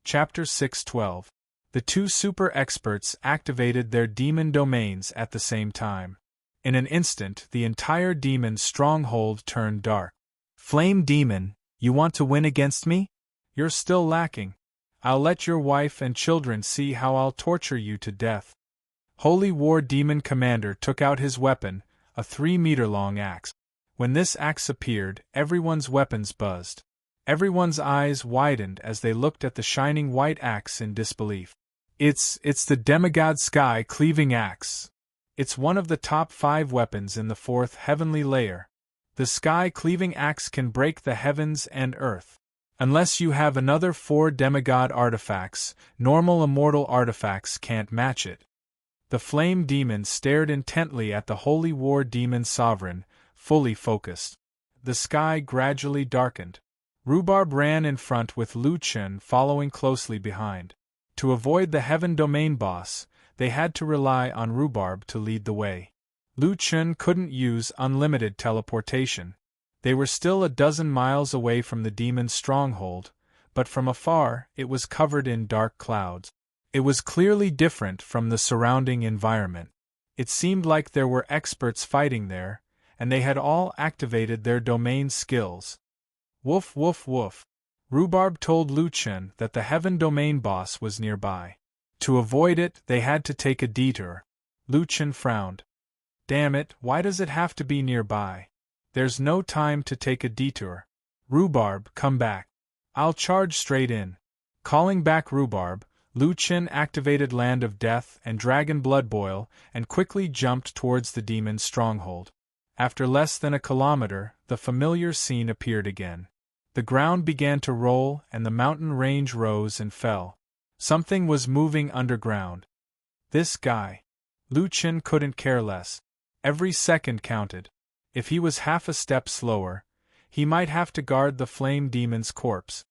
Chapter 6:12. The two super experts activated their demon domains at the same time. In an instant, the entire demon stronghold turned dark. Flame demon, you want to win against me? You're still lacking. I'll let your wife and children see how I'll torture you to death. Holy War Demon Commander took out his weapon, a 3-meter-long axe. When this axe appeared, everyone's weapons buzzed. Everyone's eyes widened as they looked at the shining white axe in disbelief. It's the demigod sky-cleaving axe. It's one of the top 5 weapons in the 4th heavenly layer. The sky-cleaving axe can break the heavens and earth. Unless you have another 4 demigod artifacts, normal immortal artifacts can't match it. The flame demon stared intently at the Holy War Demon Sovereign, fully focused. The sky gradually darkened. Rhubarb ran in front with Lu Chen following closely behind. To avoid the Heaven Domain boss, they had to rely on Rhubarb to lead the way. Lu Chen couldn't use unlimited teleportation. They were still a dozen miles away from the demon's stronghold, but from afar it was covered in dark clouds. It was clearly different from the surrounding environment. It seemed like there were experts fighting there, and they had all activated their domain skills. Woof woof woof. Rhubarb told Lu Chen that the Heaven Domain boss was nearby. To avoid it, they had to take a detour. Lu Chen frowned. Damn it, why does it have to be nearby? There's no time to take a detour. Rhubarb, come back. I'll charge straight in. Calling back Rhubarb, Lu Chen activated Land of Death and Dragon Blood Boil and quickly jumped towards the demon's stronghold. After less than a kilometer, the familiar scene appeared again. The ground began to roll and the mountain range rose and fell. Something was moving underground. This guy. Lu Chen couldn't care less. Every second counted. If he was half a step slower, he might have to guard the flame demon's corpse.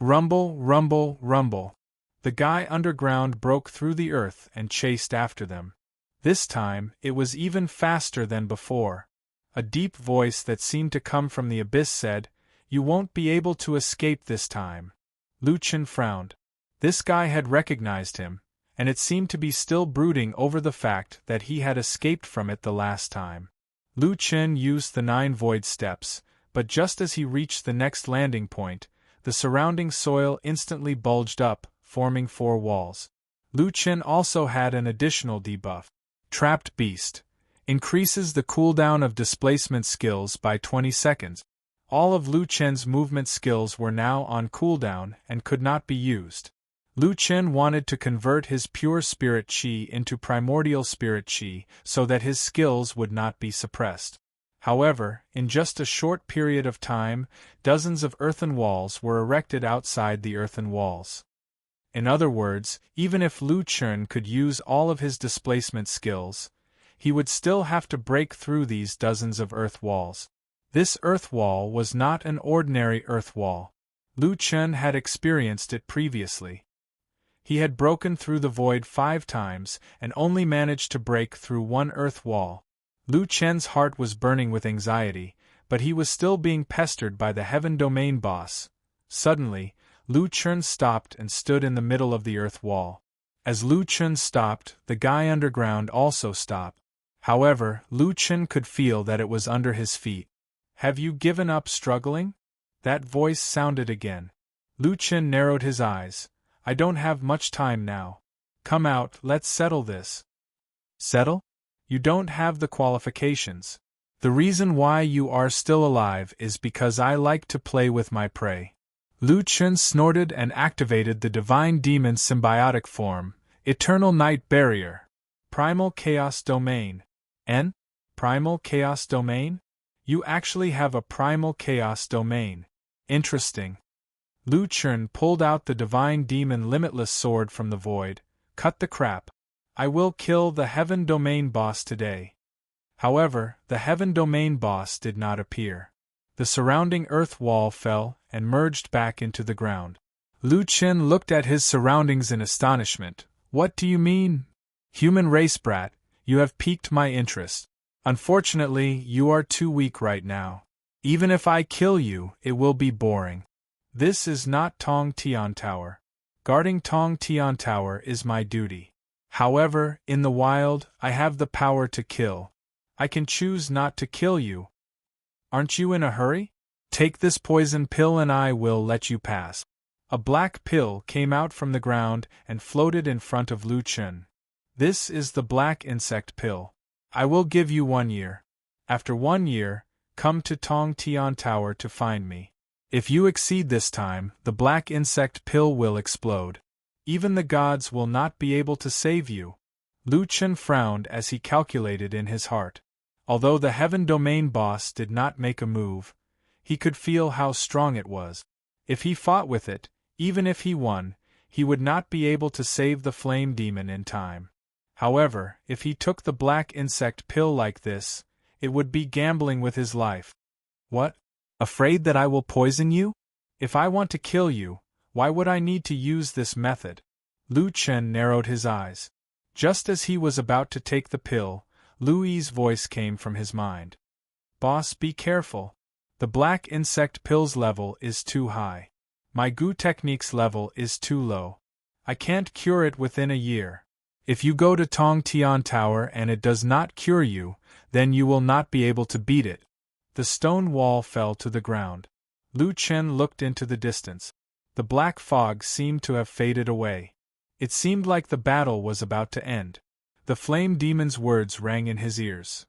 Rumble, rumble, rumble. The guy underground broke through the earth and chased after them. This time, it was even faster than before. A deep voice that seemed to come from the abyss said, "You won't be able to escape this time." Lu Chen frowned. This guy had recognized him, and it seemed to be still brooding over the fact that he had escaped from it the last time. Lu Chen used the 9 void steps, but just as he reached the next landing point, the surrounding soil instantly bulged up, forming 4 walls. Lu Chen also had an additional debuff. Trapped Beast. Increases the cooldown of displacement skills by 20 seconds. All of Lu Chen's movement skills were now on cooldown and could not be used. Lu Chen wanted to convert his pure spirit chi into primordial spirit chi so that his skills would not be suppressed. However, in just a short period of time, dozens of earthen walls were erected outside the earthen walls. In other words, even if Lu Chen could use all of his displacement skills, he would still have to break through these dozens of earth walls. This earth wall was not an ordinary earth wall. Lu Chen had experienced it previously. He had broken through the void 5 times and only managed to break through 1 earth wall. Lu Chen's heart was burning with anxiety, but he was still being pestered by the Heaven Domain boss. Suddenly, Lu Chen stopped and stood in the middle of the earth wall. As Lu Chen stopped, the guy underground also stopped. However, Lu Chen could feel that it was under his feet. "Have you given up struggling?" That voice sounded again. Lu Chen narrowed his eyes. "I don't have much time now. Come out, let's settle this." "Settle? You don't have the qualifications. The reason why you are still alive is because I like to play with my prey." Lu Chen snorted and activated the Divine Demon's symbiotic form, Eternal Night Barrier. Primal Chaos Domain. N? Primal Chaos Domain? You actually have a Primal Chaos Domain. Interesting. Lu Chen pulled out the Divine Demon Limitless Sword from the void. "Cut the crap. I will kill the Heaven Domain boss today." However, the Heaven Domain boss did not appear. The surrounding earth wall fell and merged back into the ground. Lu Chen looked at his surroundings in astonishment. "What do you mean? Human race brat, you have piqued my interest. Unfortunately, you are too weak right now. Even if I kill you, it will be boring. This is not Tong Tian Tower. Guarding Tong Tian Tower is my duty. However, in the wild, I have the power to kill. I can choose not to kill you. Aren't you in a hurry? Take this poison pill and I will let you pass. A black pill came out from the ground and floated in front of Lu Chen. This is the black insect pill. I will give you 1 year. After 1 year, come to Tong Tian Tower to find me. If you exceed this time, the black insect pill will explode. Even the gods will not be able to save you. Lu Chen frowned as he calculated in his heart. Although the Heaven Domain boss did not make a move, he could feel how strong it was. If he fought with it, even if he won, he would not be able to save the flame demon in time. However, if he took the black insect pill like this, it would be gambling with his life. What? Afraid that I will poison you? If I want to kill you, why would I need to use this method? Lu Chen narrowed his eyes. Just as he was about to take the pill, Lu Yi's voice came from his mind. Boss, be careful. The black insect pill's level is too high. My Gu technique's level is too low. I can't cure it within a year. If you go to Tong Tian Tower and it does not cure you, then you will not be able to beat it. The stone wall fell to the ground. Lu Chen looked into the distance. The black fog seemed to have faded away. It seemed like the battle was about to end. The flame demon's words rang in his ears.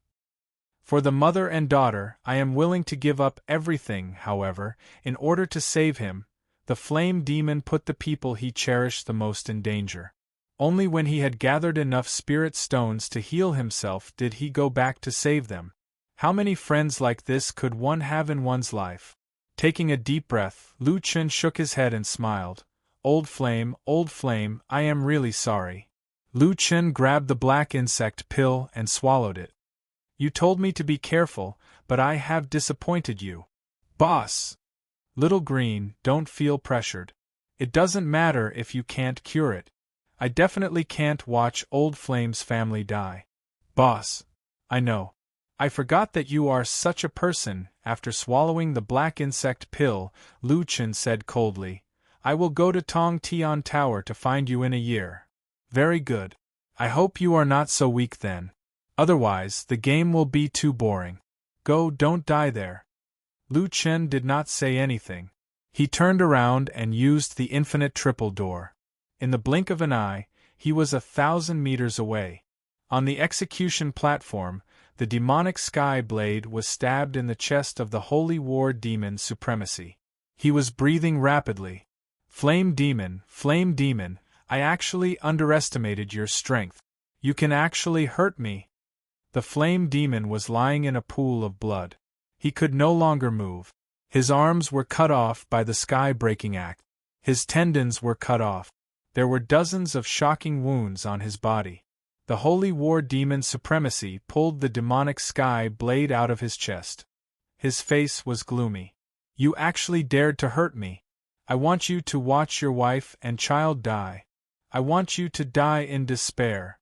For the mother and daughter, I am willing to give up everything, however, in order to save him. The flame demon put the people he cherished the most in danger. Only when he had gathered enough spirit stones to heal himself did he go back to save them. How many friends like this could one have in one's life? Taking a deep breath, Lu Chen shook his head and smiled. Old flame, I am really sorry. Lu Chen grabbed the black insect pill and swallowed it. You told me to be careful, but I have disappointed you. Boss! Little Green, don't feel pressured. It doesn't matter if you can't cure it. I definitely can't watch Old Flame's family die. Boss! I know. I forgot that you are such a person. After swallowing the black insect pill, Lu Chen said coldly, I will go to Tong Tian Tower to find you in a year. Very good. I hope you are not so weak then. Otherwise, the game will be too boring. Go, don't die there. Lu Chen did not say anything. He turned around and used the infinite triple door. In the blink of an eye, he was 1,000 meters away. On the execution platform, the demonic sky blade was stabbed in the chest of the Holy War Demon Supremacy. He was breathing rapidly. Flame Demon, I actually underestimated your strength. You can actually hurt me. The Flame Demon was lying in a pool of blood. He could no longer move. His arms were cut off by the sky-breaking axe. His tendons were cut off. There were dozens of shocking wounds on his body. The Holy War Demon Supremacy pulled the demonic sky blade out of his chest. His face was gloomy. You actually dared to hurt me. I want you to watch your wife and child die. I want you to die in despair.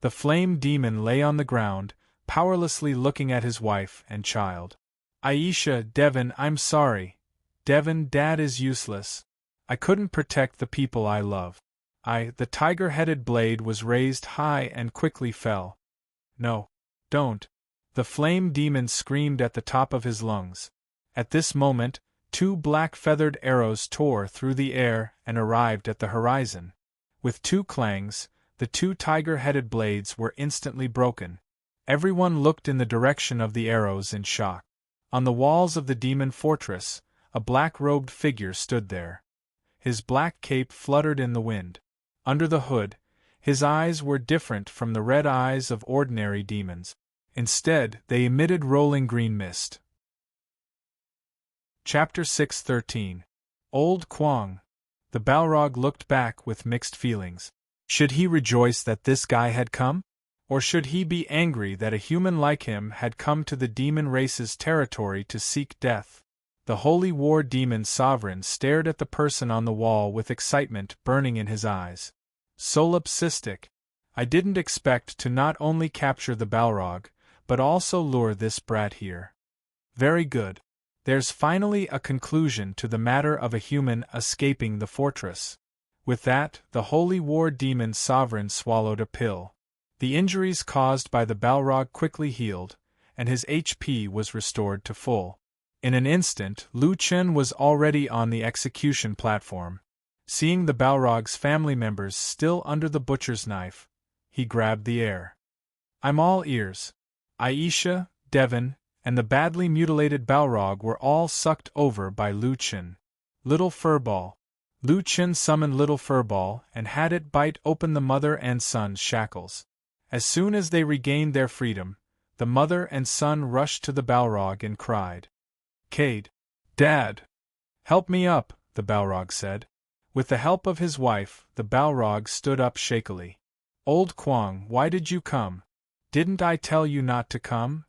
The Flame Demon lay on the ground, powerlessly looking at his wife and child. Aisha, Devin, I'm sorry. Devin, Dad is useless. I couldn't protect the people I love. The tiger-headed blade was raised high and quickly fell. No. Don't. The Flame Demon screamed at the top of his lungs. At this moment, 2 black feathered arrows tore through the air and arrived at the horizon. With 2 clangs, the 2 tiger-headed blades were instantly broken. Everyone looked in the direction of the arrows in shock. On the walls of the demon fortress, a black-robed figure stood there. His black cape fluttered in the wind. Under the hood, his eyes were different from the red eyes of ordinary demons. Instead, they emitted rolling green mist. Chapter 613. Old Kwang. The Balrog looked back with mixed feelings. Should he rejoice that this guy had come? Or should he be angry that a human like him had come to the demon race's territory to seek death? The Holy War Demon Sovereign stared at the person on the wall with excitement burning in his eyes. Solipsistic. I didn't expect to not only capture the Balrog, but also lure this brat here. Very good. There's finally a conclusion to the matter of a human escaping the fortress. With that, the holy war demon sovereign swallowed a pill. The injuries caused by the Balrog quickly healed, and his HP was restored to full. In an instant, Lu Chen was already on the execution platform. Seeing the Balrog's family members still under the butcher's knife, he grabbed the air. "I'm all ears." Aisha, Devon, and the badly mutilated Balrog were all sucked over by Lu Chen. Little Furball. Lu Chen summoned Little Furball and had it bite open the mother and son's shackles. As soon as they regained their freedom, the mother and son rushed to the Balrog and cried. "Cade! Dad! Help me up," the Balrog said. With the help of his wife, the Balrog stood up shakily. "Old Kwang, why did you come? Didn't I tell you not to come?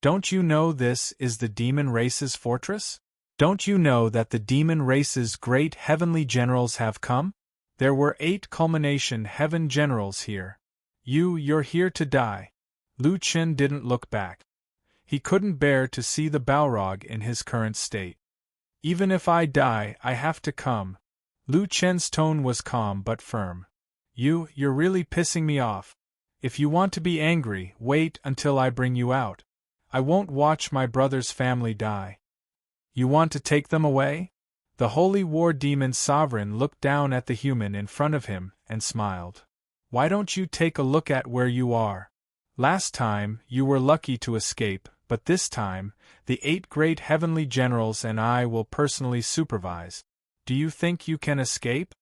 Don't you know this is the demon race's fortress? Don't you know that the demon race's great heavenly generals have come? There were 8 culmination heaven generals here. You're here to die." Lu Chen didn't look back. He couldn't bear to see the Balrog in his current state. "Even if I die, I have to come." Lu Chen's tone was calm but firm. You're really pissing me off. If you want to be angry, wait until I bring you out. I won't watch my brother's family die. You want to take them away?" The holy war demon sovereign looked down at the human in front of him and smiled. "Why don't you take a look at where you are? Last time, you were lucky to escape, but this time, the 8 great heavenly generals and I will personally supervise. Do you think you can escape?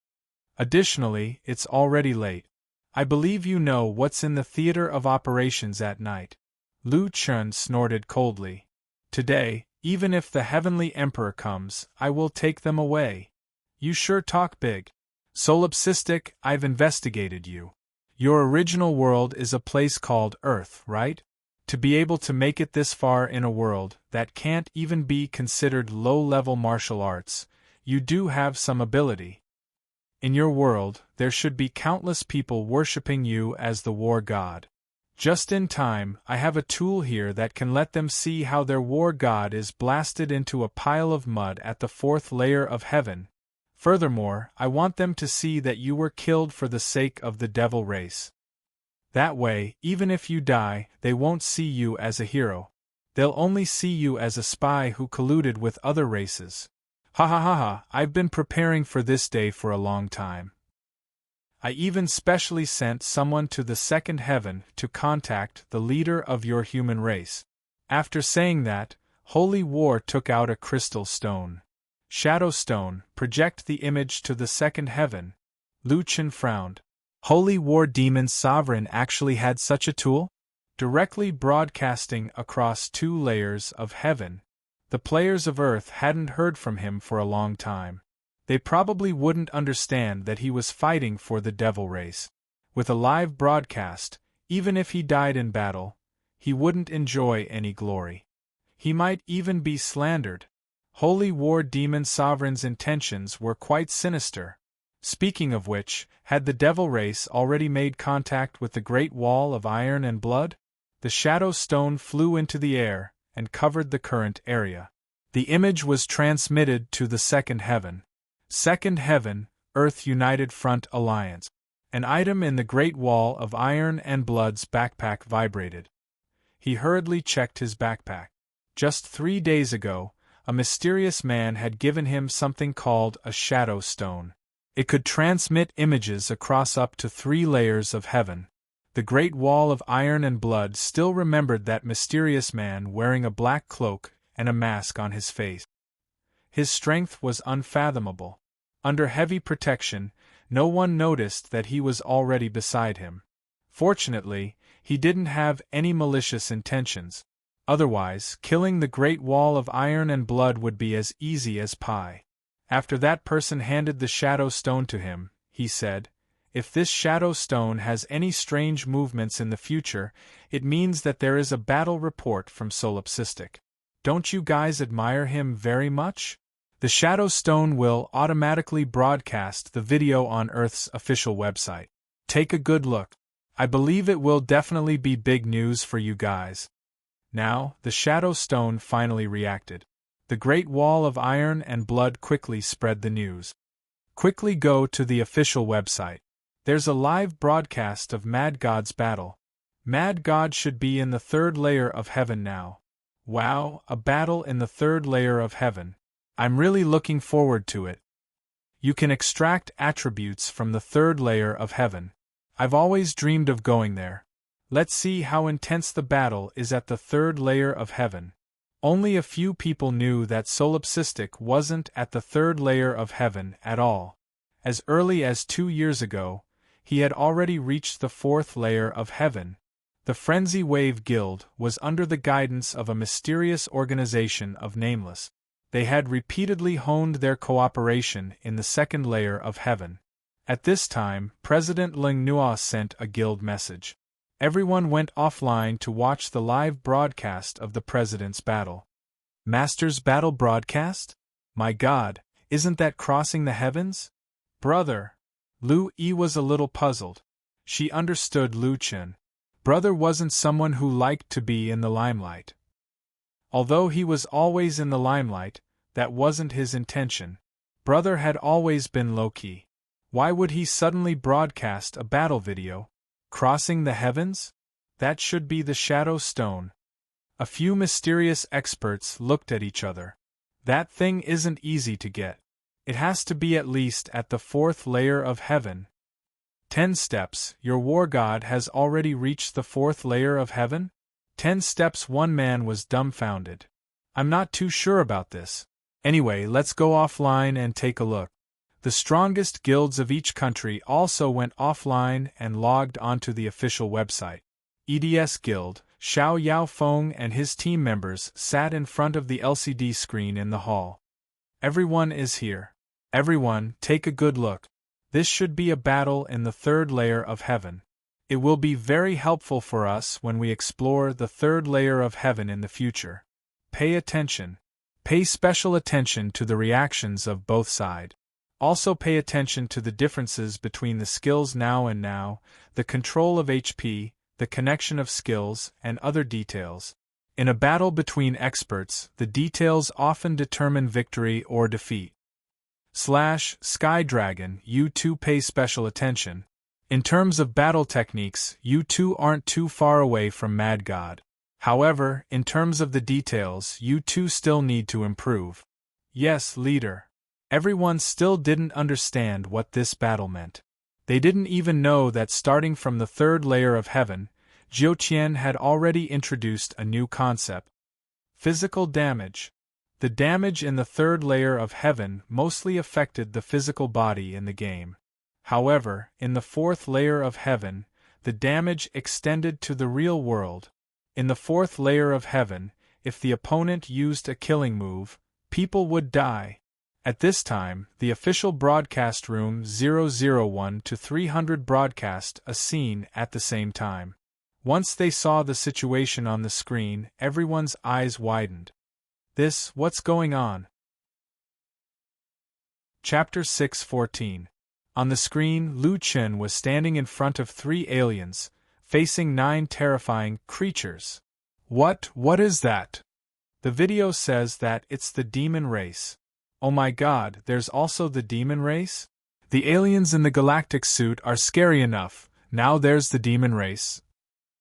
Additionally, it's already late. I believe you know what's in the theater of operations at night." Lu Chen snorted coldly. "Today, even if the Heavenly Emperor comes, I will take them away." "You sure talk big. Solipsistic, I've investigated you. Your original world is a place called Earth, right? To be able to make it this far in a world that can't even be considered low-level martial arts, you do have some ability. In your world, there should be countless people worshipping you as the war god. Just in time, I have a tool here that can let them see how their war god is blasted into a pile of mud at the 4th layer of heaven. Furthermore, I want them to see that you were killed for the sake of the devil race. That way, even if you die, they won't see you as a hero. They'll only see you as a spy who colluded with other races. Ha ha ha ha, I've been preparing for this day for a long time. I even specially sent someone to the 2nd heaven to contact the leader of your human race." After saying that, Holy War took out a crystal stone. "Shadow Stone, project the image to the 2nd heaven." Lu Chen frowned. Holy War Demon Sovereign actually had such a tool? Directly broadcasting across 2 layers of heaven. The players of Earth hadn't heard from him for a long time. They probably wouldn't understand that he was fighting for the devil race. With a live broadcast, even if he died in battle, he wouldn't enjoy any glory. He might even be slandered. Holy War Demon Sovereign's intentions were quite sinister. Speaking of which, had the devil race already made contact with the Great Wall of Iron and Blood? The Shadow Stone flew into the air and covered the current area. The image was transmitted to the 2nd heaven. 2nd Heaven, Earth United Front Alliance. An item in the Great Wall of Iron and Blood's backpack vibrated. He hurriedly checked his backpack. Just 3 days ago, a mysterious man had given him something called a Shadow Stone. It could transmit images across up to 3 layers of heaven. The Great Wall of Iron and Blood still remembered that mysterious man wearing a black cloak and a mask on his face. His strength was unfathomable. Under heavy protection, no one noticed that he was already beside him. Fortunately, he didn't have any malicious intentions. Otherwise, killing the Great Wall of Iron and Blood would be as easy as pie. After that person handed the Shadow Stone to him, he said, "If this Shadow Stone has any strange movements in the future, it means that there is a battle report from Solipsistic. Don't you guys admire him very much? The Shadow Stone will automatically broadcast the video on Earth's official website. Take a good look. I believe it will definitely be big news for you guys." Now, the Shadow Stone finally reacted. The Great Wall of Iron and Blood quickly spread the news. Quickly go to the official website. There's a live broadcast of Mad God's battle. Mad God should be in the third layer of heaven now. Wow, a battle in the third layer of heaven. I'm really looking forward to it. You can extract attributes from the third layer of heaven. I've always dreamed of going there. Let's see how intense the battle is at the third layer of heaven. Only a few people knew that Solipsistic wasn't at the third layer of heaven at all. As early as 2 years ago, he had already reached the fourth layer of heaven. The Frenzy Wave Guild was under the guidance of a mysterious organization of Nameless. They had repeatedly honed their cooperation in the second layer of heaven. At this time, President Ling Nua sent a guild message. Everyone went offline to watch the live broadcast of the President's battle. Master's battle broadcast? My God, isn't that crossing the heavens? Brother! Lu Yi was a little puzzled. She understood Lu Chen. Brother wasn't someone who liked to be in the limelight. Although he was always in the limelight, that wasn't his intention. Brother had always been low-key. Why would he suddenly broadcast a battle video? Crossing the heavens? That should be the Shadow Stone. A few mysterious experts looked at each other. That thing isn't easy to get. It has to be at least at the fourth layer of heaven. 10 steps, your war god has already reached the fourth layer of heaven? 10 steps. One man was dumbfounded. I'm not too sure about this. Anyway, let's go offline and take a look. The strongest guilds of each country also went offline and logged onto the official website. EDS Guild, Xiao Yaofeng and his team members sat in front of the LCD screen in the hall. Everyone is here. Everyone, take a good look. This should be a battle in the third layer of heaven. It will be very helpful for us when we explore the third layer of heaven in the future. Pay attention. Pay special attention to the reactions of both sides. Also pay attention to the differences between the skills now and now, the control of HP, the connection of skills, and other details. In a battle between experts, the details often determine victory or defeat. Sky Dragon, you two pay special attention. In terms of battle techniques, you two aren't too far away from Mad God. However, in terms of the details, you two still need to improve. Yes, leader. Everyone still didn't understand what this battle meant. They didn't even know that starting from the third layer of heaven, Jiu Qian had already introduced a new concept. Physical damage. The damage in the third layer of heaven mostly affected the physical body in the game. However, in the fourth layer of heaven, the damage extended to the real world. In the fourth layer of heaven, if the opponent used a killing move, people would die. At this time, the official broadcast room 001 to 300 broadcast a scene at the same time. Once they saw the situation on the screen, everyone's eyes widened. What's going on? Chapter 6:14. On the screen, Lu Chen was standing in front of 3 aliens, facing 9 terrifying creatures. What is that? The video says that it's the demon race. Oh my God, there's also the demon race? The aliens in the galactic suit are scary enough, now there's the demon race.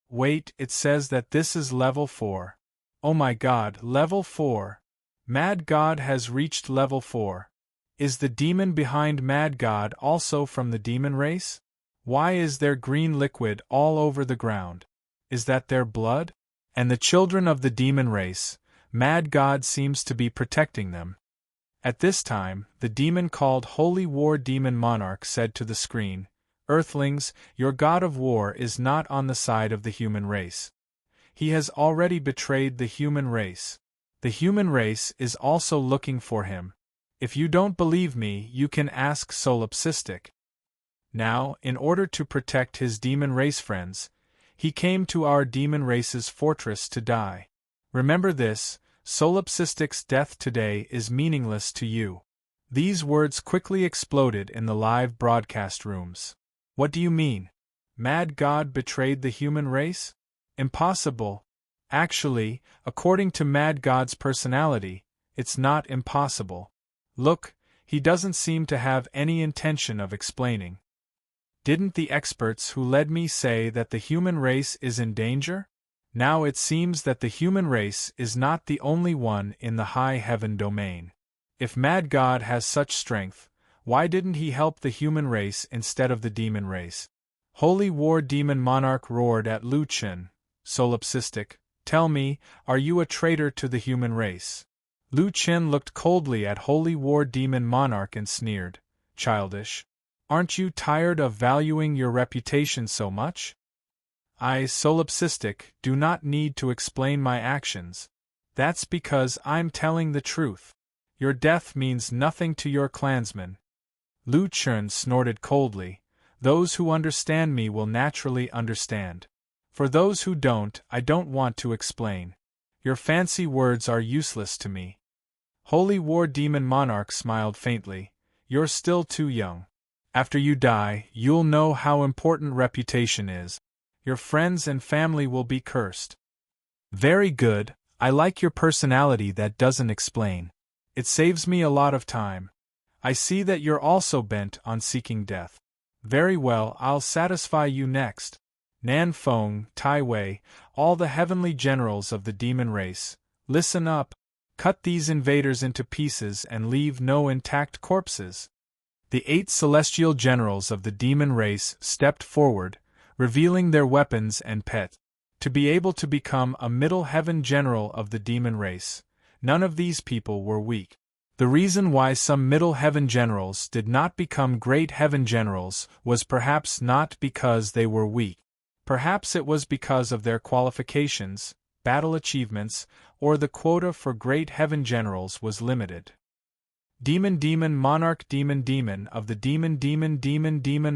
Wait, it says that this is level 4. Oh my God, level 4. Mad God has reached level 4. Is the demon behind Mad God also from the demon race? Why is there green liquid all over the ground? Is that their blood? And the children of the demon race, Mad God seems to be protecting them. At this time, the demon called Holy War Demon Monarch said to the screen, Earthlings, your god of war is not on the side of the human race. He has already betrayed the human race. The human race is also looking for him. If you don't believe me, you can ask Solipsistic. Now, in order to protect his demon race friends, he came to our demon race's fortress to die. Remember this, Solipsistic's death today is meaningless to you. These words quickly exploded in the live broadcast rooms. What do you mean? Mad God betrayed the human race? Impossible. Actually, according to Mad God's personality, it's not impossible. Look, He doesn't seem to have any intention of explaining. Didn't the experts who led me say that the human race is in danger? Now it seems that the human race is not the only one in the high heaven domain. If Mad God has such strength, why didn't he help the human race instead of the demon race? Holy War Demon Monarch roared at Lu Chen, solipsistic, "Tell me, are you a traitor to the human race?" Lu Chen looked coldly at Holy War Demon Monarch and sneered, "Childish. Aren't you tired of valuing your reputation so much? I, solipsistic, do not need to explain my actions. That's because I'm telling the truth. Your death means nothing to your clansmen." Lu Chen snorted coldly, "Those who understand me will naturally understand. For those who don't, I don't want to explain. Your fancy words are useless to me." Holy War Demon Monarch smiled faintly, "You're still too young. After you die, you'll know how important reputation is. Your friends and family will be cursed." "Very good, I like your personality that doesn't explain. It saves me a lot of time. I see that you're also bent on seeking death. Very well, I'll satisfy you next. Nan Feng, Tai Wei, all the heavenly generals of the demon race, listen up. Cut these invaders into pieces and leave no intact corpses." The 8 celestial generals of the demon race stepped forward, revealing their weapons and pet. To be able to become a middle heaven general of the demon race, none of these people were weak. The reason why some middle heaven generals did not become great heaven generals was perhaps not because they were weak. Perhaps it was because of their qualifications, battle achievements, or the quota for great heaven generals was limited. Demon Monarch Demon of the Demon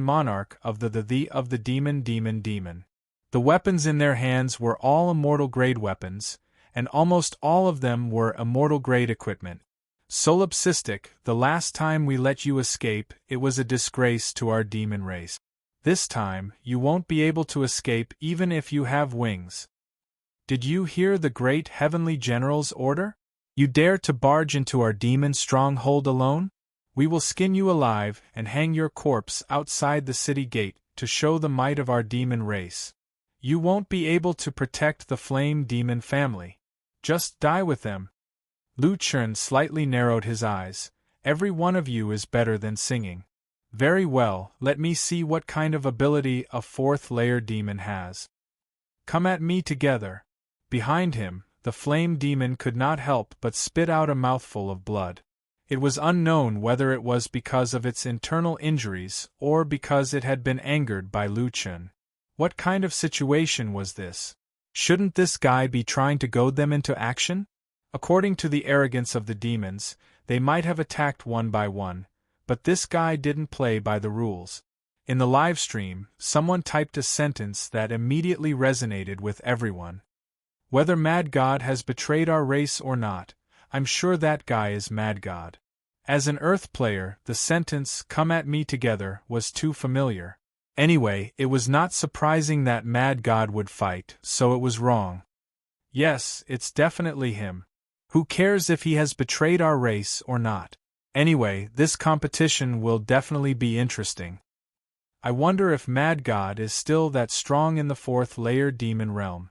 Monarch of the Demon. The weapons in their hands were all immortal grade weapons, and almost all of them were immortal grade equipment. Solipsistic, the last time we let you escape, it was a disgrace to our demon race. This time, you won't be able to escape even if you have wings. Did you hear the great heavenly general's order? You dare to barge into our demon stronghold alone? We will skin you alive and hang your corpse outside the city gate to show the might of our demon race. You won't be able to protect the flame demon family. Just die with them. Lu Chen slightly narrowed his eyes. Every one of you is better than singing. Very well, let me see what kind of ability a 4th layer demon has. Come at me together. Behind him, the flame demon could not help but spit out a mouthful of blood. It was unknown whether it was because of its internal injuries or because it had been angered by Lu Chen. What kind of situation was this? Shouldn't this guy be trying to goad them into action? According to the arrogance of the demons, they might have attacked one by one, but this guy didn't play by the rules. In the live stream, someone typed a sentence that immediately resonated with everyone. Whether Mad God has betrayed our race or not, I'm sure that guy is Mad God. As an Earth player, the sentence, "Come at me together," was too familiar. Anyway, it was not surprising that Mad God would fight, so it was wrong. Yes, it's definitely him. Who cares if he has betrayed our race or not? Anyway, this competition will definitely be interesting. I wonder if Mad God is still that strong in the 4th layer demon realm.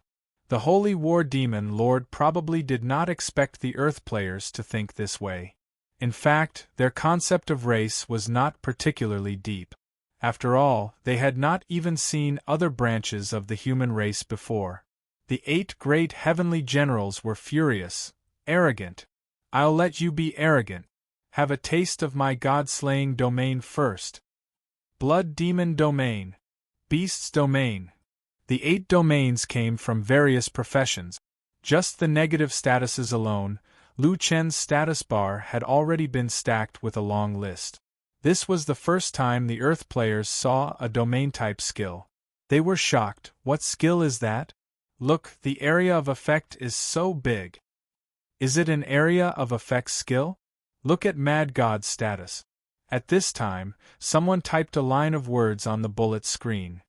The Holy War Demon Lord probably did not expect the Earth players to think this way. In fact, their concept of race was not particularly deep. After all, they had not even seen other branches of the human race before. The 8 great heavenly generals were furious, arrogant. I'll let you be arrogant. Have a taste of my god-slaying domain first. Blood Demon Domain. Beast's Domain. The 8 domains came from various professions. Just the negative statuses alone, Lu Chen's status bar had already been stacked with a long list. This was the first time the Earth players saw a domain-type skill. They were shocked. What skill is that? Look, the area of effect is so big. Is it an area of effect skill? Look at Mad God's status. At this time, someone typed a line of words on the bullet screen.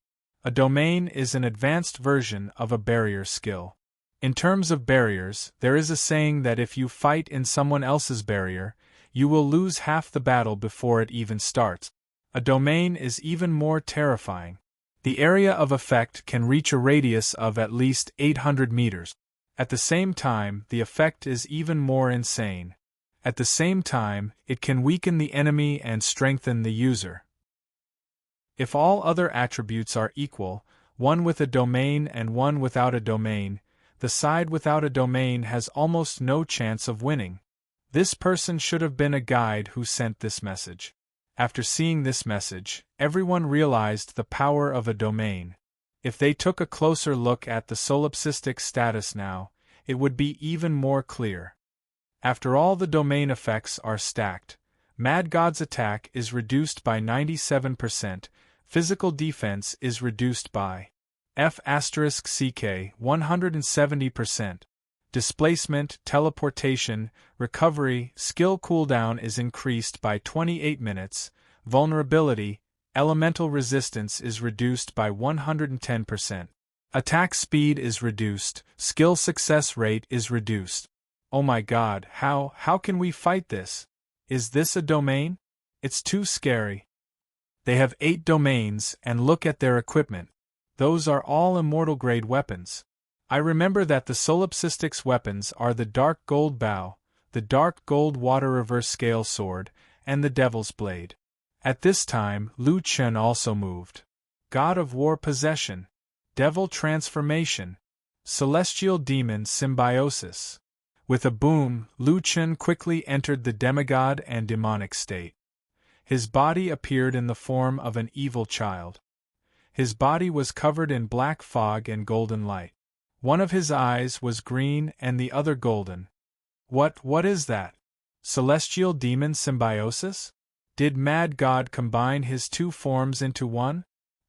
A domain is an advanced version of a barrier skill. In terms of barriers, there is a saying that if you fight in someone else's barrier, you will lose half the battle before it even starts. A domain is even more terrifying. The area of effect can reach a radius of at least 800 meters. At the same time, the effect is even more insane. At the same time, it can weaken the enemy and strengthen the user. If all other attributes are equal, one with a domain and one without a domain, the side without a domain has almost no chance of winning. This person should have been a guide who sent this message. After seeing this message, everyone realized the power of a domain. If they took a closer look at the solipsistic status now, it would be even more clear. After all the domain effects are stacked, Mad God's attack is reduced by 97%, physical defense is reduced by F***CK 170%. Displacement, teleportation, recovery, skill cooldown is increased by 28 minutes, vulnerability, elemental resistance is reduced by 110%. Attack speed is reduced, skill success rate is reduced. Oh my god, how can we fight this? Is this a domain? It's too scary. They have 8 domains, and look at their equipment. Those are all immortal grade weapons. I remember that the solipsistic's weapons are the dark gold bow, the dark gold water reverse scale sword, and the devil's blade. At this time, Lu Chen also moved. God of War possession, devil transformation, celestial demon symbiosis. With a boom, Lu Chen quickly entered the demigod and demonic state. His body appeared in the form of an evil child. His body was covered in black fog and golden light. One of his eyes was green and the other golden. What is that? Celestial demon symbiosis? Did Mad God combine his 2 forms into one?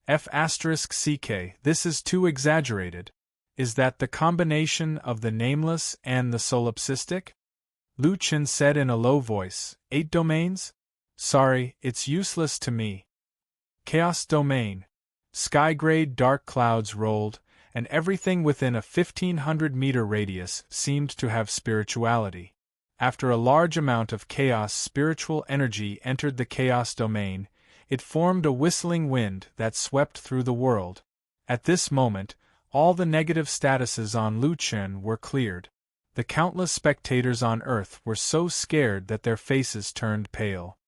F***CK, this is too exaggerated. Is that the combination of the nameless and the solipsistic? Lu Chen said in a low voice, 8 domains? Sorry, it's useless to me. Chaos domain. Sky-grade dark clouds rolled, and everything within a 1,500-meter radius seemed to have spirituality. After a large amount of chaos spiritual energy entered the chaos domain, it formed a whistling wind that swept through the world. At this moment, all the negative statuses on Lu Chen were cleared. The countless spectators on Earth were so scared that their faces turned pale.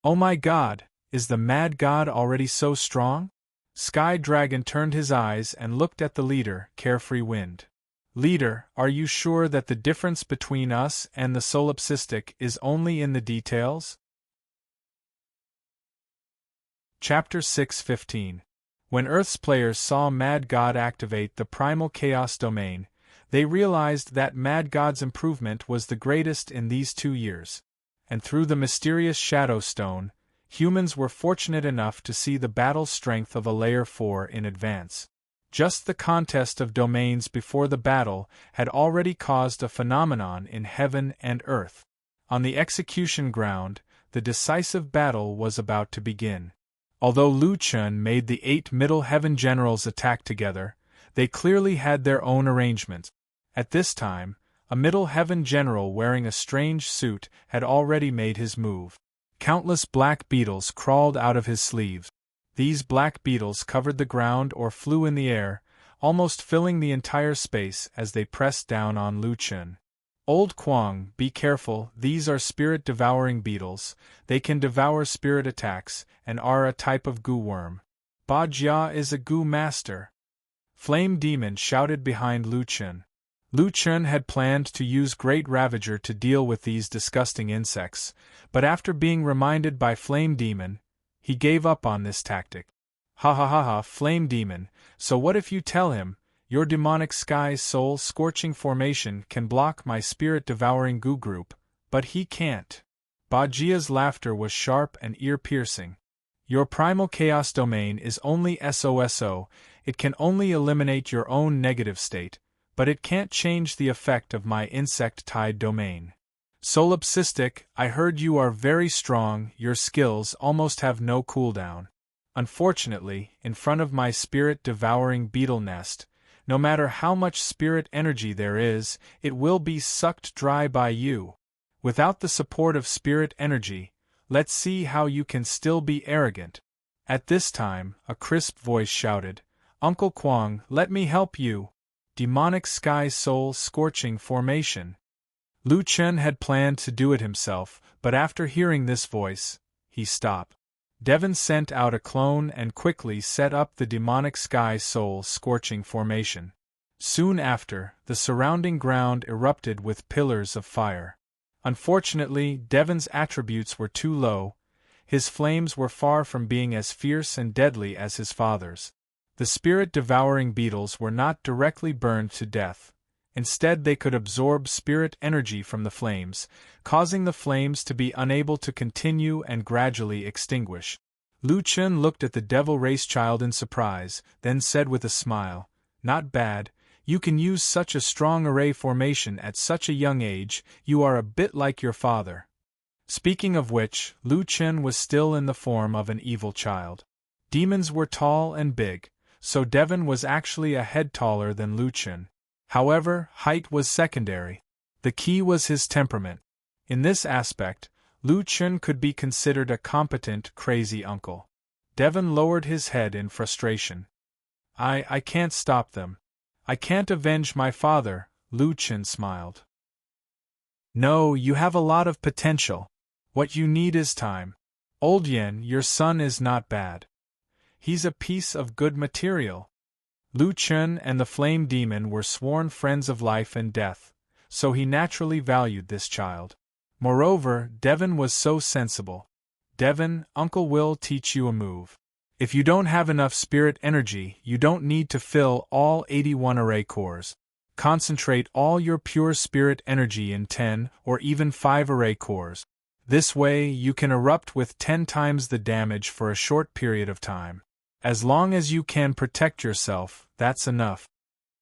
Oh my god, is the Mad God already so strong? Sky Dragon turned his eyes and looked at the leader, Carefree Wind. Leader, are you sure that the difference between us and the solipsistic is only in the details? Chapter 6:15. When Earth's players saw Mad God activate the primal chaos domain, they realized that Mad God's improvement was the greatest in these 2 years. And through the mysterious Shadow Stone, humans were fortunate enough to see the battle strength of a Layer 4 in advance. Just the contest of domains before the battle had already caused a phenomenon in heaven and earth. On the execution ground, the decisive battle was about to begin. Although Lu Chen made the 8 Middle Heaven generals attack together, they clearly had their own arrangements. At this time, a Middle Heaven general wearing a strange suit had already made his move. Countless black beetles crawled out of his sleeves. These black beetles covered the ground or flew in the air, almost filling the entire space as they pressed down on Lu Chen. Old Kwang, be careful, these are spirit-devouring beetles. They can devour spirit attacks, and are a type of goo worm. Ba Jia is a goo master. Flame Demon shouted behind Lu Chen. Lu Chen had planned to use Great Ravager to deal with these disgusting insects, but after being reminded by Flame Demon, he gave up on this tactic. Ha ha ha ha, Flame Demon, so what if you tell him, your demonic sky's soul-scorching formation can block my spirit-devouring goo group, but he can't. Bajia's laughter was sharp and ear-piercing. Your primal chaos domain is only SOSO, it can only eliminate your own negative state, but it can't change the effect of my insect-tied domain. Solipsistic, I heard you are very strong, your skills almost have no cooldown. Unfortunately, in front of my spirit-devouring beetle nest, no matter how much spirit energy there is, it will be sucked dry by you. Without the support of spirit energy, let's see how you can still be arrogant. At this time, a crisp voice shouted, Uncle Kwang, let me help you. Demonic Sky Soul Scorching Formation. Lu Chen had planned to do it himself, but after hearing this voice, he stopped. Devon sent out a clone and quickly set up the Demonic Sky Soul Scorching Formation. Soon after, the surrounding ground erupted with pillars of fire. Unfortunately, Devon's attributes were too low. His flames were far from being as fierce and deadly as his father's. The spirit-devouring beetles were not directly burned to death. Instead, they could absorb spirit energy from the flames, causing the flames to be unable to continue and gradually extinguish. Lu Chen looked at the devil race child in surprise, then said with a smile, Not bad. You can use such a strong array formation at such a young age. You are a bit like your father. Speaking of which, Lu Chen was still in the form of an evil child. Demons were tall and big, so Devon was actually a head taller than Lu Chen. However, height was secondary. The key was his temperament. In this aspect, Lu Chen could be considered a competent, crazy uncle. Devon lowered his head in frustration. I can't stop them. I can't avenge my father, Lu Chen smiled. No, you have a lot of potential. What you need is time. Old Yen, your son is not bad. He's a piece of good material. Lu Chen and the Flame Demon were sworn friends of life and death, so he naturally valued this child. Moreover, Devon was so sensible. Devon, Uncle will teach you a move. If you don't have enough spirit energy, you don't need to fill all 81 array cores. Concentrate all your pure spirit energy in 10 or even 5 array cores. This way, you can erupt with 10 times the damage for a short period of time. As long as you can protect yourself, that's enough.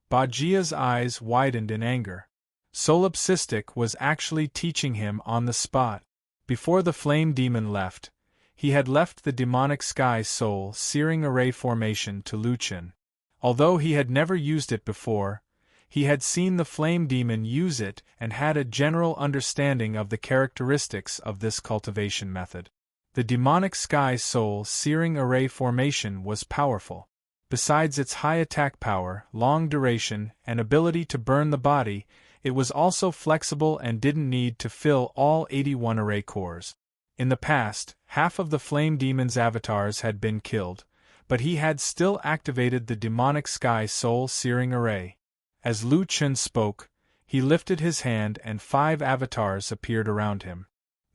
Bajia's eyes widened in anger. Solipsistic was actually teaching him on the spot. Before the Flame Demon left, he had left the Demonic Sky Soul Searing Array formation to Lu Chen. Although he had never used it before, he had seen the Flame Demon use it and had a general understanding of the characteristics of this cultivation method. The Demonic Sky Soul Searing Array formation was powerful. Besides its high attack power, long duration, and ability to burn the body, it was also flexible and didn't need to fill all 81 array cores. In the past, half of the Flame Demon's avatars had been killed, but he had still activated the Demonic Sky Soul Searing Array. As Lu Chen spoke, he lifted his hand and 5 avatars appeared around him.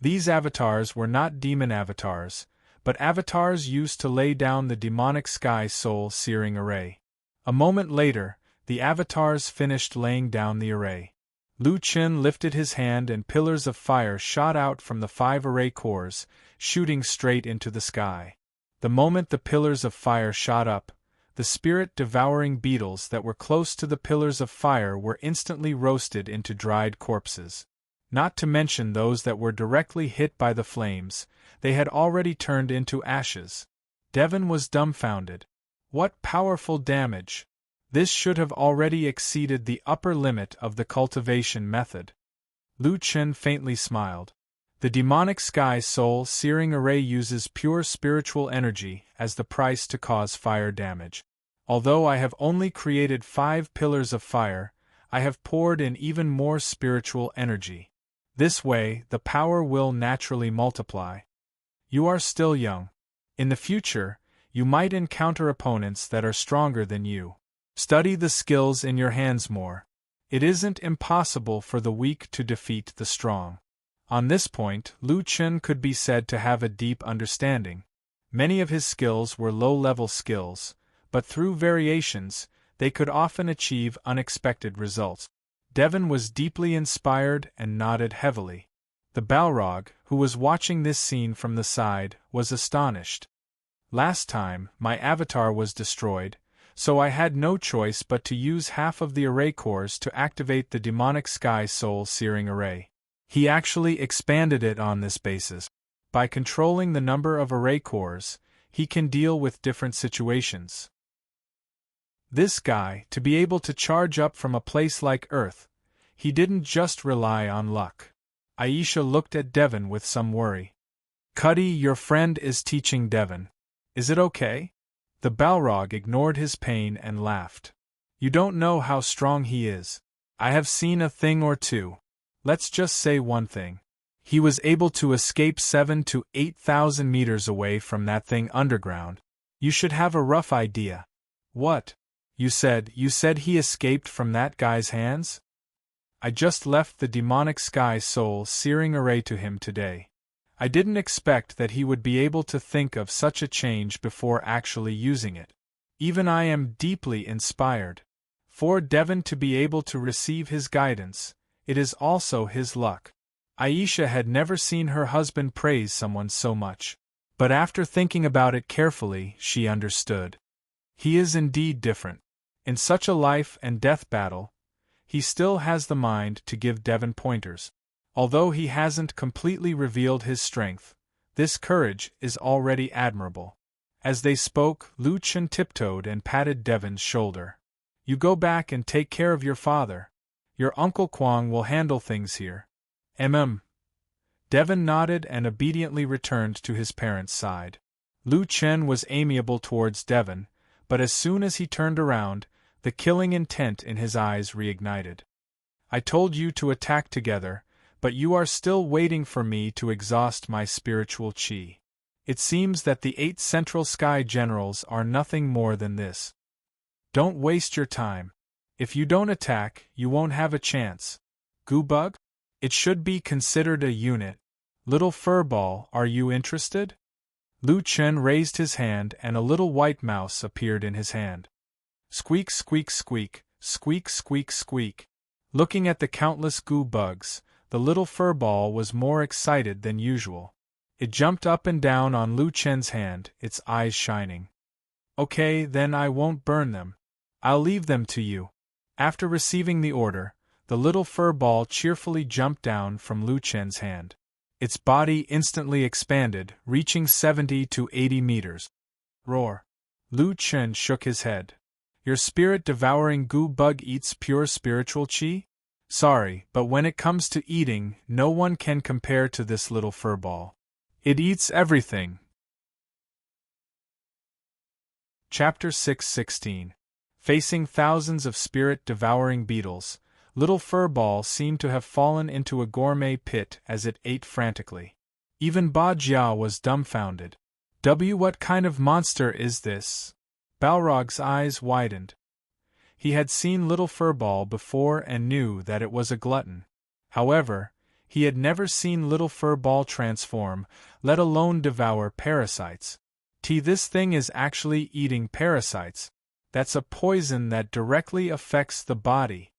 These avatars were not demon avatars, but avatars used to lay down the Demonic Sky Soul Searing Array. A moment later, the avatars finished laying down the array. Lu Chen lifted his hand and pillars of fire shot out from the 5 array cores, shooting straight into the sky. The moment the pillars of fire shot up, the spirit-devouring beetles that were close to the pillars of fire were instantly roasted into dried corpses. Not to mention those that were directly hit by the flames, they had already turned into ashes. Devon was dumbfounded. What powerful damage! This should have already exceeded the upper limit of the cultivation method. Lu Chen faintly smiled. The Demonic Sky Soul Searing Array uses pure spiritual energy as the price to cause fire damage. Although I have only created 5 pillars of fire, I have poured in even more spiritual energy. This way, the power will naturally multiply. You are still young. In the future, you might encounter opponents that are stronger than you. Study the skills in your hands more. It isn't impossible for the weak to defeat the strong. On this point, Lu Chen could be said to have a deep understanding. Many of his skills were low-level skills, but through variations, they could often achieve unexpected results. Devon was deeply inspired and nodded heavily. The Balrog, who was watching this scene from the side, was astonished. Last time, my avatar was destroyed, so I had no choice but to use half of the array cores to activate the Demonic Sky Soul Searing Array. He actually expanded it on this basis. By controlling the number of array cores, he can deal with different situations. This guy, to be able to charge up from a place like Earth, he didn't just rely on luck. Aisha looked at Devon with some worry. Cuddy, your friend is teaching Devon. Is it okay? The Balrog ignored his pain and laughed. You don't know how strong he is. I have seen a thing or two. Let's just say one thing. He was able to escape 7 to 8,000 meters away from that thing underground. You should have a rough idea. What? You said he escaped from that guy's hands? I just left the demonic sky soul searing array to him today. I didn't expect that he would be able to think of such a change before actually using it. Even I am deeply inspired. For Devon to be able to receive his guidance, it is also his luck. Aisha had never seen her husband praise someone so much. But after thinking about it carefully, she understood. He is indeed different. In such a life and death battle, he still has the mind to give Devon pointers. Although he hasn't completely revealed his strength, this courage is already admirable. As they spoke, Lu Chen tiptoed and patted Devon's shoulder. You go back and take care of your father. Your Uncle Kwang will handle things here. Devon nodded and obediently returned to his parents' side. Lu Chen was amiable towards Devon, but as soon as he turned around, the killing intent in his eyes reignited. I told you to attack together, but you are still waiting for me to exhaust my spiritual qi. It seems that the 8 Central Sky Generals are nothing more than this. Don't waste your time. If you don't attack, you won't have a chance. Goobug? It should be considered a unit. Little Furball, are you interested? Lu Chen raised his hand and a little white mouse appeared in his hand. Squeak, squeak, squeak, squeak, squeak, squeak. Looking at the countless goo bugs, the little furball was more excited than usual. It jumped up and down on Lu Chen's hand, its eyes shining. Okay, then I won't burn them. I'll leave them to you. After receiving the order, the little furball cheerfully jumped down from Lu Chen's hand. Its body instantly expanded, reaching 70 to 80 meters. Roar. Lu Chen shook his head. Your spirit-devouring goo bug eats pure spiritual qi? Sorry, but when it comes to eating, no one can compare to this little furball. It eats everything. Chapter 6:16. Facing thousands of spirit-devouring beetles, little furball seemed to have fallen into a gourmet pit as it ate frantically. Even Ba Jia was dumbfounded. What kind of monster is this? Balrog's eyes widened. He had seen little furball before and knew that it was a glutton. However, he had never seen little furball transform, let alone devour parasites. This thing is actually eating parasites. That's a poison that directly affects the body.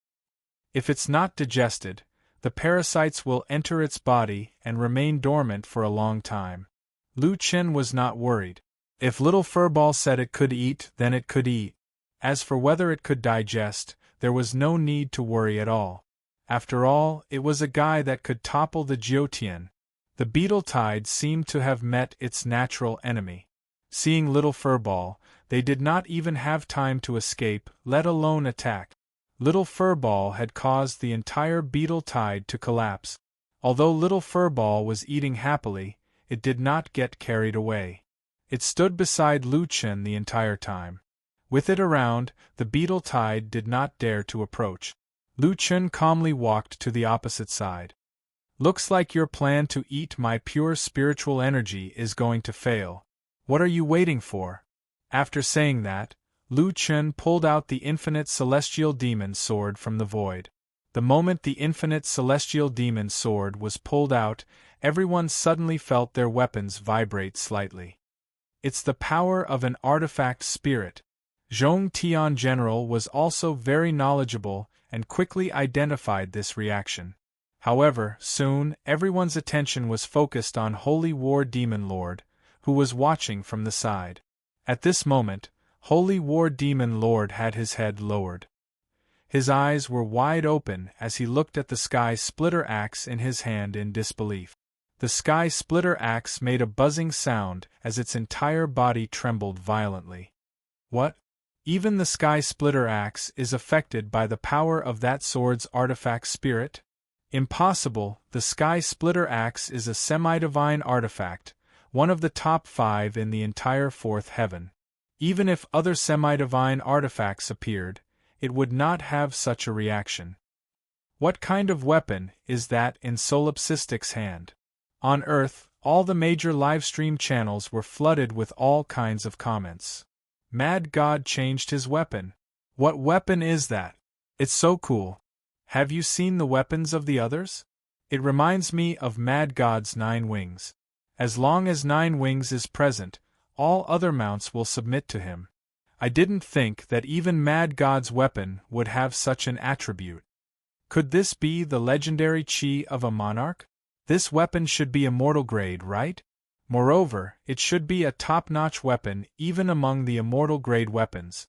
If it's not digested, the parasites will enter its body and remain dormant for a long time. Lu Chen was not worried. If little furball said it could eat, then it could eat. As for whether it could digest, there was no need to worry at all. After all, it was a guy that could topple the Jiutian. The beetle tide seemed to have met its natural enemy. Seeing little furball, they did not even have time to escape, let alone attack. Little furball had caused the entire beetle tide to collapse. Although little furball was eating happily, it did not get carried away. It stood beside Lu Chen the entire time. With it around, the beetle tide did not dare to approach. Lu Chen calmly walked to the opposite side. Looks like your plan to eat my pure spiritual energy is going to fail. What are you waiting for? After saying that, Lu Chen pulled out the infinite celestial demon sword from the void. The moment the infinite celestial demon sword was pulled out, everyone suddenly felt their weapons vibrate slightly. It's the power of an artifact spirit. Zhong Tian General was also very knowledgeable and quickly identified this reaction. However, soon, everyone's attention was focused on Holy War Demon Lord, who was watching from the side. At this moment, Holy War Demon Lord had his head lowered. His eyes were wide open as he looked at the Sky Splitter axe in his hand in disbelief. The Sky Splitter axe made a buzzing sound as its entire body trembled violently. What? Even the Sky Splitter axe is affected by the power of that sword's artifact spirit? Impossible, the Sky Splitter Axe is a semi-divine artifact, one of the top 5 in the entire fourth heaven. Even if other semi-divine artifacts appeared, it would not have such a reaction. What kind of weapon is that in Solipsistic's hand? On Earth, all the major livestream channels were flooded with all kinds of comments. Mad God changed his weapon. What weapon is that? It's so cool. Have you seen the weapons of the others? It reminds me of Mad God's 9 wings. As long as 9 wings is present, all other mounts will submit to him. I didn't think that even Mad God's weapon would have such an attribute. Could this be the legendary chi of a monarch? This weapon should be immortal grade, right? Moreover, it should be a top-notch weapon even among the immortal grade weapons.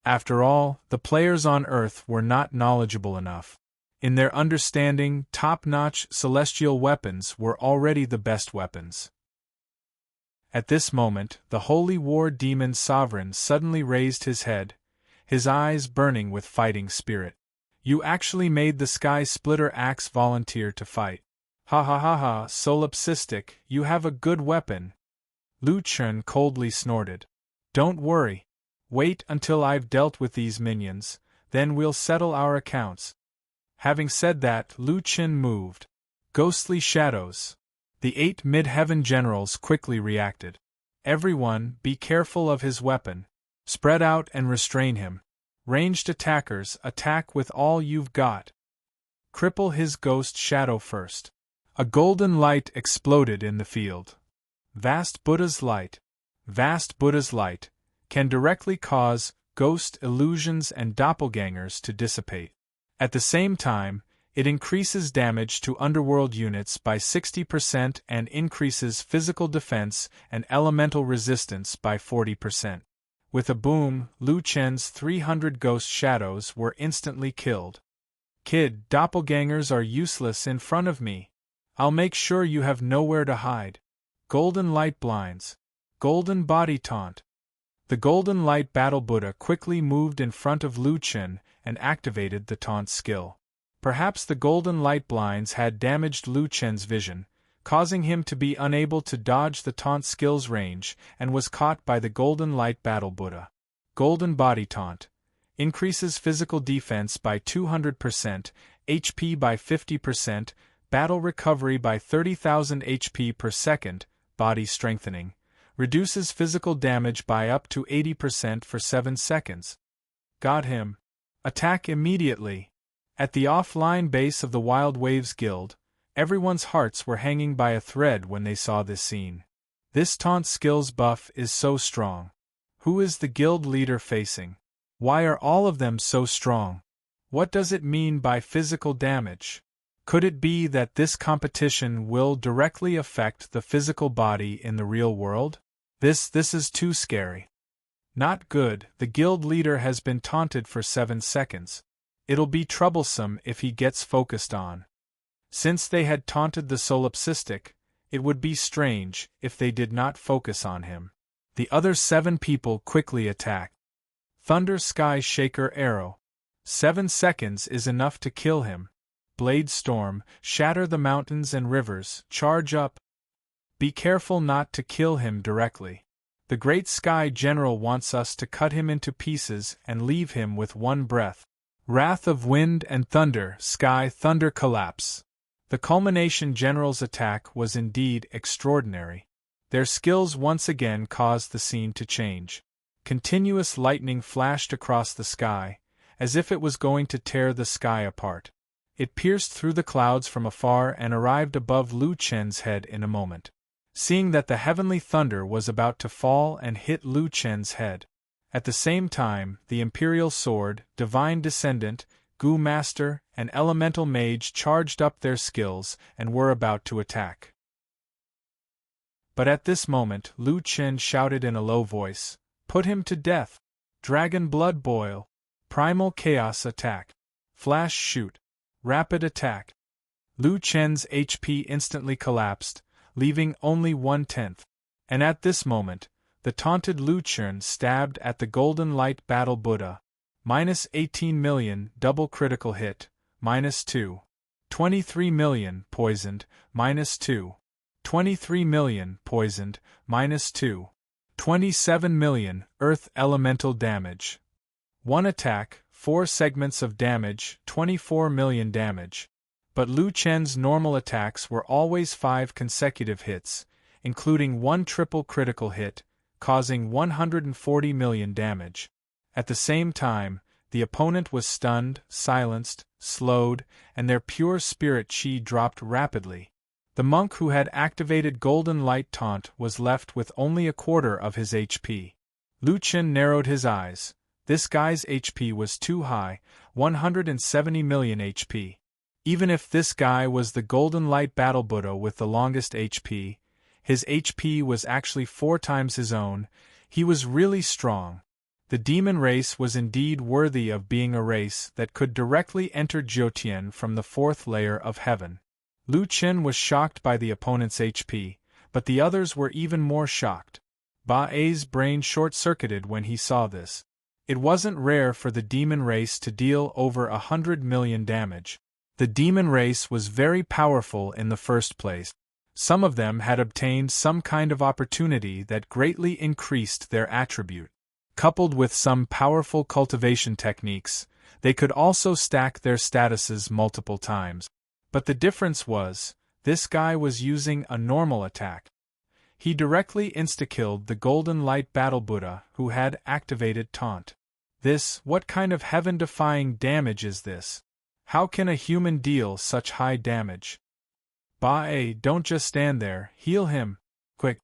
After all, the players on Earth were not knowledgeable enough. In their understanding, top-notch celestial weapons were already the best weapons. At this moment, the Holy War Demon Sovereign suddenly raised his head, his eyes burning with fighting spirit. You actually made the Sky Splitter Axe volunteer to fight. Ha ha ha ha, Solipsistic, you have a good weapon. Lu Chen coldly snorted. Don't worry. Wait until I've dealt with these minions, then we'll settle our accounts. Having said that, Lu Chen moved. Ghostly shadows. The 8 mid-heaven generals quickly reacted. Everyone, be careful of his weapon. Spread out and restrain him. Ranged attackers, attack with all you've got. Cripple his ghost shadow first. A golden light exploded in the field. Vast Buddha's light can directly cause ghost illusions and doppelgangers to dissipate. At the same time, it increases damage to underworld units by 60% and increases physical defense and elemental resistance by 40%. With a boom, Lu Chen's 300 ghost shadows were instantly killed. Kid, doppelgangers are useless in front of me. I'll make sure you have nowhere to hide. Golden light blinds. Golden body taunt. The golden light battle Buddha quickly moved in front of Lu Chen and activated the taunt skill. Perhaps the golden light blinds had damaged Lu Chen's vision, causing him to be unable to dodge the taunt skill's range, and was caught by the golden light battle Buddha. Golden body taunt. Increases physical defense by 200%, HP by 50%, battle recovery by 30,000 HP per second, body strengthening. Reduces physical damage by up to 80% for 7 seconds. Got him. Attack immediately. At the offline base of the Wild Waves Guild, everyone's hearts were hanging by a thread when they saw this scene. This taunt skills buff is so strong. Who is the guild leader facing? Why are all of them so strong? What does it mean by physical damage? Could it be that this competition will directly affect the physical body in the real world? This is too scary. Not good, the guild leader has been taunted for 7 seconds. It'll be troublesome if he gets focused on. Since they had taunted the Solipsistic, it would be strange if they did not focus on him. The other 7 people quickly attacked. Thunder Sky Shaker Arrow. 7 seconds is enough to kill him. Blade Storm, shatter the mountains and rivers, charge up. Be careful not to kill him directly. The Great Sky General wants us to cut him into pieces and leave him with one breath. Wrath of Wind and Thunder, Sky Thunder Collapse. The Culmination General's attack was indeed extraordinary. Their skills once again caused the scene to change. Continuous lightning flashed across the sky, as if it was going to tear the sky apart. It pierced through the clouds from afar and arrived above Lu Chen's head in a moment. Seeing that the heavenly thunder was about to fall and hit Lu Chen's head. At the same time, the Imperial Sword, Divine Descendant, Gu Master, and Elemental Mage charged up their skills and were about to attack. But at this moment, Lu Chen shouted in a low voice, "Put him to death! Dragon Blood Boil! Primal Chaos Attack! Flash Shoot! Rapid Attack!" Lu Chen's HP instantly collapsed, leaving only 1/10. And at this moment, the taunted Lu Chen stabbed at the Golden Light Battle Buddha. -18 million, double critical hit, -2. 23 million, poisoned, -2. 23 million, poisoned, -2. 27 million, earth elemental damage. 1 attack, 4 segments of damage, 24 million damage. But Lu Chen's normal attacks were always 5 consecutive hits, including 1 triple critical hit, causing 140 million damage. At the same time, the opponent was stunned, silenced, slowed, and their pure spirit chi dropped rapidly. The monk who had activated Golden Light Taunt was left with only a quarter of his HP. Lu Chen narrowed his eyes. This guy's HP was too high, 170 million HP. Even if this guy was the Golden Light Battle Buddha with the longest HP, his HP was actually 4 times his own. He was really strong. The demon race was indeed worthy of being a race that could directly enter Jiutian from the 4th layer of heaven. Lu Chen was shocked by the opponent's HP, but the others were even more shocked. Ba-A's brain short-circuited when he saw this. It wasn't rare for the demon race to deal over 100 million damage. The demon race was very powerful in the first place. Some of them had obtained some kind of opportunity that greatly increased their attribute. Coupled with some powerful cultivation techniques, they could also stack their statuses multiple times. But the difference was, this guy was using a normal attack. He directly insta-killed the Golden Light Battle Buddha who had activated Taunt. What kind of heaven-defying damage is this? How can a human deal such high damage? Ba-A, don't just stand there, heal him, quick.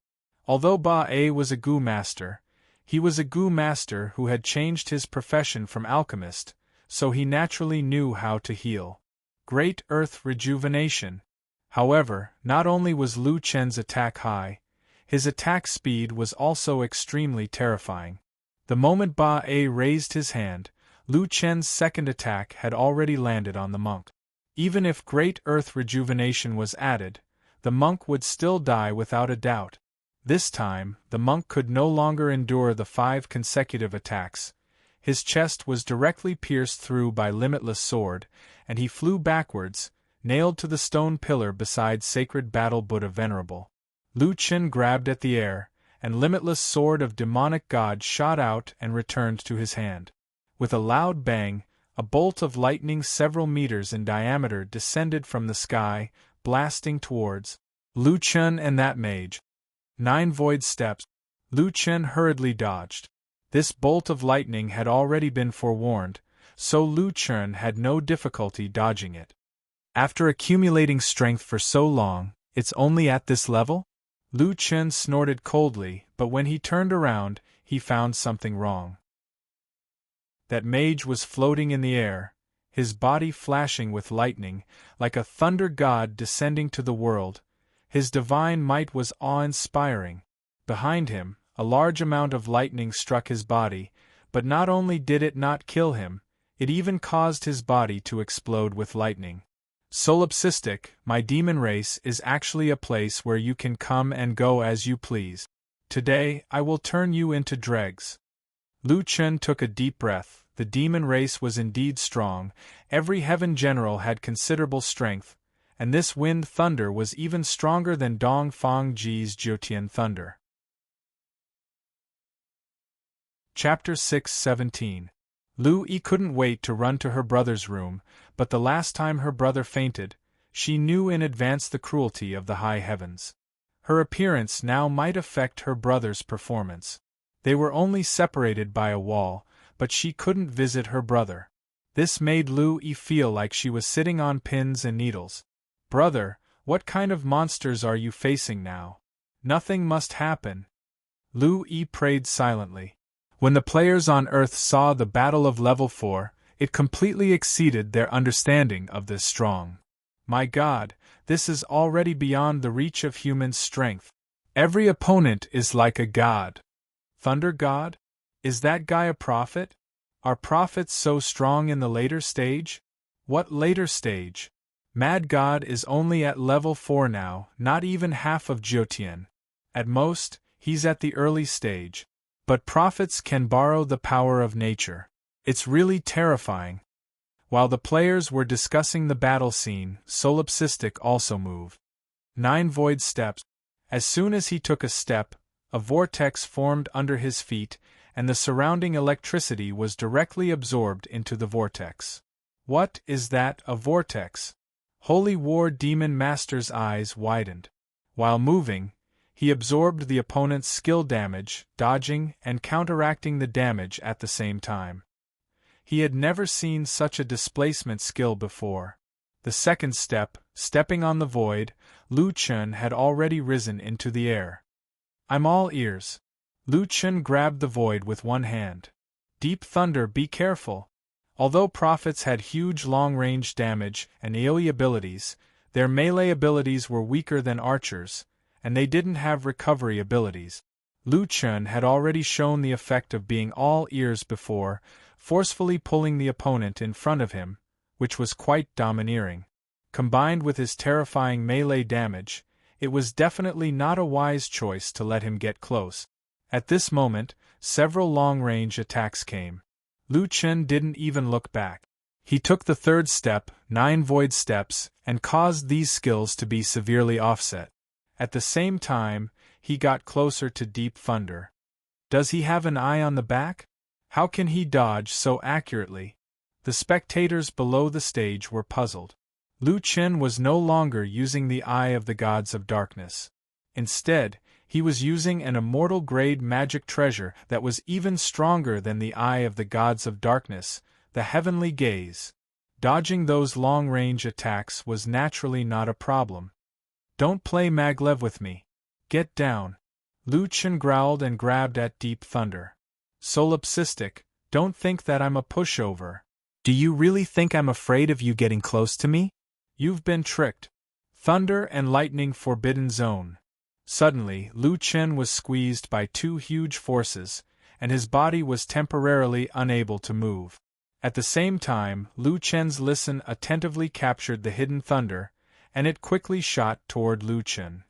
Although Ba-A was a Gu master, he was a Gu master who had changed his profession from alchemist, so he naturally knew how to heal. Great Earth Rejuvenation. However, not only was Lu Chen's attack high, his attack speed was also extremely terrifying. The moment Ba-A raised his hand, Lu Chen's second attack had already landed on the monk. Even if Great Earth Rejuvenation was added, the monk would still die without a doubt. This time, the monk could no longer endure the 5 consecutive attacks. His chest was directly pierced through by Limitless Sword, and he flew backwards, nailed to the stone pillar beside Sacred Battle Buddha Venerable. Lu Chen grabbed at the air, and Limitless Sword of Demonic God shot out and returned to his hand. With a loud bang, a bolt of lightning several meters in diameter descended from the sky, blasting towards Lu Chen and that mage. 9 void steps. Lu Chen hurriedly dodged. This bolt of lightning had already been forewarned, so Lu Chen had no difficulty dodging it. After accumulating strength for so long, it's only at this level? Lu Chen snorted coldly, but when he turned around, he found something wrong. That mage was floating in the air, his body flashing with lightning, like a thunder god descending to the world. His divine might was awe-inspiring. Behind him, a large amount of lightning struck his body, but not only did it not kill him, it even caused his body to explode with lightning. Solipsistic, my demon race is actually a place where you can come and go as you please. Today, I will turn you into dregs. Lu Chen took a deep breath. The demon race was indeed strong. Every heaven general had considerable strength, and this wind thunder was even stronger than Dong Fang Ji's Jiutian thunder. Chapter 6:17. Lu Yi couldn't wait to run to her brother's room, but the last time her brother fainted, she knew in advance the cruelty of the high heavens. Her appearance now might affect her brother's performance. They were only separated by a wall, but she couldn't visit her brother. This made Lu Yi feel like she was sitting on pins and needles. Brother, what kind of monsters are you facing now? Nothing must happen. Lu Yi prayed silently. When the players on Earth saw the battle of level 4, it completely exceeded their understanding of this strong. My God, this is already beyond the reach of human strength. Every opponent is like a god. Thunder God? Is that guy a prophet? Are prophets so strong in the later stage? What later stage? Mad God is only at level 4 now, not even half of Jiutian. At most, he's at the early stage. But prophets can borrow the power of nature. It's really terrifying. While the players were discussing the battle scene, Solipsistic also moved. 9 void steps. As soon as he took a step, a vortex formed under his feet, and the surrounding electricity was directly absorbed into the vortex. What is that, a vortex? Holy War Demon Master's eyes widened. While moving, he absorbed the opponent's skill damage, dodging and counteracting the damage at the same time. He had never seen such a displacement skill before. The second step, stepping on the void, Lu Chen had already risen into the air. I'm all ears. Lu Chen grabbed the void with one hand. Deep Thunder, be careful. Although prophets had huge long-range damage and AoE abilities, their melee abilities were weaker than archers, and they didn't have recovery abilities. Lu Chen had already shown the effect of being all ears before, forcefully pulling the opponent in front of him, which was quite domineering. Combined with his terrifying melee damage, it was definitely not a wise choice to let him get close. At this moment, several long-range attacks came. Lu Chen didn't even look back. He took the third step, 9 void steps, and caused these skills to be severely offset. At the same time, he got closer to Deep Thunder. Does he have an eye on the back? How can he dodge so accurately? The spectators below the stage were puzzled. Lu Chen was no longer using the Eye of the Gods of Darkness. Instead, he was using an immortal-grade magic treasure that was even stronger than the Eye of the Gods of Darkness, the Heavenly Gaze. Dodging those long-range attacks was naturally not a problem. Don't play maglev with me. Get down. Lu Chen growled and grabbed at Deep Thunder. Solipsistic, don't think that I'm a pushover. Do you really think I'm afraid of you getting close to me? You've been tricked. Thunder and Lightning Forbidden Zone. Suddenly, Lu Chen was squeezed by 2 huge forces, and his body was temporarily unable to move. At the same time, Lu Chen's listen attentively captured the hidden thunder, and it quickly shot toward Lu Chen.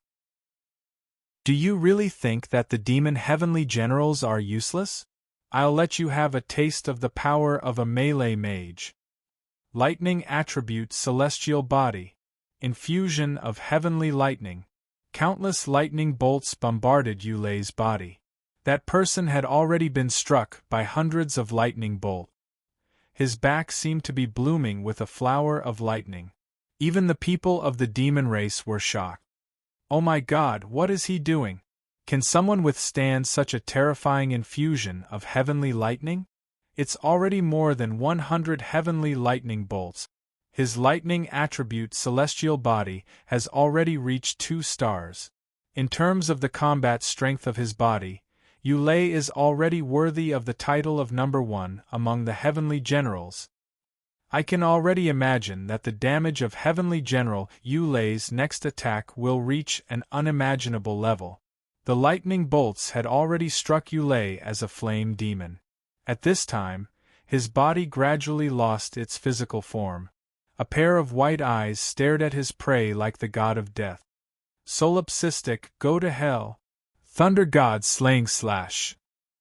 Do you really think that the demon heavenly generals are useless? I'll let you have a taste of the power of a melee mage. Lightning Attribute Celestial Body. Infusion of Heavenly Lightning. Countless lightning bolts bombarded Yu Lei's body. That person had already been struck by hundreds of lightning bolts. His back seemed to be blooming with a flower of lightning. Even the people of the demon race were shocked. Oh my God, what is he doing? Can someone withstand such a terrifying infusion of heavenly lightning? It's already more than 100 heavenly lightning bolts. His lightning attribute celestial body has already reached 2 stars. In terms of the combat strength of his body, Yu Lei is already worthy of the title of number 1 among the heavenly generals. I can already imagine that the damage of Heavenly General Yu Lei's next attack will reach an unimaginable level. The lightning bolts had already struck Yu Lei as a flame demon. At this time, his body gradually lost its physical form. A pair of white eyes stared at his prey like the god of death. Solipsistic, go to hell. Thunder God slaying slash.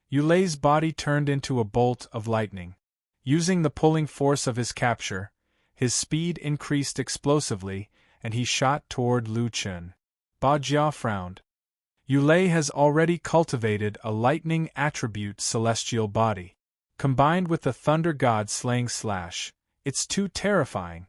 Yu Lei's body turned into a bolt of lightning. Using the pulling force of his capture, his speed increased explosively, and he shot toward Lu Chen. Ba Jia frowned. Yu Lei has already cultivated a lightning attribute celestial body. Combined with the Thunder God slaying slash, it's too terrifying.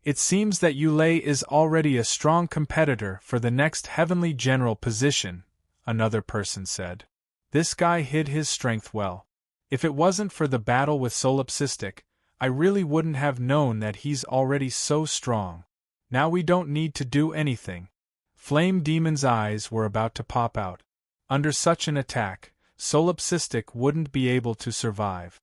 It seems that Yu Lei is already a strong competitor for the next heavenly general position, another person said. This guy hid his strength well. If it wasn't for the battle with Solipsistic, I really wouldn't have known that he's already so strong. Now we don't need to do anything. Flame Demon's eyes were about to pop out. Under such an attack, Solipsistic wouldn't be able to survive.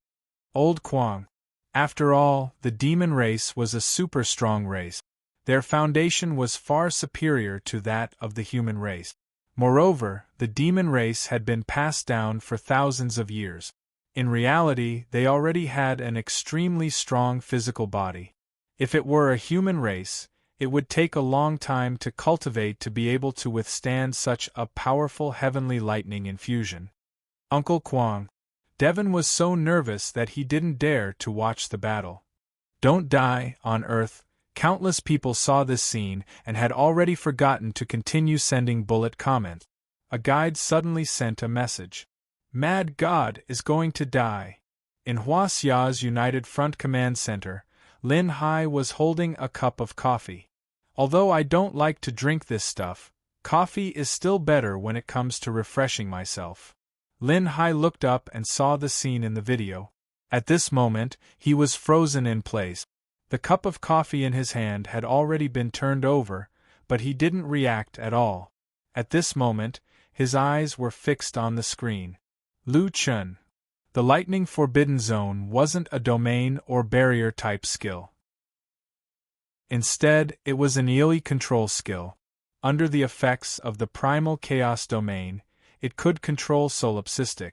Old Kwang. After all, the demon race was a super strong race. Their foundation was far superior to that of the human race. Moreover, the demon race had been passed down for thousands of years. In reality, they already had an extremely strong physical body. If it were a human race, it would take a long time to cultivate to be able to withstand such a powerful heavenly lightning infusion. Uncle Kwang. Devon was so nervous that he didn't dare to watch the battle. Don't die, on Earth. Countless people saw this scene and had already forgotten to continue sending bullet comments. A guide suddenly sent a message. Mad God is going to die. In Hua Xia's United Front Command Center, Lin Hai was holding a cup of coffee. Although I don't like to drink this stuff, coffee is still better when it comes to refreshing myself. Lin Hai looked up and saw the scene in the video. At this moment, he was frozen in place. The cup of coffee in his hand had already been turned over, but he didn't react at all. At this moment, his eyes were fixed on the screen. Lu Chun. The lightning forbidden zone wasn't a domain or barrier type skill. Instead, it was an Eoi control skill. Under the effects of the primal chaos domain, it could control solipsistic.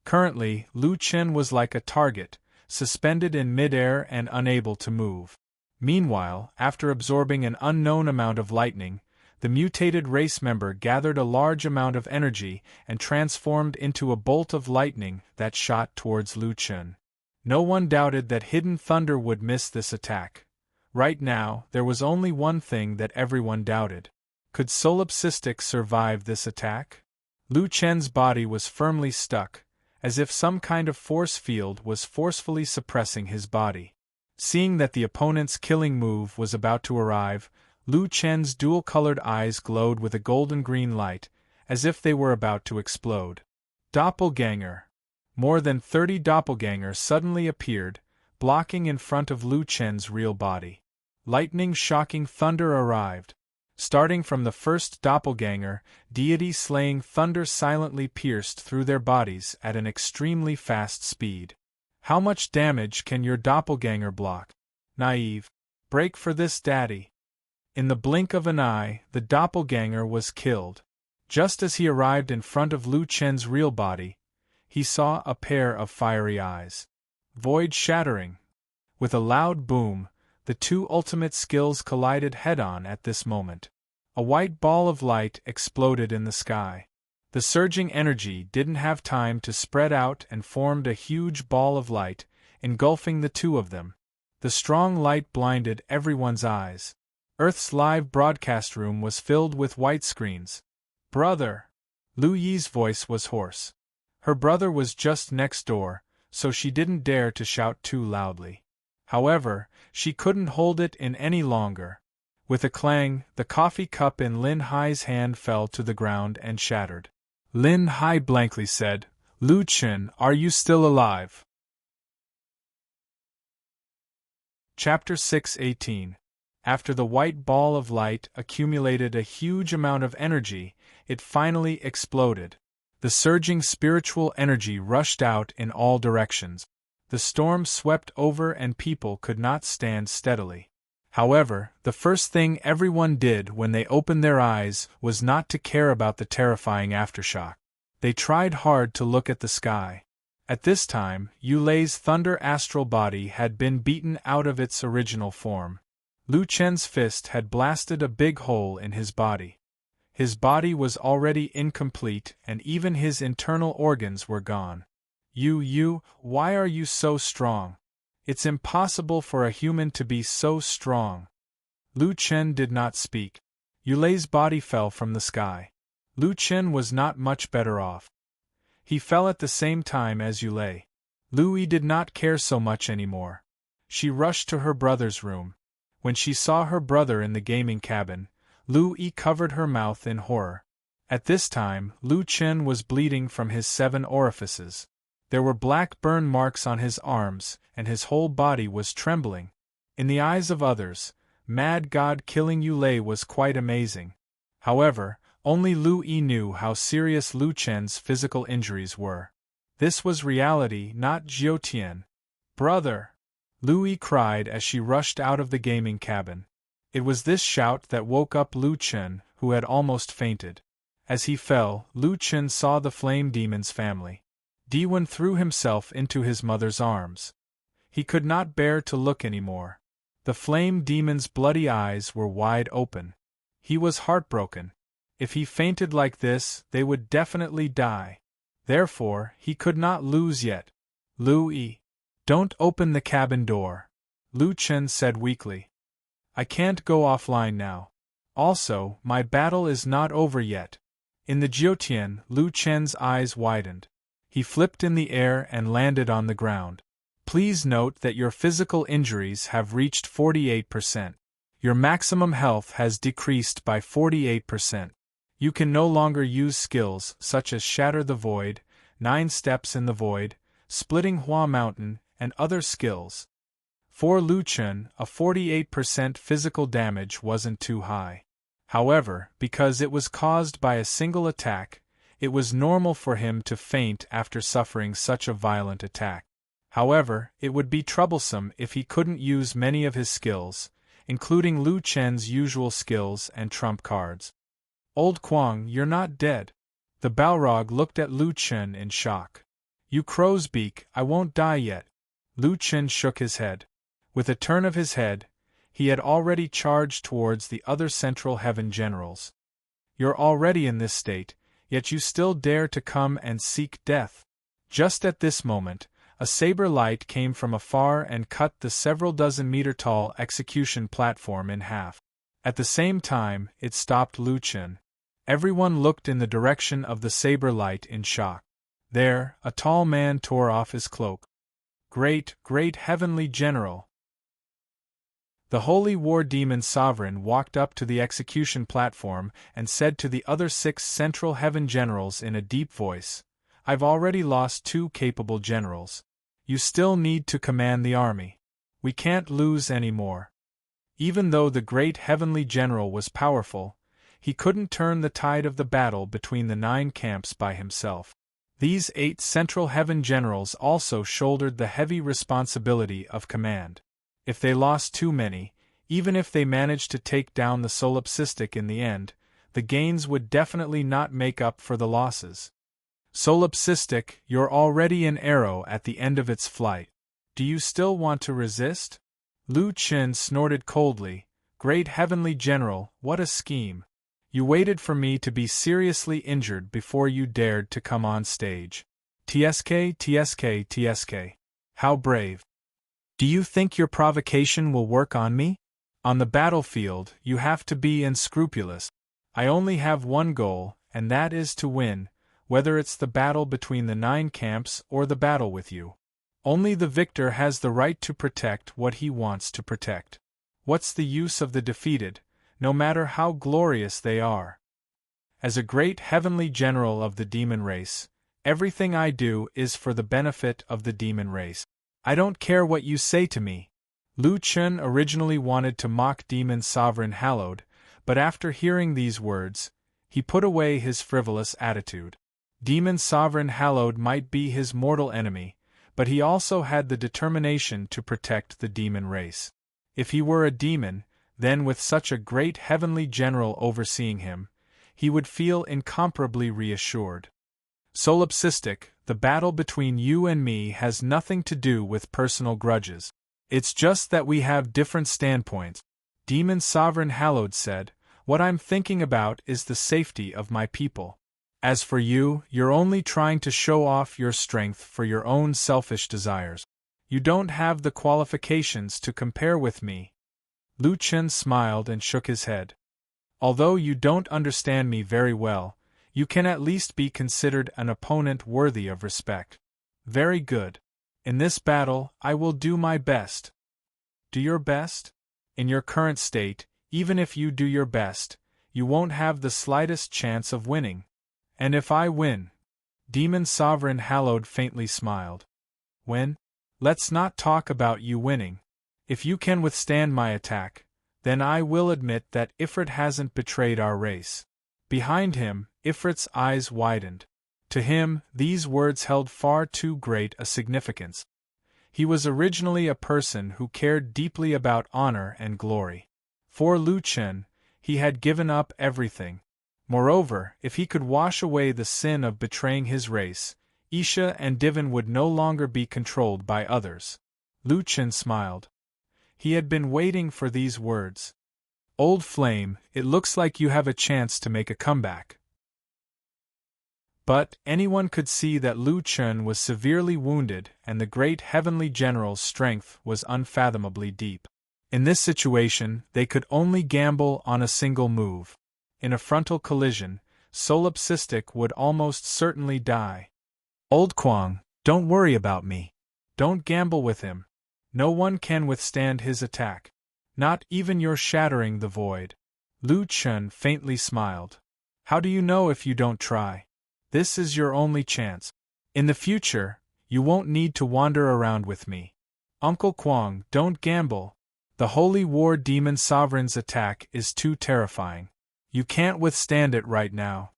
Currently, Lu Chen was like a target, suspended in midair and unable to move. Meanwhile, after absorbing an unknown amount of lightning, the mutated race member gathered a large amount of energy and transformed into a bolt of lightning that shot towards Lu Chen. No one doubted that hidden thunder would miss this attack. Right now, there was only one thing that everyone doubted. Could solipsistic survive this attack? Lu Chen's body was firmly stuck, as if some kind of force field was forcefully suppressing his body. Seeing that the opponent's killing move was about to arrive, Lu Chen's dual-colored eyes glowed with a golden-green light, as if they were about to explode. Doppelganger. More than 30 doppelgangers suddenly appeared, blocking in front of Lu Chen's real body. Lightning-shocking thunder arrived. Starting from the first doppelganger, deity-slaying thunder silently pierced through their bodies at an extremely fast speed. How much damage can your doppelganger block? Naive. Break for this, daddy. In the blink of an eye, the doppelganger was killed. Just as he arrived in front of Lu Chen's real body, he saw a pair of fiery eyes. Void shattering. With a loud boom, the two ultimate skills collided head-on at this moment. A white ball of light exploded in the sky. The surging energy didn't have time to spread out and formed a huge ball of light, engulfing the two of them. The strong light blinded everyone's eyes. Earth's live broadcast room was filled with white screens. Brother! Lu Yi's voice was hoarse. Her brother was just next door, so she didn't dare to shout too loudly. However, she couldn't hold it in any longer. With a clang, the coffee cup in Lin Hai's hand fell to the ground and shattered. Lin Hai blankly said, Lu Chen, are you still alive? Chapter 6:18. After the white ball of light accumulated a huge amount of energy, it finally exploded. The surging spiritual energy rushed out in all directions. The storm swept over and people could not stand steadily. However, the first thing everyone did when they opened their eyes was not to care about the terrifying aftershock. They tried hard to look at the sky. At this time, Yulei's thunder astral body had been beaten out of its original form. Lu Chen's fist had blasted a big hole in his body. His body was already incomplete and even his internal organs were gone. Why are you so strong? It's impossible for a human to be so strong. Lu Chen did not speak. Yulei's body fell from the sky. Lu Chen was not much better off. He fell at the same time as Yulei. Lu Yi did not care so much anymore. She rushed to her brother's room. When she saw her brother in the gaming cabin, Lu Yi covered her mouth in horror. At this time, Lu Chen was bleeding from his 7 orifices. There were black burn marks on his arms, and his whole body was trembling. In the eyes of others, Mad God killing Yulei was quite amazing. However, only Lu Yi knew how serious Lu Chen's physical injuries were. This was reality, not Jiutian. Brother! Lu Yi cried as she rushed out of the gaming cabin. It was this shout that woke up Lu Chen, who had almost fainted. As he fell, Lu Chen saw the flame demon's family. Diwen threw himself into his mother's arms. He could not bear to look anymore. The flame demon's bloody eyes were wide open. He was heartbroken. If he fainted like this, they would definitely die. Therefore, he could not lose yet. Lu Yi. Don't open the cabin door. Lu Chen said weakly. I can't go offline now. Also, my battle is not over yet. In the Jiutian, Lu Chen's eyes widened. He flipped in the air and landed on the ground. Please note that your physical injuries have reached 48%. Your maximum health has decreased by 48%. You can no longer use skills such as Shatter the Void, 9 Steps in the Void, Splitting Hua Mountain, and other skills. For Lu Chen, a 48% physical damage wasn't too high. However, because it was caused by a single attack, it was normal for him to faint after suffering such a violent attack. However, it would be troublesome if he couldn't use many of his skills, including Lu Chen's usual skills and trump cards. Old Kwang, you're not dead. The Balrog looked at Lu Chen in shock. You crow's beak, I won't die yet. Lu Chen shook his head. With a turn of his head, he had already charged towards the other Central Heaven generals. You're already in this state, yet you still dare to come and seek death. Just at this moment, a saber light came from afar and cut the several dozen meter tall execution platform in half. At the same time, it stopped Lu Chen. Everyone looked in the direction of the saber light in shock. There, a tall man tore off his cloak. Great heavenly general! The Holy War Demon Sovereign walked up to the execution platform and said to the other 6 Central Heaven generals in a deep voice, I've already lost 2 capable generals. You still need to command the army. We can't lose any more. Even though the great heavenly general was powerful, he couldn't turn the tide of the battle between the 9 camps by himself. These 8 Central Heaven generals also shouldered the heavy responsibility of command. If they lost too many, even if they managed to take down the Solipsistic in the end, the gains would definitely not make up for the losses. Solipsistic, you're already an arrow at the end of its flight. Do you still want to resist? Lu Chen snorted coldly. Great heavenly general, what a scheme. You waited for me to be seriously injured before you dared to come on stage. TSK. How brave. Do you think your provocation will work on me? On the battlefield, you have to be unscrupulous. I only have one goal, and that is to win, whether it's the battle between the 9 camps or the battle with you. Only the victor has the right to protect what he wants to protect. What's the use of the defeated, no matter how glorious they are? As a great heavenly general of the demon race, everything I do is for the benefit of the demon race. I don't care what you say to me. Lu Chen originally wanted to mock Demon Sovereign Hallowed, but after hearing these words, he put away his frivolous attitude. Demon Sovereign Hallowed might be his mortal enemy, but he also had the determination to protect the demon race. If he were a demon, then with such a great heavenly general overseeing him, he would feel incomparably reassured. Solipsistic, the battle between you and me has nothing to do with personal grudges. It's just that we have different standpoints. Demon Sovereign Hallowed said, what I'm thinking about is the safety of my people. As for you, you're only trying to show off your strength for your own selfish desires. You don't have the qualifications to compare with me. Lu Chen smiled and shook his head. Although you don't understand me very well, you can at least be considered an opponent worthy of respect. Very good. In this battle, I will do my best. Do your best? In your current state, even if you do your best, you won't have the slightest chance of winning. And if I win? Demon Sovereign Hallowed faintly smiled. When? Let's not talk about you winning. If you can withstand my attack, then I will admit that Ifrit hasn't betrayed our race. Behind him, Ifrit's eyes widened. To him, these words held far too great a significance. He was originally a person who cared deeply about honor and glory. For Lu Chen, he had given up everything. Moreover, if he could wash away the sin of betraying his race, Isha and Divin would no longer be controlled by others. Lu Chen smiled. He had been waiting for these words. Old Flame, it looks like you have a chance to make a comeback. But anyone could see that Lu Chun was severely wounded and the great heavenly general's strength was unfathomably deep. In this situation, they could only gamble on a single move. In a frontal collision, Solipsistic would almost certainly die. Old Kwang, don't worry about me. Don't gamble with him. No one can withstand his attack. Not even your shattering the void. Lu Chun faintly smiled. How do you know if you don't try? This is your only chance. In the future, you won't need to wander around with me. Uncle Kwang, don't gamble. The Holy War Demon Sovereign's attack is too terrifying. You can't withstand it right now.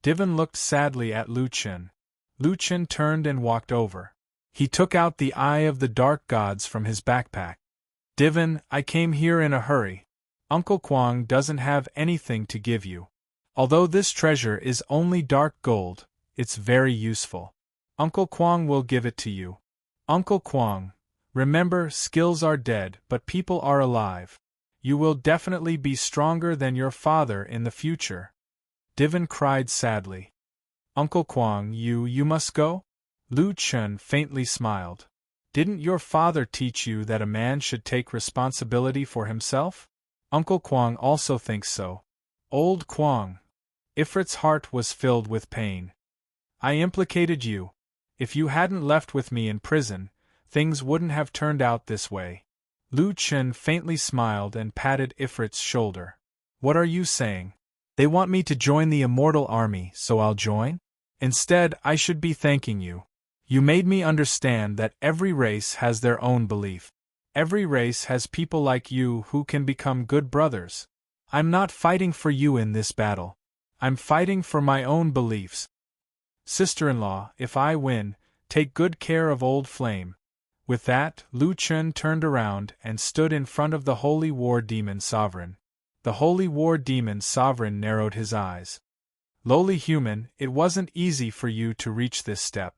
Divin looked sadly at Lu Chun. Lu Chun turned and walked over. He took out the Eye of the Dark Gods from his backpack. Divin, I came here in a hurry. Uncle Kwang doesn't have anything to give you. Although this treasure is only dark gold, it's very useful. Uncle Kwang will give it to you. Uncle Kwang, remember, skills are dead, but people are alive. You will definitely be stronger than your father in the future. Divin cried sadly. Uncle Kwang, you must go? Lu Chun faintly smiled. Didn't your father teach you that a man should take responsibility for himself? Uncle Kwang also thinks so. Old Kwang. Ifrit's heart was filled with pain. I implicated you. If you hadn't left with me in prison, things wouldn't have turned out this way. Lu Chun faintly smiled and patted Ifrit's shoulder. What are you saying? They want me to join the immortal army, so I'll join? Instead, I should be thanking you. You made me understand that every race has their own belief. Every race has people like you who can become good brothers. I'm not fighting for you in this battle. I'm fighting for my own beliefs. Sister-in-law, if I win, take good care of Old Flame. With that, Lu Chun turned around and stood in front of the Holy War Demon Sovereign. The Holy War Demon Sovereign narrowed his eyes. Lowly human, it wasn't easy for you to reach this step.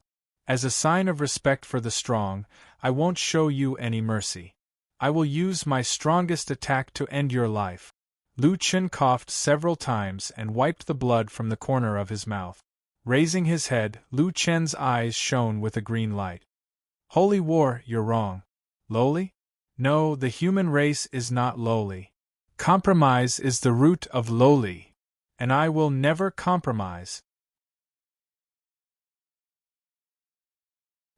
As a sign of respect for the strong, I won't show you any mercy. I will use my strongest attack to end your life. Lu Chun coughed several times and wiped the blood from the corner of his mouth. Raising his head, Lu Chun's eyes shone with a green light. Holy War, you're wrong. Lowly? No, the human race is not lowly. Compromise is the root of lowly, and I will never compromise.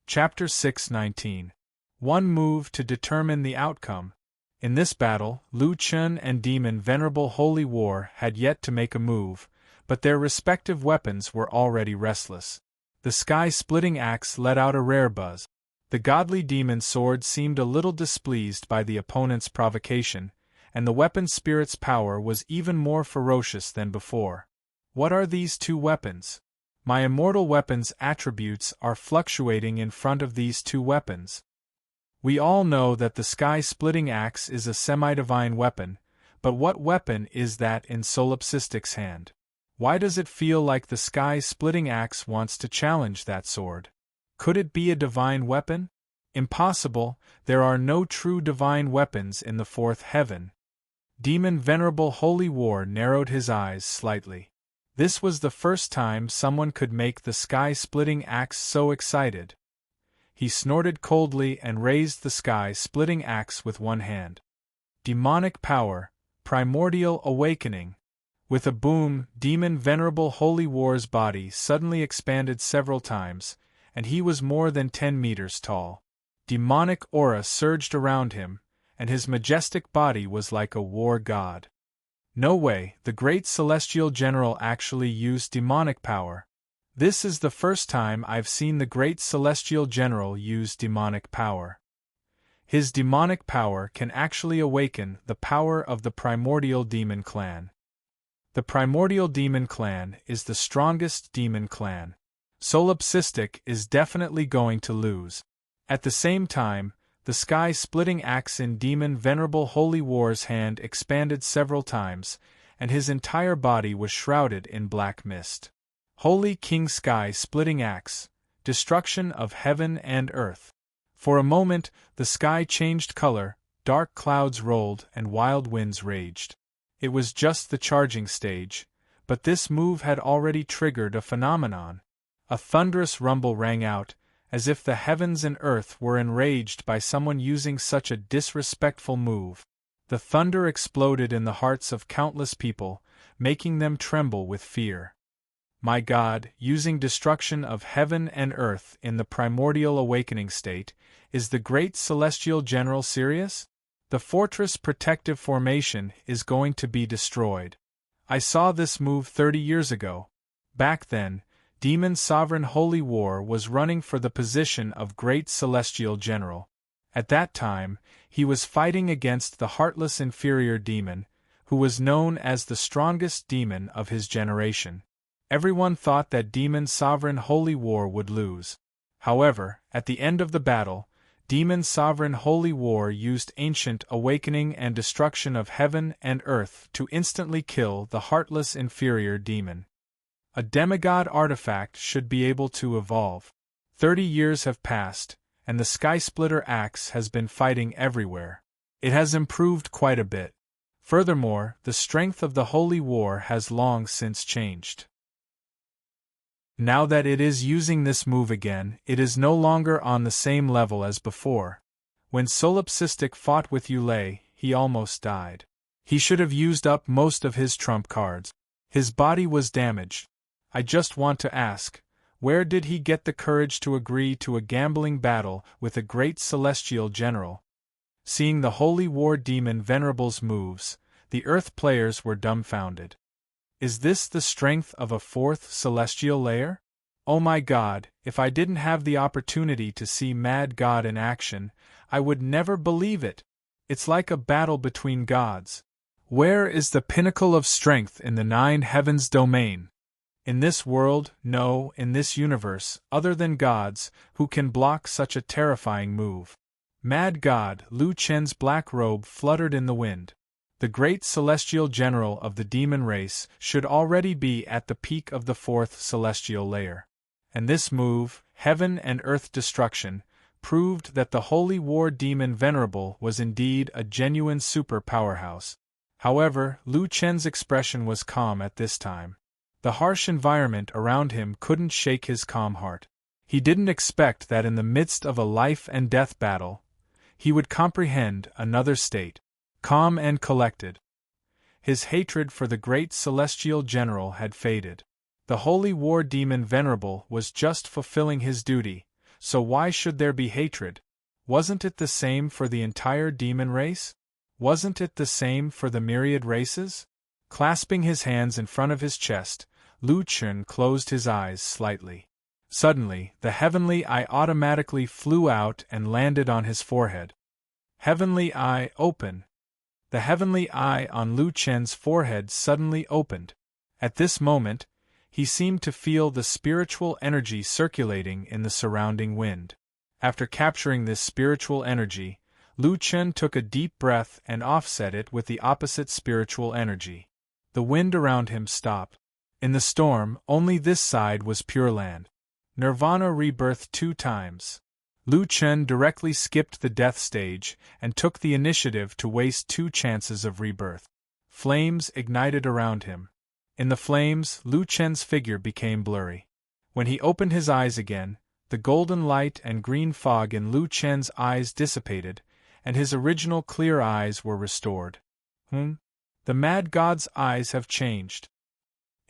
Chapter 619. One move to determine the outcome. In this battle, Lu Chun and Demon Venerable Holy War had yet to make a move, but their respective weapons were already restless. The sky-splitting axe let out a rare buzz. The godly demon sword seemed a little displeased by the opponent's provocation, and the weapon spirit's power was even more ferocious than before. What are these two weapons? My immortal weapon's attributes are fluctuating in front of these two weapons. We all know that the sky-splitting axe is a semi-divine weapon, but what weapon is that in Solipsistic's hand? Why does it feel like the sky-splitting axe wants to challenge that sword? Could it be a divine weapon? Impossible, there are no true divine weapons in the fourth heaven. Demon Venerable Holy War narrowed his eyes slightly. This was the first time someone could make the sky-splitting axe so excited. He snorted coldly and raised the sky-splitting axe with one hand. Demonic power, primordial awakening. With a boom, Demon Venerable Holy War's body suddenly expanded several times, and he was more than 10 meters tall. Demonic aura surged around him, and his majestic body was like a war god. No way, the great celestial general actually used demonic power. This is the first time I've seen the great celestial general use demonic power. His demonic power can actually awaken the power of the primordial demon clan. The primordial demon clan is the strongest demon clan. Solipsistic is definitely going to lose. At the same time, the sky-splitting axe in Demon Venerable Holy War's hand expanded several times, and his entire body was shrouded in black mist. Holy King Sky-Splitting Axe, destruction of heaven and earth. For a moment, the sky changed color, dark clouds rolled and wild winds raged. It was just the charging stage, but this move had already triggered a phenomenon. A thunderous rumble rang out, as if the heavens and earth were enraged by someone using such a disrespectful move. The thunder exploded in the hearts of countless people, making them tremble with fear. My God, using destruction of heaven and earth in the primordial awakening state, is the great celestial general serious? The fortress protective formation is going to be destroyed. I saw this move 30 years ago. Back then, Demon Sovereign Holy War was running for the position of Great Celestial General. At that time, he was fighting against the heartless inferior demon, who was known as the strongest demon of his generation. Everyone thought that Demon Sovereign Holy War would lose. However, at the end of the battle, Demon Sovereign Holy War used ancient awakening and destruction of heaven and earth to instantly kill the heartless inferior demon. A demigod artifact should be able to evolve. 30 years have passed, and the Skysplitter axe has been fighting everywhere. It has improved quite a bit. Furthermore, the strength of the Holy War has long since changed. Now that it is using this move again, it is no longer on the same level as before. When Solipsistic fought with Yulei, he almost died. He should have used up most of his trump cards. His body was damaged. I just want to ask, where did he get the courage to agree to a gambling battle with a great celestial general? Seeing the Holy War Demon Venerable's moves, the Earth players were dumbfounded. Is this the strength of a fourth celestial layer? Oh my God, if I didn't have the opportunity to see Mad God in action, I would never believe it. It's like a battle between gods. Where is the pinnacle of strength in the 9 heavens domain? In this world, no, in this universe, other than gods, who can block such a terrifying move. Mad God, Lu Chen's black robe fluttered in the wind. The great celestial general of the demon race should already be at the peak of the 4th celestial layer. And this move, heaven and earth destruction, proved that the Holy War Demon Venerable was indeed a genuine super powerhouse. However, Lu Chen's expression was calm at this time. The harsh environment around him couldn't shake his calm heart. He didn't expect that in the midst of a life-and-death battle, he would comprehend another state, calm and collected. His hatred for the great celestial general had faded. The Holy War Demon Venerable was just fulfilling his duty, so why should there be hatred? Wasn't it the same for the entire demon race? Wasn't it the same for the myriad races? Clasping his hands in front of his chest, Lu Chen closed his eyes slightly. Suddenly, the heavenly eye automatically flew out and landed on his forehead. Heavenly eye open. The heavenly eye on Lu Chen's forehead suddenly opened. At this moment, he seemed to feel the spiritual energy circulating in the surrounding wind. After capturing this spiritual energy, Lu Chen took a deep breath and offset it with the opposite spiritual energy. The wind around him stopped. In the storm, only this side was pure land. Nirvana rebirthed 2 times. Lu Chen directly skipped the death stage and took the initiative to waste 2 chances of rebirth. Flames ignited around him. In the flames, Lu Chen's figure became blurry. When he opened his eyes again, the golden light and green fog in Lu Chen's eyes dissipated, and his original clear eyes were restored. The Mad God's eyes have changed.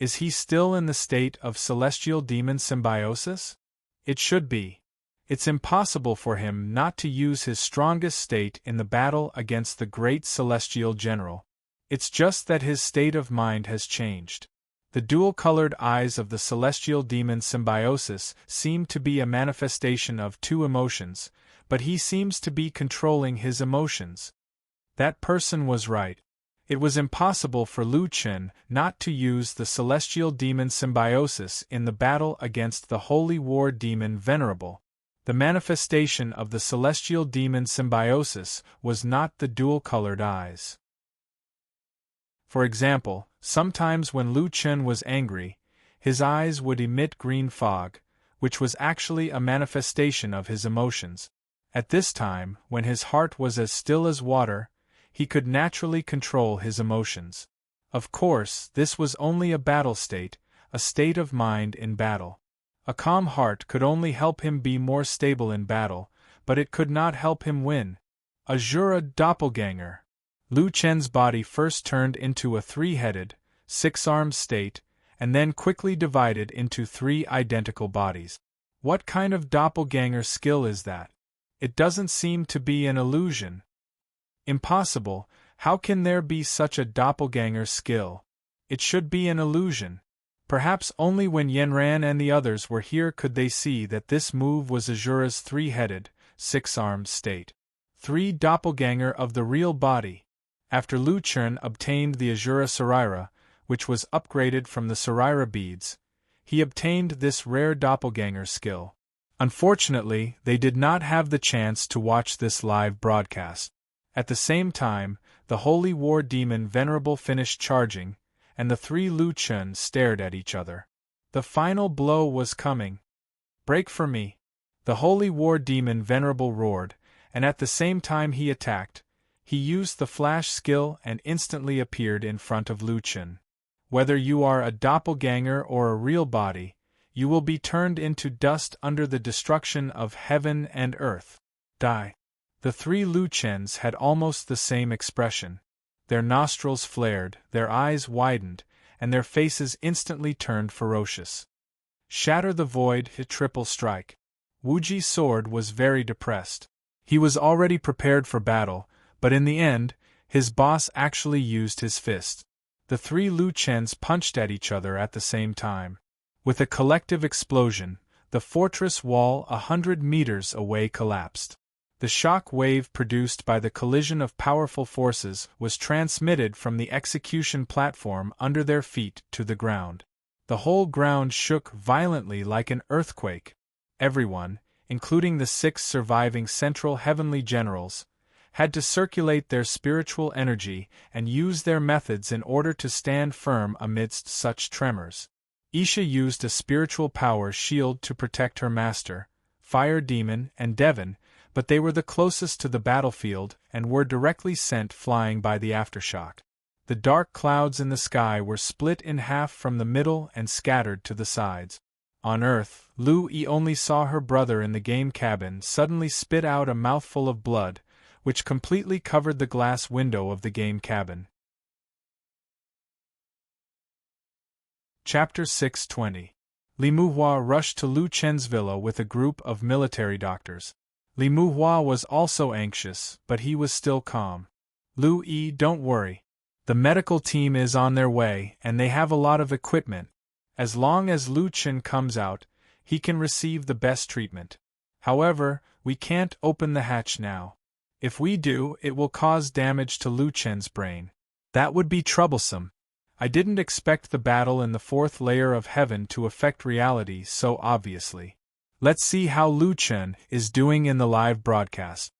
Is he still in the state of celestial demon symbiosis? It should be. It's impossible for him not to use his strongest state in the battle against the great celestial general. It's just that his state of mind has changed. The dual-colored eyes of the celestial demon symbiosis seem to be a manifestation of 2 emotions, but he seems to be controlling his emotions. That person was right. It was impossible for Lu Chen not to use the celestial demon symbiosis in the battle against the Holy War Demon Venerable. The manifestation of the celestial demon symbiosis was not the dual-colored eyes. For example, sometimes when Lu Chen was angry, his eyes would emit green fog, which was actually a manifestation of his emotions. At this time, when his heart was as still as water, he could naturally control his emotions. Of course, this was only a battle state, a state of mind in battle. A calm heart could only help him be more stable in battle, but it could not help him win. Azura doppelganger. Lu Chen's body first turned into a three-headed, six-armed state, and then quickly divided into three identical bodies. What kind of doppelganger skill is that? It doesn't seem to be an illusion. Impossible, how can there be such a doppelganger skill? It should be an illusion. Perhaps only when Yanran and the others were here could they see that this move was Azura's three-headed, six-armed state. Three doppelganger of the real body. After Lu Chen obtained the Azura Sarira, which was upgraded from the Sarira beads, he obtained this rare doppelganger skill. Unfortunately, they did not have the chance to watch this live broadcast. At the same time, the Holy War Demon Venerable finished charging, and the three Lu Chen stared at each other. The final blow was coming. "Break for me!" The Holy War Demon Venerable roared, and at the same time he attacked. He used the flash skill and instantly appeared in front of Lu Chen. Whether you are a doppelganger or a real body, you will be turned into dust under the destruction of heaven and earth. Die. The three Lu Chens had almost the same expression. Their nostrils flared, their eyes widened, and their faces instantly turned ferocious. Shatter the void, hit triple strike. Wuji's sword was very depressed. He was already prepared for battle, but in the end, his boss actually used his fist. The three Lu Chens punched at each other at the same time. With a collective explosion, the fortress wall 100 meters away collapsed. The shock wave produced by the collision of powerful forces was transmitted from the execution platform under their feet to the ground. The whole ground shook violently like an earthquake. Everyone, including the 6 surviving Central Heavenly Generals, had to circulate their spiritual energy and use their methods in order to stand firm amidst such tremors. Isha used a spiritual power shield to protect her master, Fire Demon, and Devon, but they were the closest to the battlefield and were directly sent flying by the aftershock. The dark clouds in the sky were split in half from the middle and scattered to the sides. On Earth, Lu Yi only saw her brother in the game cabin suddenly spit out a mouthful of blood, which completely covered the glass window of the game cabin. Chapter 620. Li Muhua rushed to Lu Chen's villa with a group of military doctors. Li Muhua was also anxious, but he was still calm. "Lu Yi, don't worry. The medical team is on their way and they have a lot of equipment. As long as Lu Chen comes out, he can receive the best treatment. However, we can't open the hatch now. If we do, it will cause damage to Lu Chen's brain. That would be troublesome. I didn't expect the battle in the 4th layer of heaven to affect reality so obviously. Let's see how Lu Chen is doing in the live broadcast."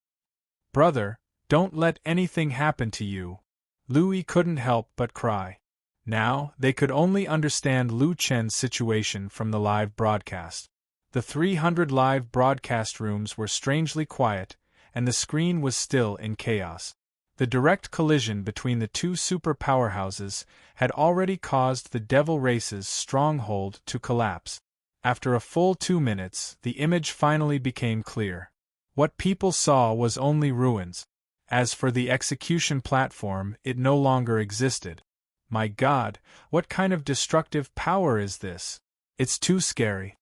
"Brother, don't let anything happen to you." Lu Yi couldn't help but cry. Now, they could only understand Lu Chen's situation from the live broadcast. The 300 live broadcast rooms were strangely quiet, and the screen was still in chaos. The direct collision between the two super powerhouses had already caused the Devil Race's stronghold to collapse. After a full 2 minutes, the image finally became clear. What people saw was only ruins. As for the execution platform, it no longer existed. My God, what kind of destructive power is this? It's too scary.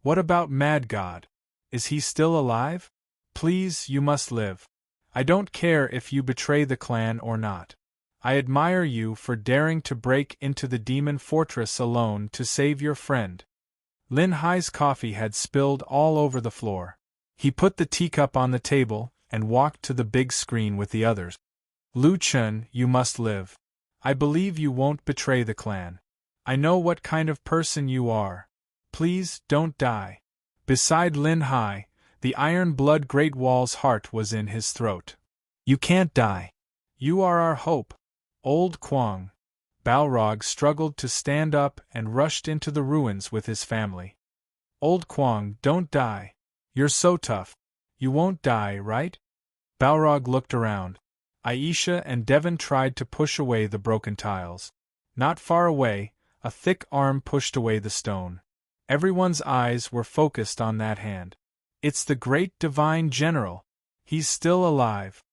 What about Mad God? Is he still alive? Please, you must live. I don't care if you betray the clan or not. I admire you for daring to break into the demon fortress alone to save your friend. Lin Hai's coffee had spilled all over the floor. He put the teacup on the table and walked to the big screen with the others. "Lu Chen, you must live. I believe you won't betray the clan. I know what kind of person you are. Please, don't die." Beside Lin Hai, the Iron Blood Great Wall's heart was in his throat. "You can't die. You are our hope." Old Kwang. Balrog struggled to stand up and rushed into the ruins with his family. "Old Kwang, don't die. You're so tough. You won't die, right?" Balrog looked around. Aisha and Devon tried to push away the broken tiles. Not far away, a thick arm pushed away the stone. Everyone's eyes were focused on that hand. It's the great divine general. He's still alive.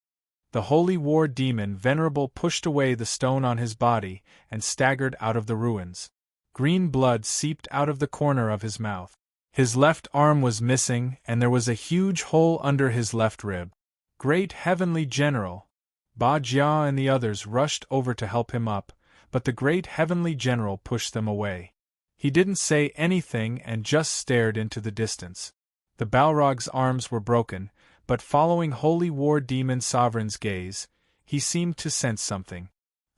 The holy war demon Venerable pushed away the stone on his body and staggered out of the ruins. Green blood seeped out of the corner of his mouth. His left arm was missing and there was a huge hole under his left rib. Great heavenly general! Ba Jia and the others rushed over to help him up, but the great heavenly general pushed them away. He didn't say anything and just stared into the distance. The Balrog's arms were broken, but following Holy War Demon Sovereign's gaze, he seemed to sense something.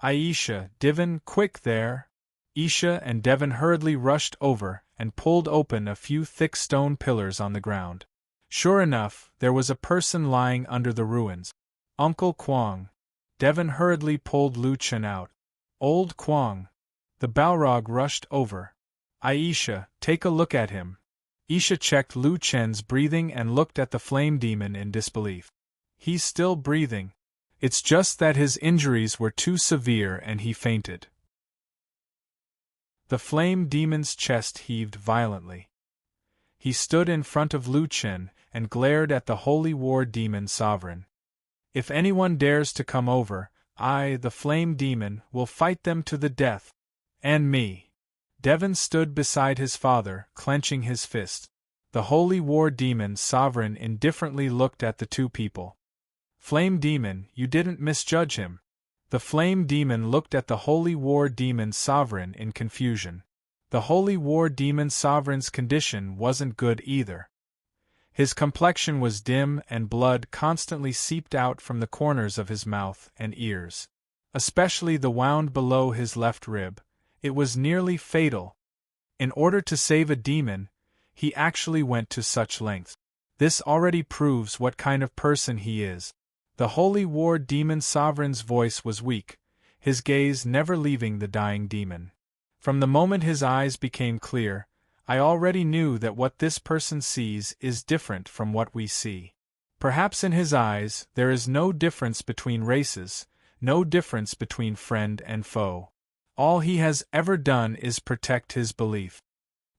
Aisha, Devon, quick there! Isha and Devon hurriedly rushed over and pulled open a few thick stone pillars on the ground. Sure enough, there was a person lying under the ruins. Uncle Kwang. Devon hurriedly pulled Lu Chen out. Old Kwang. The Balrog rushed over. Aisha, take a look at him. Isha checked Lu Chen's breathing and looked at the flame demon in disbelief. He's still breathing. It's just that his injuries were too severe and he fainted. The flame demon's chest heaved violently. He stood in front of Lu Chen and glared at the holy war demon sovereign. If anyone dares to come over, I, the flame demon, will fight them to the death. And me. Devon stood beside his father, clenching his fist. The holy war demon sovereign indifferently looked at the two people. Flame demon, you didn't misjudge him. The flame demon looked at the holy war demon sovereign in confusion. The holy war demon sovereign's condition wasn't good either. His complexion was dim and blood constantly seeped out from the corners of his mouth and ears. Especially the wound below his left rib. It was nearly fatal. In order to save a demon, he actually went to such lengths. This already proves what kind of person he is. The holy war demon sovereign's voice was weak, his gaze never leaving the dying demon. From the moment his eyes became clear, I already knew that what this person sees is different from what we see. Perhaps in his eyes there is no difference between races, no difference between friend and foe. All he has ever done is protect his belief.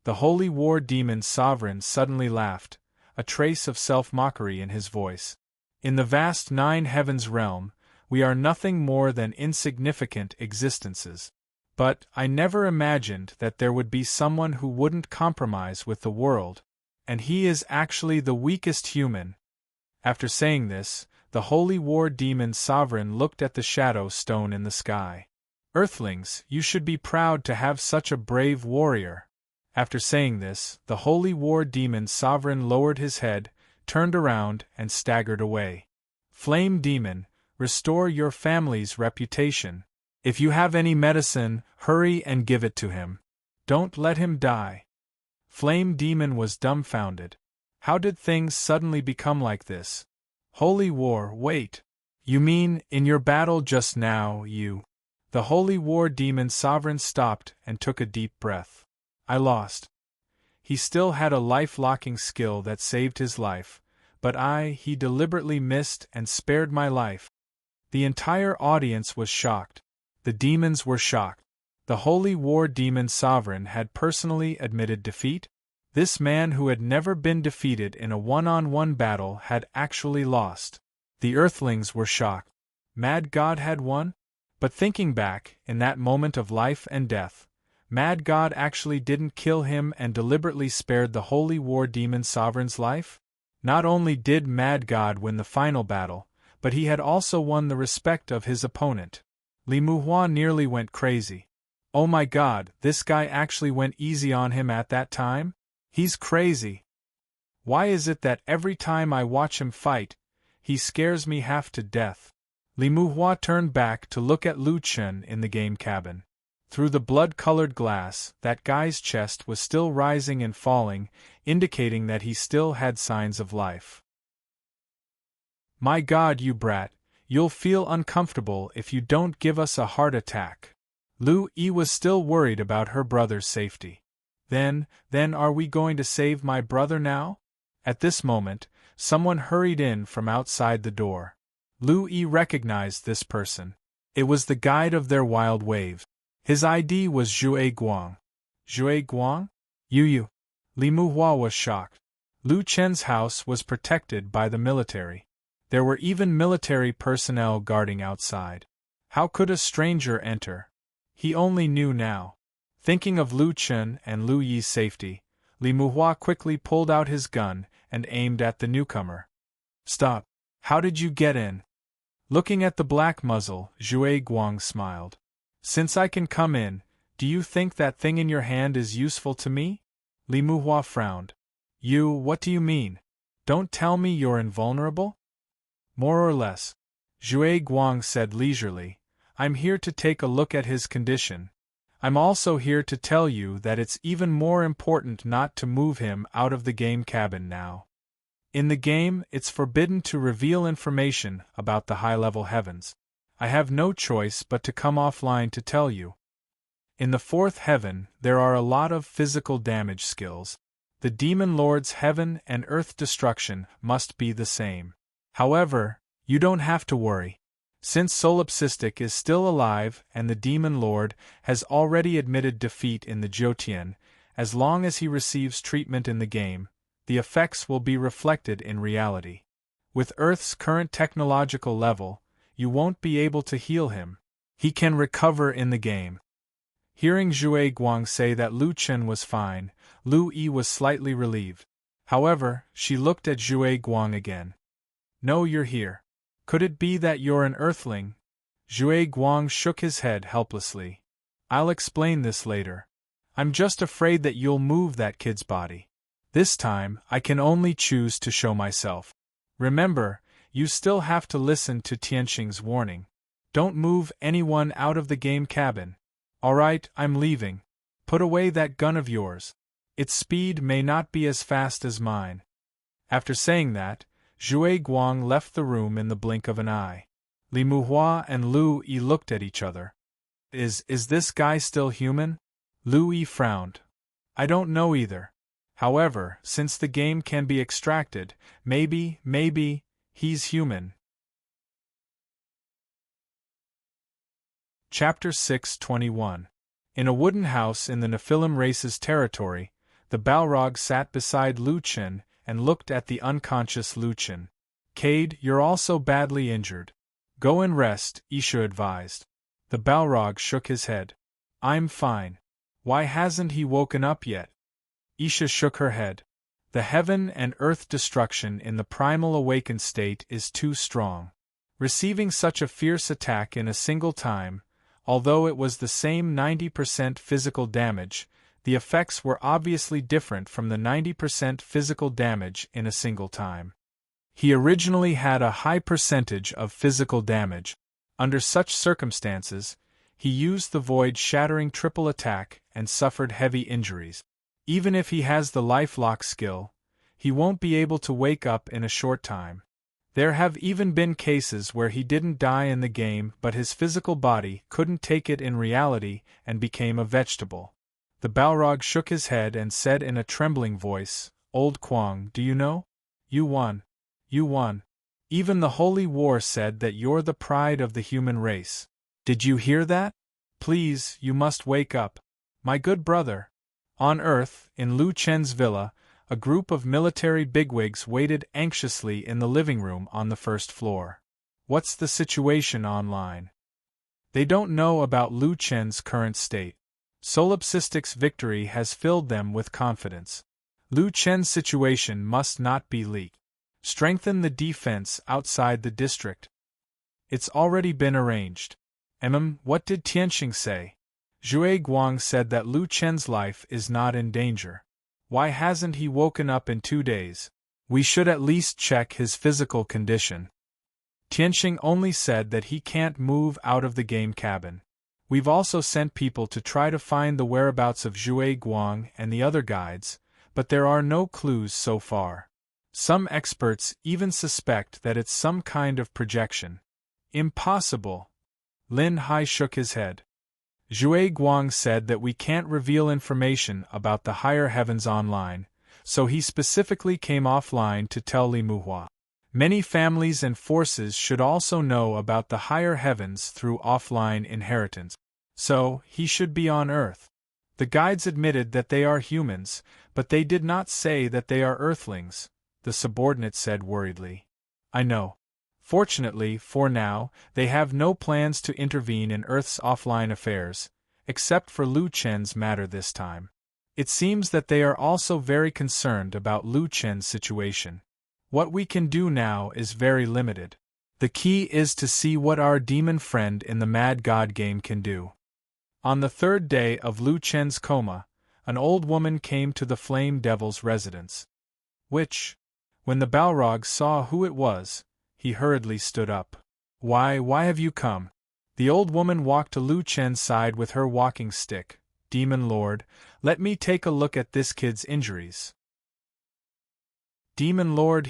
The holy war demon sovereign suddenly laughed, a trace of self-mockery in his voice. In the vast nine heavens realm, we are nothing more than insignificant existences. But I never imagined that there would be someone who wouldn't compromise with the world, and he is actually the weakest human. After saying this, the holy war demon sovereign looked at the shadow stone in the sky. Earthlings, you should be proud to have such a brave warrior. After saying this, the holy war demon sovereign lowered his head, turned around, and staggered away. Flame demon, restore your family's reputation. If you have any medicine, hurry and give it to him. Don't let him die. Flame demon was dumbfounded. How did things suddenly become like this? Holy war, wait. You mean, in your battle just now, you... The holy war demon sovereign stopped and took a deep breath. I lost. He still had a life-locking skill that saved his life, but he deliberately missed and spared my life. The entire audience was shocked. The demons were shocked. The holy war demon sovereign had personally admitted defeat. This man who had never been defeated in a one-on-one battle had actually lost. The earthlings were shocked. Mad God had won? But thinking back, in that moment of life and death, Mad God actually didn't kill him and deliberately spared the holy war demon sovereign's life? Not only did Mad God win the final battle, but he had also won the respect of his opponent. Li Muhua nearly went crazy. Oh my God, this guy actually went easy on him at that time? He's crazy. Why is it that every time I watch him fight, he scares me half to death? Li Muhua turned back to look at Lu Chen in the game cabin. Through the blood-colored glass, that guy's chest was still rising and falling, indicating that he still had signs of life. My God, you brat, you'll feel uncomfortable if you don't give us a heart attack. Lu Yi was still worried about her brother's safety. Then are we going to save my brother now? At this moment, someone hurried in from outside the door. Lu Yi recognized this person. It was the guide of their wild wave. His ID was Zhue Guang. Zhue Guang? Yu. Li Muhua was shocked. Lu Chen's house was protected by the military. There were even military personnel guarding outside. How could a stranger enter? He only knew now. Thinking of Lu Chen and Lu Yi's safety, Li Muhua quickly pulled out his gun and aimed at the newcomer. Stop! How did you get in? Looking at the black muzzle, Zhue Guang smiled. Since I can come in, do you think that thing in your hand is useful to me? Li Muhua frowned. What do you mean? Don't tell me you're invulnerable? More or less. Zhue Guang said leisurely. I'm here to take a look at his condition. I'm also here to tell you that it's even more important not to move him out of the game cabin now. In the game, it's forbidden to reveal information about the high-level heavens. I have no choice but to come offline to tell you. In the fourth heaven, there are a lot of physical damage skills. The Demon Lord's heaven and earth destruction must be the same. However, you don't have to worry. Since Solipsistic is still alive and the Demon Lord has already admitted defeat in the Jotian, as long as he receives treatment in the game, the effects will be reflected in reality. With Earth's current technological level, you won't be able to heal him. He can recover in the game. Hearing Zhue Guang say that Lu Chen was fine, Lu Yi was slightly relieved. However, she looked at Zhue Guang again. No, you're here. Could it be that you're an Earthling? Zhue Guang shook his head helplessly. I'll explain this later. I'm just afraid that you'll move that kid's body. This time, I can only choose to show myself. Remember, you still have to listen to Tianxing's warning. Don't move anyone out of the game cabin. Alright, I'm leaving. Put away that gun of yours. Its speed may not be as fast as mine. After saying that, Zhue Guang left the room in the blink of an eye. Li Muhua and Lu Yi looked at each other. Is this guy still human? Lu Yi frowned. I don't know either. However, since the game can be extracted, maybe, he's human. Chapter 6:21. In a wooden house in the Nephilim race's territory, the Balrog sat beside Lu Chen and looked at the unconscious Lu Chen. Cade, you're also badly injured. Go and rest, Isha advised. The Balrog shook his head. I'm fine. Why hasn't he woken up yet? Isha shook her head. The heaven and earth destruction in the primal awakened state is too strong. Receiving such a fierce attack in a single time, although it was the same 90% physical damage, the effects were obviously different from the 90% physical damage in a single time. He originally had a high percentage of physical damage. Under such circumstances, he used the void-shattering triple attack and suffered heavy injuries. Even if he has the lifelock skill, he won't be able to wake up in a short time. There have even been cases where he didn't die in the game but his physical body couldn't take it in reality and became a vegetable. The Balrog shook his head and said in a trembling voice, Old Kwang, do you know? You won. You won. Even the Holy War said that you're the pride of the human race. Did you hear that? Please, you must wake up. My good brother. On Earth, in Lu Chen's villa, a group of military bigwigs waited anxiously in the living room on the first floor. What's the situation online? They don't know about Lu Chen's current state. Solipsistic's victory has filled them with confidence. Lu Chen's situation must not be leaked. Strengthen the defense outside the district. It's already been arranged. What did Tianxing say? Zhue Guang said that Lu Chen's life is not in danger. Why hasn't he woken up in 2 days? We should at least check his physical condition. Tianxing only said that he can't move out of the game cabin. We've also sent people to try to find the whereabouts of Zhue Guang and the other guides, but there are no clues so far. Some experts even suspect that it's some kind of projection. Impossible. Lin Hai shook his head. Zhue Guang said that we can't reveal information about the higher heavens online, so he specifically came offline to tell Li Muhua. Many families and forces should also know about the higher heavens through offline inheritance. So, he should be on Earth. The guides admitted that they are humans, but they did not say that they are Earthlings, the subordinate said worriedly. I know. Fortunately, for now, they have no plans to intervene in Earth's offline affairs, except for Lu Chen's matter this time. It seems that they are also very concerned about Lu Chen's situation. What we can do now is very limited. The key is to see what our demon friend in the Mad God game can do. On the third day of Lu Chen's coma, an old woman came to the Flame Devil's residence. When the Balrog saw who it was, he hurriedly stood up. Why have you come? The old woman walked to Lu Chen's side with her walking stick. Demon Lord, let me take a look at this kid's injuries. Demon Lord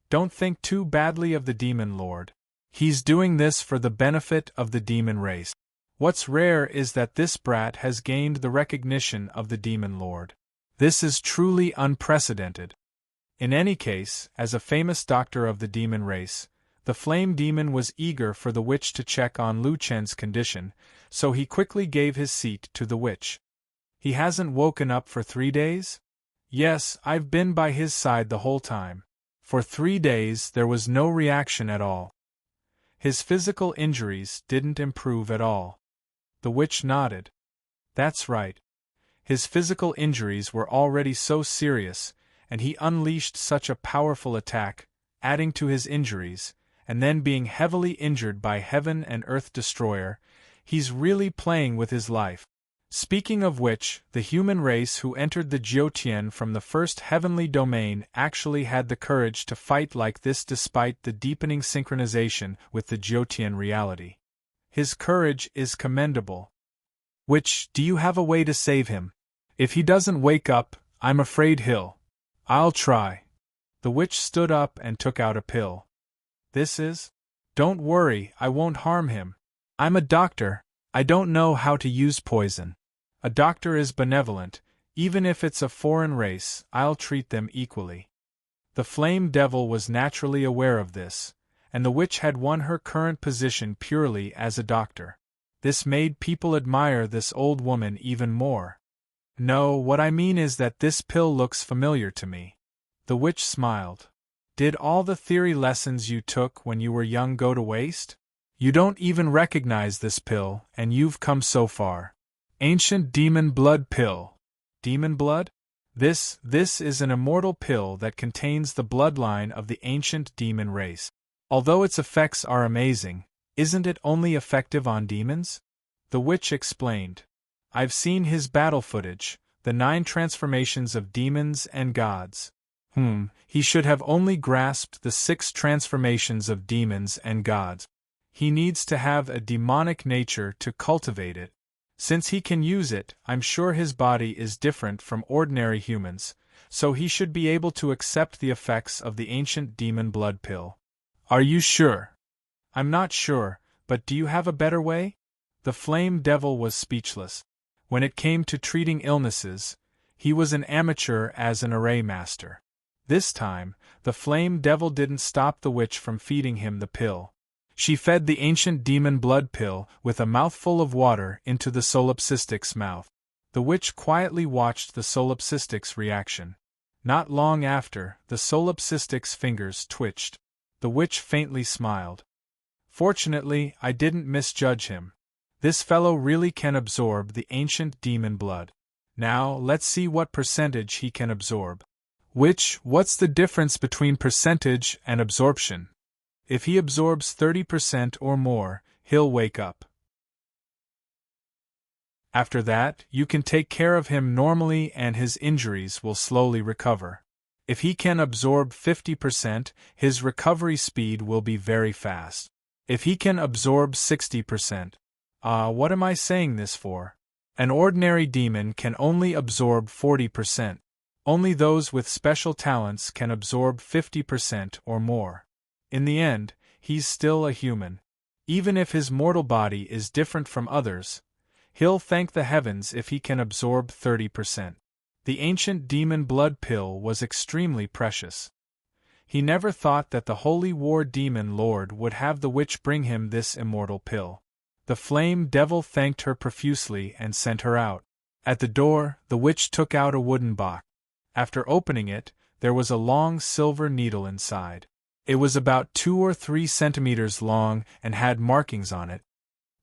don't think too badly of the Demon Lord. He's doing this for the benefit of the demon race. What's rare is that this brat has gained the recognition of the Demon Lord. This is truly unprecedented. In any case, as a famous doctor of the demon race, the flame demon was eager for the witch to check on Lu Chen's condition, so he quickly gave his seat to the witch. He hasn't woken up for 3 days? Yes, I've been by his side the whole time. For 3 days there was no reaction at all. His physical injuries didn't improve at all. The witch nodded. That's right. His physical injuries were already so serious, and he unleashed such a powerful attack, adding to his injuries, and then being heavily injured by Heaven and Earth Destroyer. He's really playing with his life. Speaking of which, the human race who entered the Jiutian from the first heavenly domain actually had the courage to fight like this despite the deepening synchronization with the Jiutian reality. His courage is commendable. Do you have a way to save him? If he doesn't wake up, I'm afraid I'll try. The witch stood up and took out a pill. Don't worry, I won't harm him. I'm a doctor, I don't know how to use poison. A doctor is benevolent, even if it's a foreign race, I'll treat them equally. The Flame Devil was naturally aware of this, and the witch had won her current position purely as a doctor. This made people admire this old woman even more. No, what I mean is that this pill looks familiar to me. The witch smiled. Did all the theory lessons you took when you were young go to waste? You don't even recognize this pill, and you've come so far. Ancient Demon Blood Pill. Demon blood? This is an immortal pill that contains the bloodline of the ancient demon race. Although its effects are amazing, isn't it only effective on demons? The witch explained. I've seen his battle footage, the 9 transformations of demons and gods. He should have only grasped the 6 transformations of demons and gods. He needs to have a demonic nature to cultivate it. Since he can use it, I'm sure his body is different from ordinary humans, so he should be able to accept the effects of the ancient demon blood pill. Are you sure? I'm not sure, but do you have a better way? The Flame Devil was speechless. When it came to treating illnesses, he was an amateur as an array master. This time, the Flame Devil didn't stop the witch from feeding him the pill. She fed the ancient demon blood pill with a mouthful of water into the solipsistic's mouth. The witch quietly watched the solipsistic's reaction. Not long after, the solipsistic's fingers twitched. The witch faintly smiled. Fortunately, I didn't misjudge him. This fellow really can absorb the ancient demon blood. Now, let's see what percentage he can absorb. What's the difference between percentage and absorption? If he absorbs 30% or more, he'll wake up. After that, you can take care of him normally and his injuries will slowly recover. If he can absorb 50%, his recovery speed will be very fast. If he can absorb 60%, what am I saying this for? An ordinary demon can only absorb 40%. Only those with special talents can absorb 50% or more. In the end, he's still a human. Even if his mortal body is different from others, he'll thank the heavens if he can absorb 30%. The ancient demon blood pill was extremely precious. He never thought that the Holy War Demon Lord would have the witch bring him this immortal pill. The flame devil thanked her profusely and sent her out. At the door, the witch took out a wooden box. After opening it, there was a long silver needle inside. It was about 2 or 3 centimeters long and had markings on it.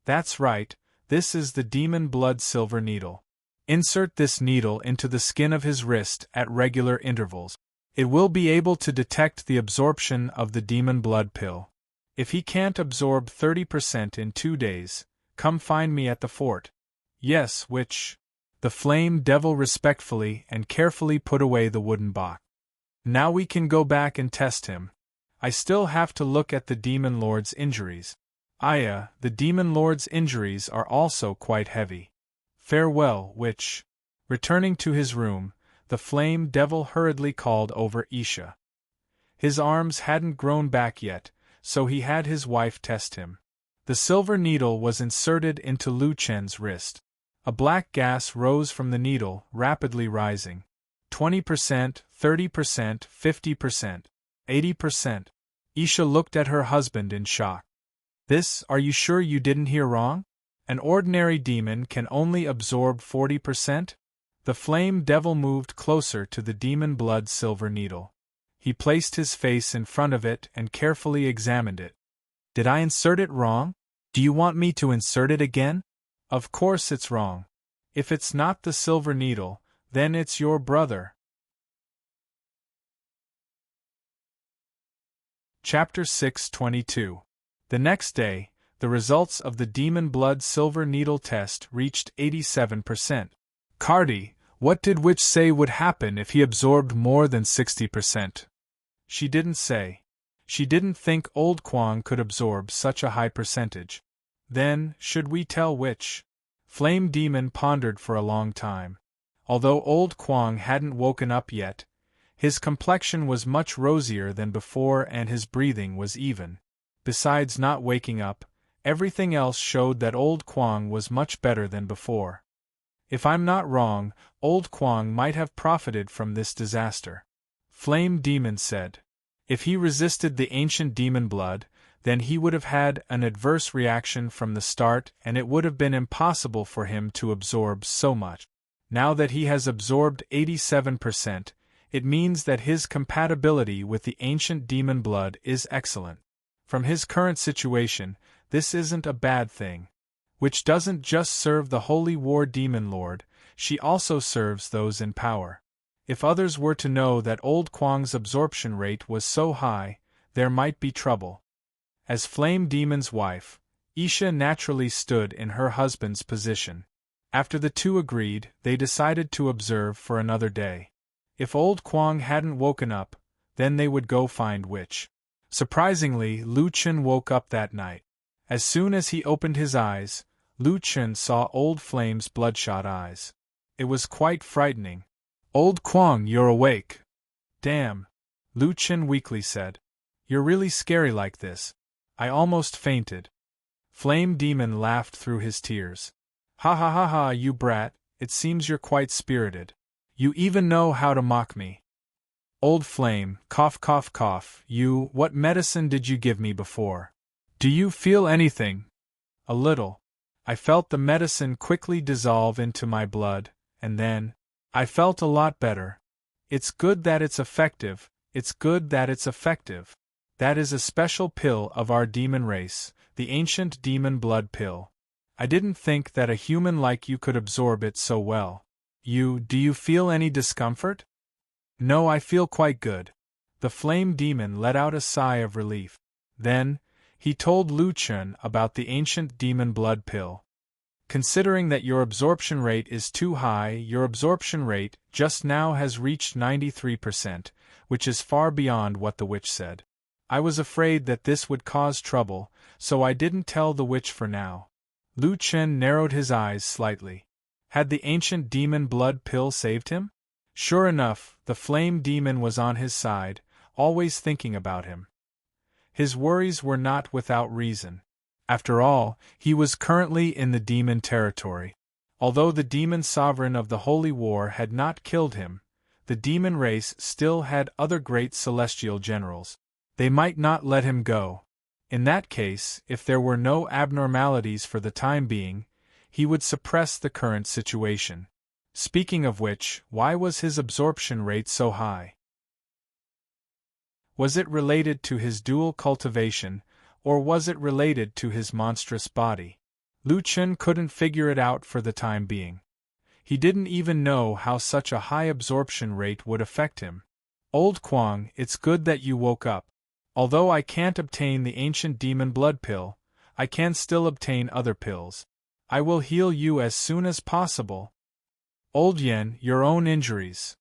That's right, this is the demon blood silver needle. Insert this needle into the skin of his wrist at regular intervals. It will be able to detect the absorption of the demon blood pill. If he can't absorb 30% in 2 days, come find me at the fort. Yes, witch. The flame devil respectfully and carefully put away the wooden box. Now we can go back and test him. I still have to look at the demon lord's injuries. The demon lord's injuries are also quite heavy. Farewell, witch. Returning to his room, the flame devil hurriedly called over Isha. His arms hadn't grown back yet, so he had his wife test him. The silver needle was inserted into Lu Chen's wrist. A black gas rose from the needle, rapidly rising. 20%, 30%, 50%, 80%. Isha looked at her husband in shock. Are you sure you didn't hear wrong? An ordinary demon can only absorb 40%? The flame devil moved closer to the demon blood silver needle. He placed his face in front of it and carefully examined it. Did I insert it wrong? Do you want me to insert it again? Of course it's wrong. If it's not the silver needle, then it's your brother. Chapter 622. The next day, the results of the demon blood silver needle test reached 87%. Cardi, what did witch say would happen if he absorbed more than 60%? She didn't say. She didn't think old Kwang could absorb such a high percentage. Then, should we tell witch? Flame Demon pondered for a long time. Although old Kwang hadn't woken up yet, his complexion was much rosier than before and his breathing was even. Besides not waking up, everything else showed that old Kwang was much better than before. If I'm not wrong, old Kwang might have profited from this disaster. Flame Demon said. If he resisted the ancient demon blood, then he would have had an adverse reaction from the start and it would have been impossible for him to absorb so much. Now that he has absorbed 87%, it means that his compatibility with the ancient demon blood is excellent. From his current situation, this isn't a bad thing. Which doesn't just serve the Holy War Demon Lord, she also serves those in power. If others were to know that old Kwang's absorption rate was so high, there might be trouble. As Flame Demon's wife, Isha naturally stood in her husband's position. After the two agreed, they decided to observe for another day. If old Kwang hadn't woken up, then they would go find witch. Surprisingly, Lu Chen woke up that night. As soon as he opened his eyes, Lu Chen saw old Flame's bloodshot eyes. It was quite frightening. Old Kwang, you're awake. Damn, Lu Chen weakly said. You're really scary like this. I almost fainted. Flame Demon laughed through his tears. Ha ha ha ha, you brat, it seems you're quite spirited. You even know how to mock me. Old Flame, cough cough cough, what medicine did you give me before? Do you feel anything? A little. I felt the medicine quickly dissolve into my blood, and then, I felt a lot better. It's good that it's effective, it's good that it's effective. That is a special pill of our demon race, the ancient demon blood pill. I didn't think that a human like you could absorb it so well. Do you feel any discomfort? No, I feel quite good. The Flame Demon let out a sigh of relief. Then, he told Lu Chen about the ancient demon blood pill. Considering that your absorption rate is too high, your absorption rate just now has reached 93%, which is far beyond what the witch said. I was afraid that this would cause trouble, so I didn't tell the witch for now. Lu Chen narrowed his eyes slightly. Had the ancient demon blood pill saved him? Sure enough, the Flame Demon was on his side, always thinking about him. His worries were not without reason. After all, he was currently in the demon territory. Although the demon sovereign of the Holy War had not killed him, the demon race still had other great celestial generals. They might not let him go. In that case, if there were no abnormalities for the time being, he would suppress the current situation. Speaking of which, why was his absorption rate so high? Was it related to his dual cultivation, or was it related to his monstrous body? Lu Chen couldn't figure it out for the time being. He didn't even know how such a high absorption rate would affect him. Old Kwang, it's good that you woke up. Although I can't obtain the ancient demon blood pill, I can still obtain other pills. I will heal you as soon as possible. Old Yen, your own injuries.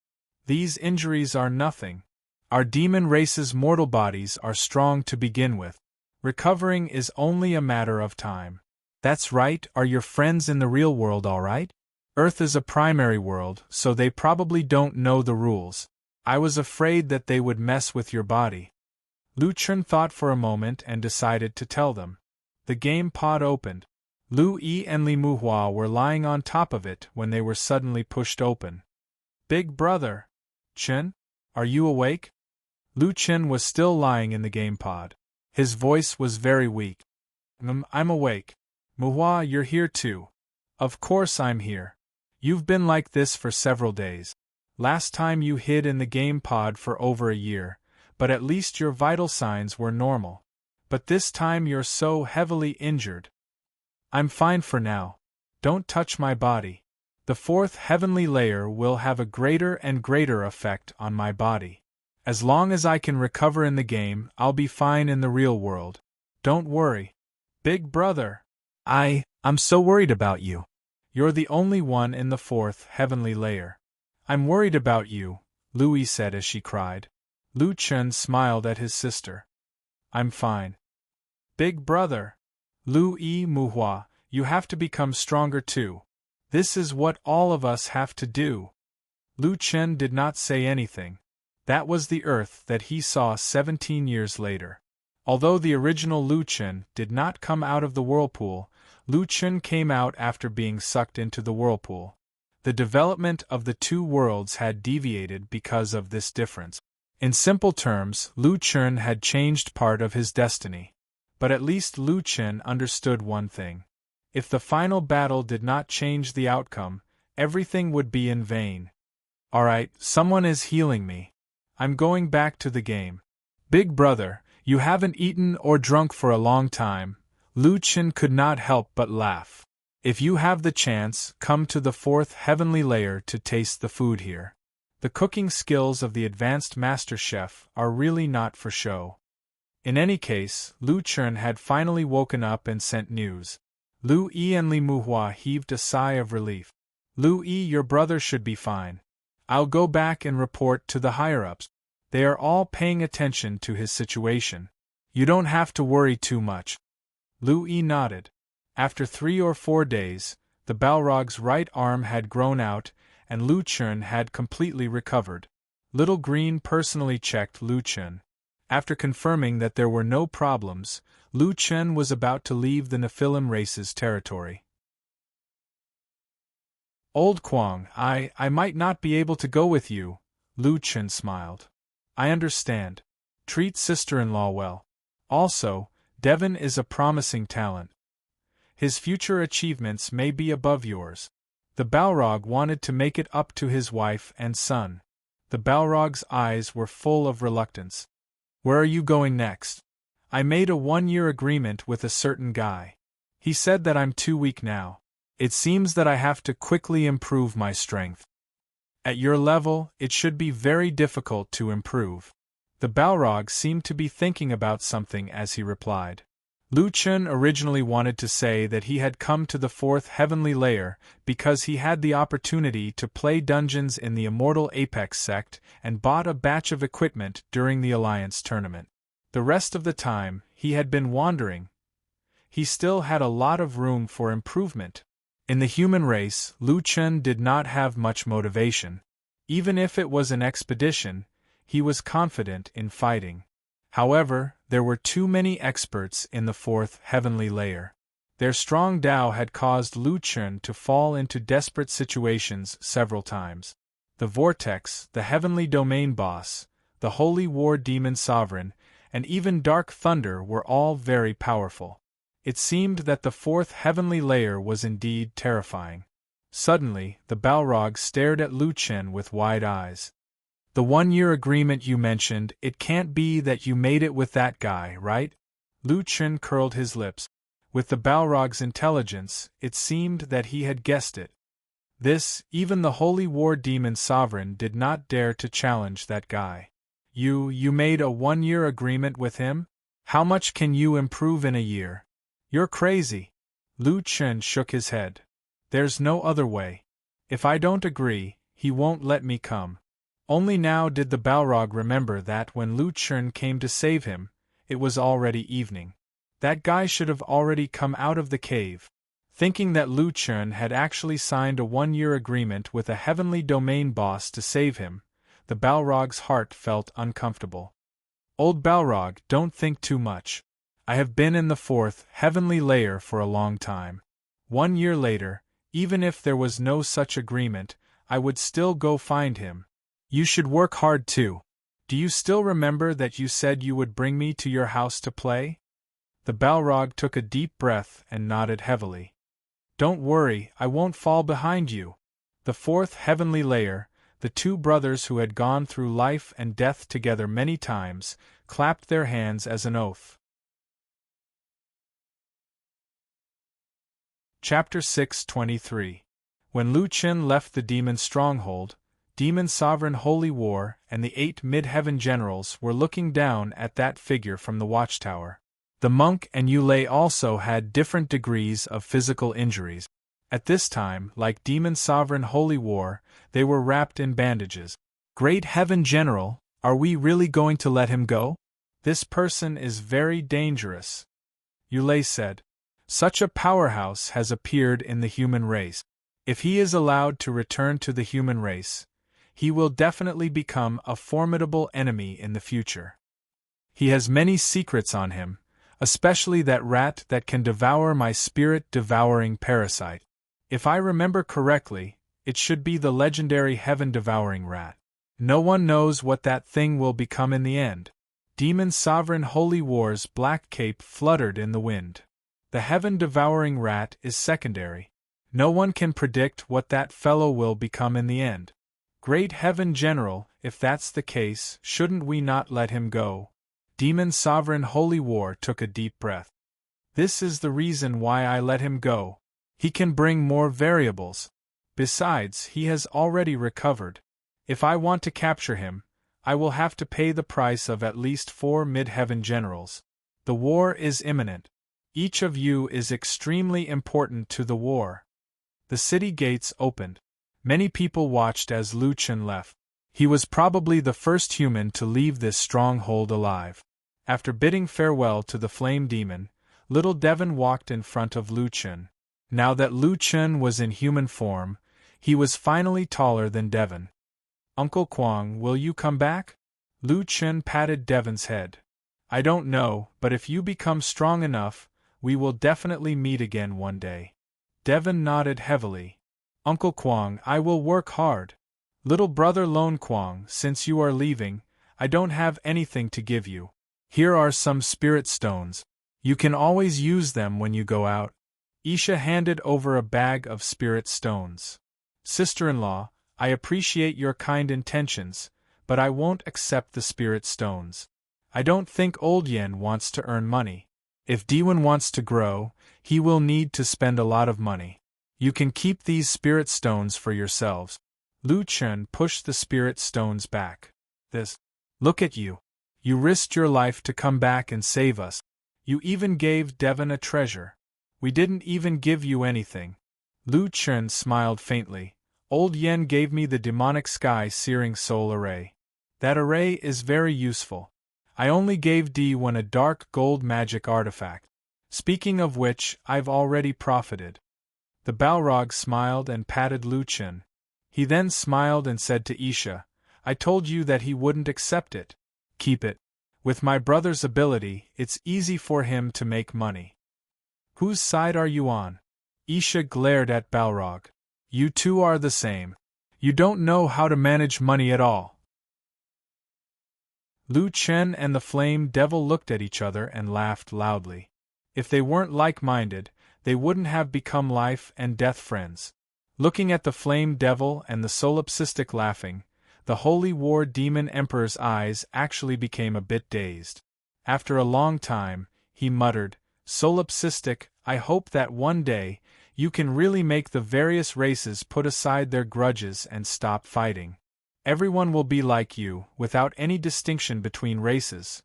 These injuries are nothing. Our demon race's mortal bodies are strong to begin with. Recovering is only a matter of time. That's right, are your friends in the real world all right? Earth is a primary world, so they probably don't know the rules. I was afraid that they would mess with your body. Lu Chen thought for a moment and decided to tell them. The game pod opened. Lu Yi and Li Muhua were lying on top of it when they were suddenly pushed open. Big brother! Chen? Are you awake? Lu Chen was still lying in the game pod. His voice was very weak. I'm awake. Muhua, you're here too. Of course I'm here. You've been like this for several days. Last time you hid in the game pod for over a year, but at least your vital signs were normal. But this time you're so heavily injured. I'm fine for now. Don't touch my body. The fourth heavenly layer will have a greater and greater effect on my body. As long as I can recover in the game, I'll be fine in the real world. Don't worry. Big brother. I'm so worried about you. You're the only one in the fourth heavenly layer. I'm worried about you, Louis said as she cried. Lu Chen smiled at his sister. I'm fine. Big brother. Lu Yi Muhua, you have to become stronger too. This is what all of us have to do. Lu Chen did not say anything. That was the Earth that he saw 17 years later. Although the original Lu Chen did not come out of the whirlpool, Lu Chen came out after being sucked into the whirlpool. The development of the two worlds had deviated because of this difference. In simple terms, Lu Chen had changed part of his destiny. But at least Lu Chen understood one thing. If the final battle did not change the outcome, everything would be in vain. Alright, someone is healing me. I'm going back to the game. Big brother, you haven't eaten or drunk for a long time. Lu Chen could not help but laugh. If you have the chance, come to the fourth heavenly layer to taste the food here. The cooking skills of the advanced master chef are really not for show. In any case, Lu Chen had finally woken up and sent news. Lu Yi and Li Muhua heaved a sigh of relief. Lu Yi, your brother should be fine. I'll go back and report to the higher-ups. They are all paying attention to his situation. You don't have to worry too much. Lu Yi nodded. After 3 or 4 days, the Balrog's right arm had grown out, and Lu Chen had completely recovered. Little Green personally checked Lu Chen. After confirming that there were no problems, Lu Chen was about to leave the Nephilim race's territory. Old Kwang, I might not be able to go with you, Lu Chen smiled. I understand. Treat sister-in-law well. Also, Devon is a promising talent. His future achievements may be above yours. The Balrog wanted to make it up to his wife and son. The Balrog's eyes were full of reluctance. Where are you going next? I made a 1-year agreement with a certain guy. He said that I'm too weak now. It seems that I have to quickly improve my strength. At your level, it should be very difficult to improve. The Balrog seemed to be thinking about something as he replied. Lu Chen originally wanted to say that he had come to the fourth heavenly layer because he had the opportunity to play dungeons in the Immortal Apex sect and bought a batch of equipment during the Alliance tournament. The rest of the time, he had been wandering. He still had a lot of room for improvement. In the human race, Lu Chen did not have much motivation. Even if it was an expedition, he was confident in fighting. However, there were too many experts in the fourth heavenly layer. Their strong Tao had caused Lu Chen to fall into desperate situations several times. The Vortex, the Heavenly Domain Boss, the Holy War Demon Sovereign, and even Dark Thunder were all very powerful. It seemed that the fourth heavenly layer was indeed terrifying. Suddenly, the Balrog stared at Lu Chen with wide eyes. The 1-year agreement you mentioned, it can't be that you made it with that guy, right? Lu Chen curled his lips. With the Balrog's intelligence, it seemed that he had guessed it. This, even the Holy War Demon Sovereign did not dare to challenge that guy. You made a 1-year agreement with him? How much can you improve in a year? You're crazy. Lu Chen shook his head. There's no other way. If I don't agree, he won't let me come. Only now did the Balrog remember that when Lu Chen came to save him, it was already evening. That guy should have already come out of the cave. Thinking that Lu Chen had actually signed a 1-year agreement with a heavenly domain boss to save him, the Balrog's heart felt uncomfortable. Old Balrog, don't think too much. I have been in the fourth heavenly layer for a long time. 1 year later, even if there was no such agreement, I would still go find him. You should work hard too. Do you still remember that you said you would bring me to your house to play? The Balrog took a deep breath and nodded heavily. Don't worry, I won't fall behind you. The fourth heavenly layer, the two brothers who had gone through life and death together many times, clapped their hands as an oath. Chapter 6:23. When Lu Chen left the demon stronghold, Demon Sovereign Holy War and the 8 mid-heaven generals were looking down at that figure from the watchtower. The monk and Yulei also had different degrees of physical injuries. At this time, like Demon Sovereign Holy War, they were wrapped in bandages. Great Heaven General, are we really going to let him go? This person is very dangerous. Yulei said. Such a powerhouse has appeared in the human race. If he is allowed to return to the human race, he will definitely become a formidable enemy in the future. He has many secrets on him, especially that rat that can devour my spirit-devouring parasite. If I remember correctly, it should be the legendary heaven-devouring rat. No one knows what that thing will become in the end. Demon Sovereign Holy War's black cape fluttered in the wind. The heaven-devouring rat is secondary. No one can predict what that fellow will become in the end. Great Heaven General, if that's the case, shouldn't we not let him go? Demon Sovereign Holy War took a deep breath. This is the reason why I let him go. He can bring more variables. Besides, he has already recovered. If I want to capture him, I will have to pay the price of at least 4 mid-heaven generals. The war is imminent. Each of you is extremely important to the war. The city gates opened. Many people watched as Lu Chen left. He was probably the first human to leave this stronghold alive. After bidding farewell to the flame demon, little Devon walked in front of Lu Chen. Now that Lu Chen was in human form, he was finally taller than Devon. Uncle Kwang, will you come back? Lu Chen patted Devon's head. I don't know, but if you become strong enough, we will definitely meet again one day. Devon nodded heavily. Uncle Kwang, I will work hard. Little brother Lone Kwang, since you are leaving, I don't have anything to give you. Here are some spirit stones. You can always use them when you go out. Isha handed over a bag of spirit stones. Sister-in-law, I appreciate your kind intentions, but I won't accept the spirit stones. I don't think Old Yen wants to earn money. If Diwan wants to grow, he will need to spend a lot of money. You can keep these spirit stones for yourselves. Lu Chen pushed the spirit stones back. Look at you. You risked your life to come back and save us. You even gave Devon a treasure. We didn't even give you anything. Lu Chen smiled faintly. Old Yen gave me the demonic sky-searing soul array. That array is very useful. I only gave D1 a dark gold magic artifact. Speaking of which, I've already profited. The Balrog smiled and patted Lu Chen. He then smiled and said to Isha, I told you that he wouldn't accept it. Keep it. With my brother's ability, it's easy for him to make money. Whose side are you on? Isha glared at Balrog. You two are the same. You don't know how to manage money at all. Lu Chen and the Flame Devil looked at each other and laughed loudly. If they weren't like-minded, they wouldn't have become life and death friends. Looking at the Flame Devil and the Solipsistic laughing, the Holy War Demon Emperor's eyes actually became a bit dazed. After a long time, he muttered, "Solipsistic, I hope that one day, you can really make the various races put aside their grudges and stop fighting. Everyone will be like you, without any distinction between races."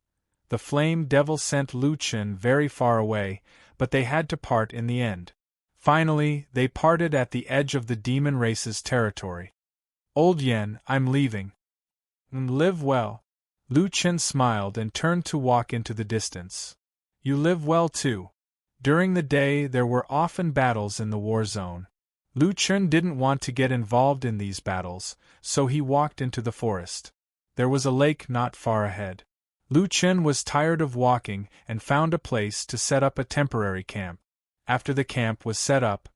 The Flame Devil sent Lu Chen very far away, but they had to part in the end. Finally, they parted at the edge of the demon race's territory. "Old Yen, I'm leaving." "Live well." Lu Chen smiled and turned to walk into the distance. "You live well too." During the day there were often battles in the war zone. Lu Chen didn't want to get involved in these battles, so he walked into the forest. There was a lake not far ahead. Lu Chen was tired of walking and found a place to set up a temporary camp. After the camp was set up,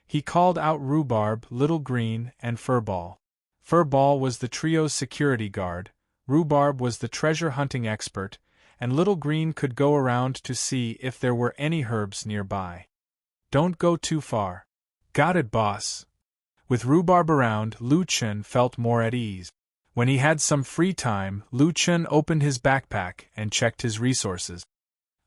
he called out Rhubarb, Little Green, and Furball. Furball was the trio's security guard, Rhubarb was the treasure hunting expert, and Little Green could go around to see if there were any herbs nearby. "Don't go too far." "Got it, boss." With Rhubarb around, Lu Chen felt more at ease. When he had some free time, Lu Chen opened his backpack and checked his resources.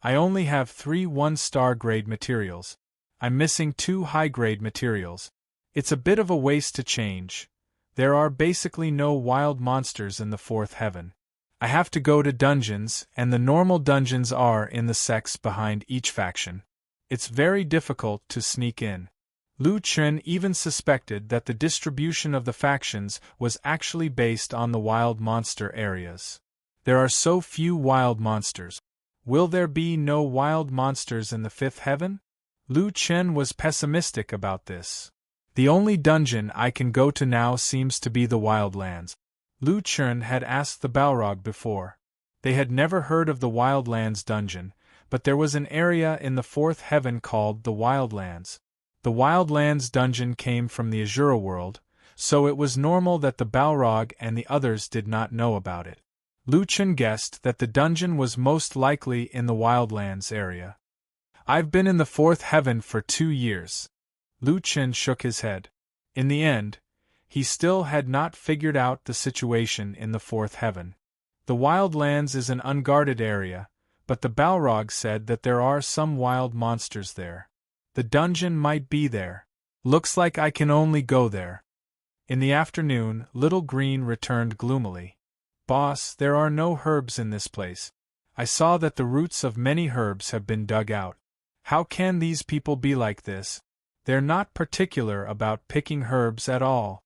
"I only have 3 one-star grade materials. I'm missing 2 high-grade materials. It's a bit of a waste to change. There are basically no wild monsters in the 4th heaven. I have to go to dungeons, and the normal dungeons are in the sects behind each faction. It's very difficult to sneak in." Lu Chen even suspected that the distribution of the factions was actually based on the wild monster areas. There are so few wild monsters. Will there be no wild monsters in the 5th heaven? Lu Chen was pessimistic about this. "The only dungeon I can go to now seems to be the Wildlands." Lu Chen had asked the Balrog before. They had never heard of the Wildlands dungeon, but there was an area in the 4th heaven called the Wildlands. The Wildlands dungeon came from the Azura world, so it was normal that the Balrog and the others did not know about it. Lu Chen guessed that the dungeon was most likely in the Wildlands area. "I've been in the 4th heaven for 2 years. Lu Chen shook his head. In the end, he still had not figured out the situation in the 4th heaven. The Wildlands is an unguarded area, but the Balrog said that there are some wild monsters there. The dungeon might be there. Looks like I can only go there." In the afternoon, Little Green returned gloomily. "Boss, there are no herbs in this place. I saw that the roots of many herbs have been dug out. How can these people be like this? They're not particular about picking herbs at all."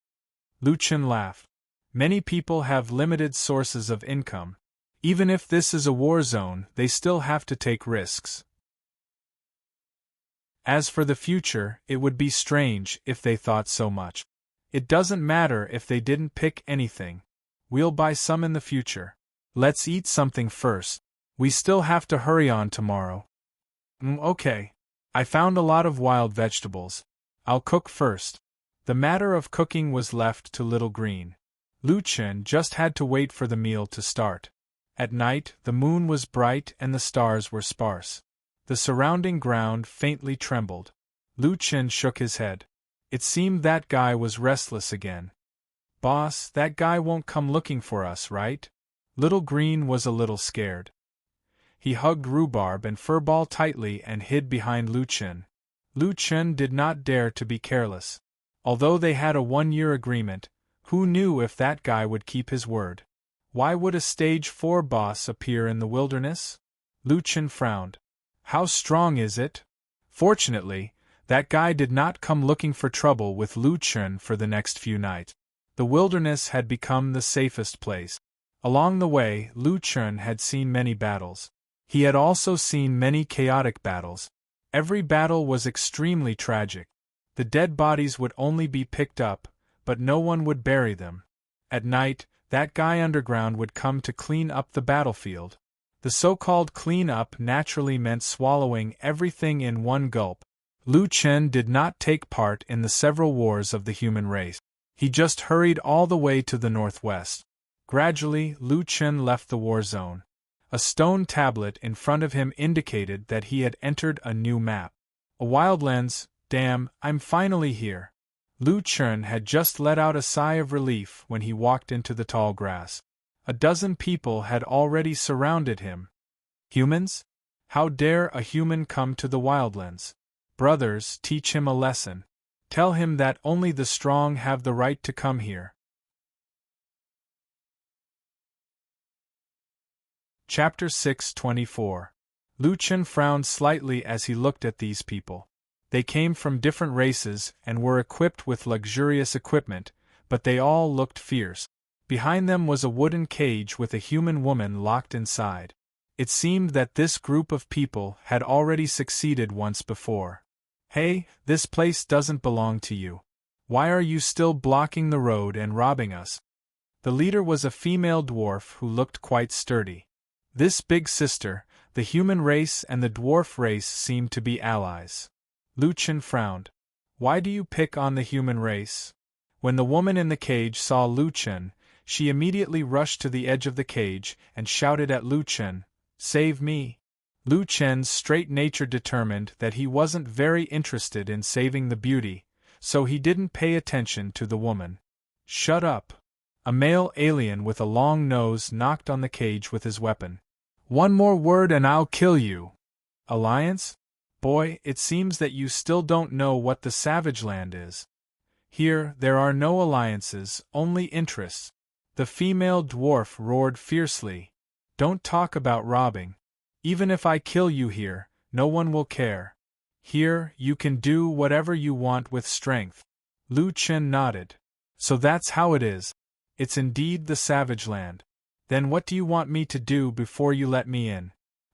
Lu Chen laughed. "Many people have limited sources of income. Even if this is a war zone, they still have to take risks. As for the future, it would be strange if they thought so much. It doesn't matter if they didn't pick anything. We'll buy some in the future. Let's eat something first. We still have to hurry on tomorrow." Okay. I found a lot of wild vegetables. I'll cook first." The matter of cooking was left to Little Green. Lu Chen just had to wait for the meal to start. At night, the moon was bright and the stars were sparse. The surrounding ground faintly trembled. Lu Chen shook his head. It seemed that guy was restless again. "Boss, that guy won't come looking for us, right?" Little Green was a little scared. He hugged Rhubarb and Furball tightly and hid behind Lu Chen. Lu Chen did not dare to be careless. Although they had a 1-year agreement, who knew if that guy would keep his word? Why would a Stage 4 boss appear in the wilderness? Lu Chen frowned. How strong is it? Fortunately, that guy did not come looking for trouble with Lu Chen for the next few nights. The wilderness had become the safest place. Along the way, Lu Chen had seen many battles. He had also seen many chaotic battles. Every battle was extremely tragic. The dead bodies would only be picked up, but no one would bury them. At night, that guy underground would come to clean up the battlefield. The so-called clean-up naturally meant swallowing everything in one gulp. Lu Chen did not take part in the several wars of the human race. He just hurried all the way to the northwest. Gradually, Lu Chen left the war zone. A stone tablet in front of him indicated that he had entered a new map. A wildlands. Damn, I'm finally here. Lu Chen had just let out a sigh of relief when he walked into the tall grass. A dozen people had already surrounded him. Humans? How dare a human come to the wildlands? Brothers, teach him a lesson. Tell him that only the strong have the right to come here. Chapter 6:24. Lu Chen frowned slightly as he looked at these people. They came from different races and were equipped with luxurious equipment, but they all looked fierce. Behind them was a wooden cage with a human woman locked inside. It seemed that this group of people had already succeeded once before. Hey, this place doesn't belong to you. Why are you still blocking the road and robbing us? The leader was a female dwarf who looked quite sturdy. This big sister, the human race and the dwarf race seemed to be allies. Lu Chen frowned. Why do you pick on the human race? When the woman in the cage saw Lu Chen, she immediately rushed to the edge of the cage and shouted at Lu Chen, "Save me!" Lu Chen's straight nature determined that he wasn't very interested in saving the beauty, so he didn't pay attention to the woman. Shut up! A male alien with a long nose knocked on the cage with his weapon. One more word and I'll kill you. Alliance? Boy, it seems that you still don't know what the Savage Land is. Here, there are no alliances, only interests. The female dwarf roared fiercely. Don't talk about robbing. Even if I kill you here, no one will care. Here, you can do whatever you want with strength. Lu Chen nodded. So that's how it is. It's indeed the Savage Land. Then what do you want me to do before you let me in?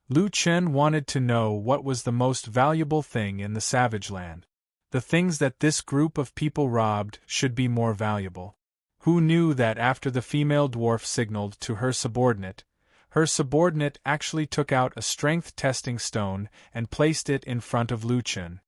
Lu Chen wanted to know what was the most valuable thing in the Savage Land. The things that this group of people robbed should be more valuable. Who knew that after the female dwarf signaled to her subordinate actually took out a strength-testing stone and placed it in front of Lu Chen.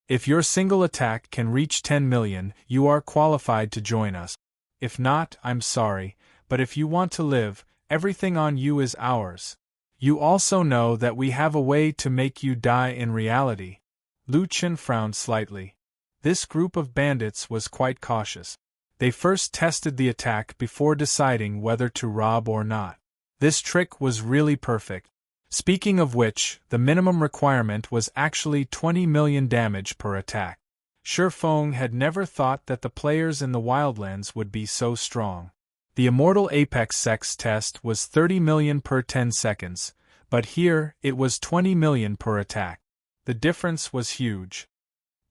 If your single attack can reach 10 million, you are qualified to join us. If not, I'm sorry, but if you want to live, everything on you is ours. You also know that we have a way to make you die in reality. Lu Chen frowned slightly. This group of bandits was quite cautious. They first tested the attack before deciding whether to rob or not. This trick was really perfect. Speaking of which, the minimum requirement was actually 20 million damage per attack. Shifeng had never thought that the players in the Wildlands would be so strong. The Immortal Apex Sex test was 30 million per 10 seconds, but here it was 20 million per attack. The difference was huge.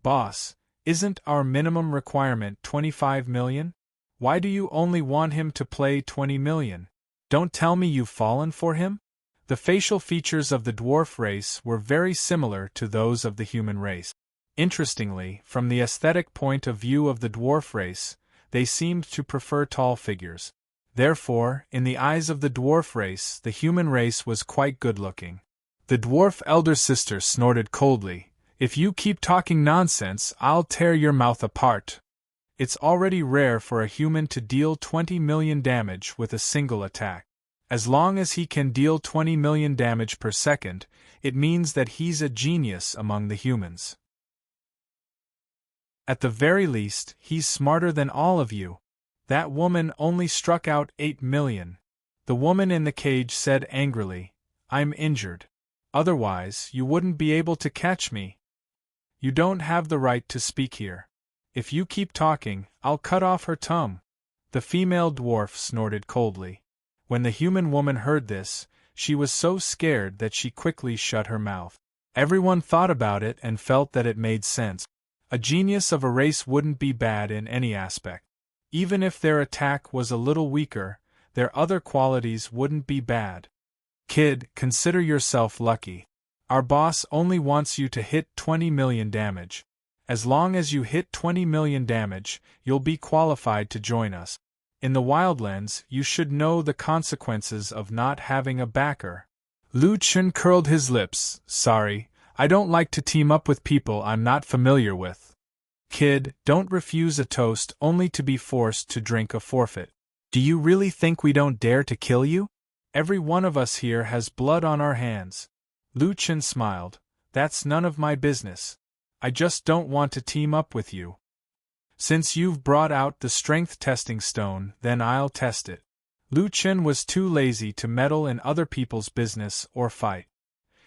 Boss, isn't our minimum requirement 25 million? Why do you only want him to play 20 million? Don't tell me you've fallen for him? The facial features of the dwarf race were very similar to those of the human race. Interestingly, from the aesthetic point of view of the dwarf race, they seemed to prefer tall figures. Therefore, in the eyes of the dwarf race, the human race was quite good-looking. The dwarf elder sister snorted coldly. If you keep talking nonsense, I'll tear your mouth apart. It's already rare for a human to deal 20 million damage with a single attack. As long as he can deal 20 million damage per second, it means that he's a genius among the humans. At the very least, he's smarter than all of you. That woman only struck out 8 million. The woman in the cage said angrily, I'm injured. Otherwise, you wouldn't be able to catch me. You don't have the right to speak here. If you keep talking, I'll cut off her tongue. The female dwarf snorted coldly. When the human woman heard this, she was so scared that she quickly shut her mouth. Everyone thought about it and felt that it made sense. A genius of a race wouldn't be bad in any aspect. Even if their attack was a little weaker, their other qualities wouldn't be bad. Kid, consider yourself lucky. Our boss only wants you to hit 20 million damage. As long as you hit 20 million damage, you'll be qualified to join us. In the Wildlands, you should know the consequences of not having a backer. Lu Chen curled his lips. Sorry, I don't like to team up with people I'm not familiar with. Kid, don't refuse a toast only to be forced to drink a forfeit. Do you really think we don't dare to kill you? Every one of us here has blood on our hands. Lu Chen smiled. That's none of my business. I just don't want to team up with you. Since you've brought out the strength testing stone, then I'll test it. Lu Chen was too lazy to meddle in other people's business or fight.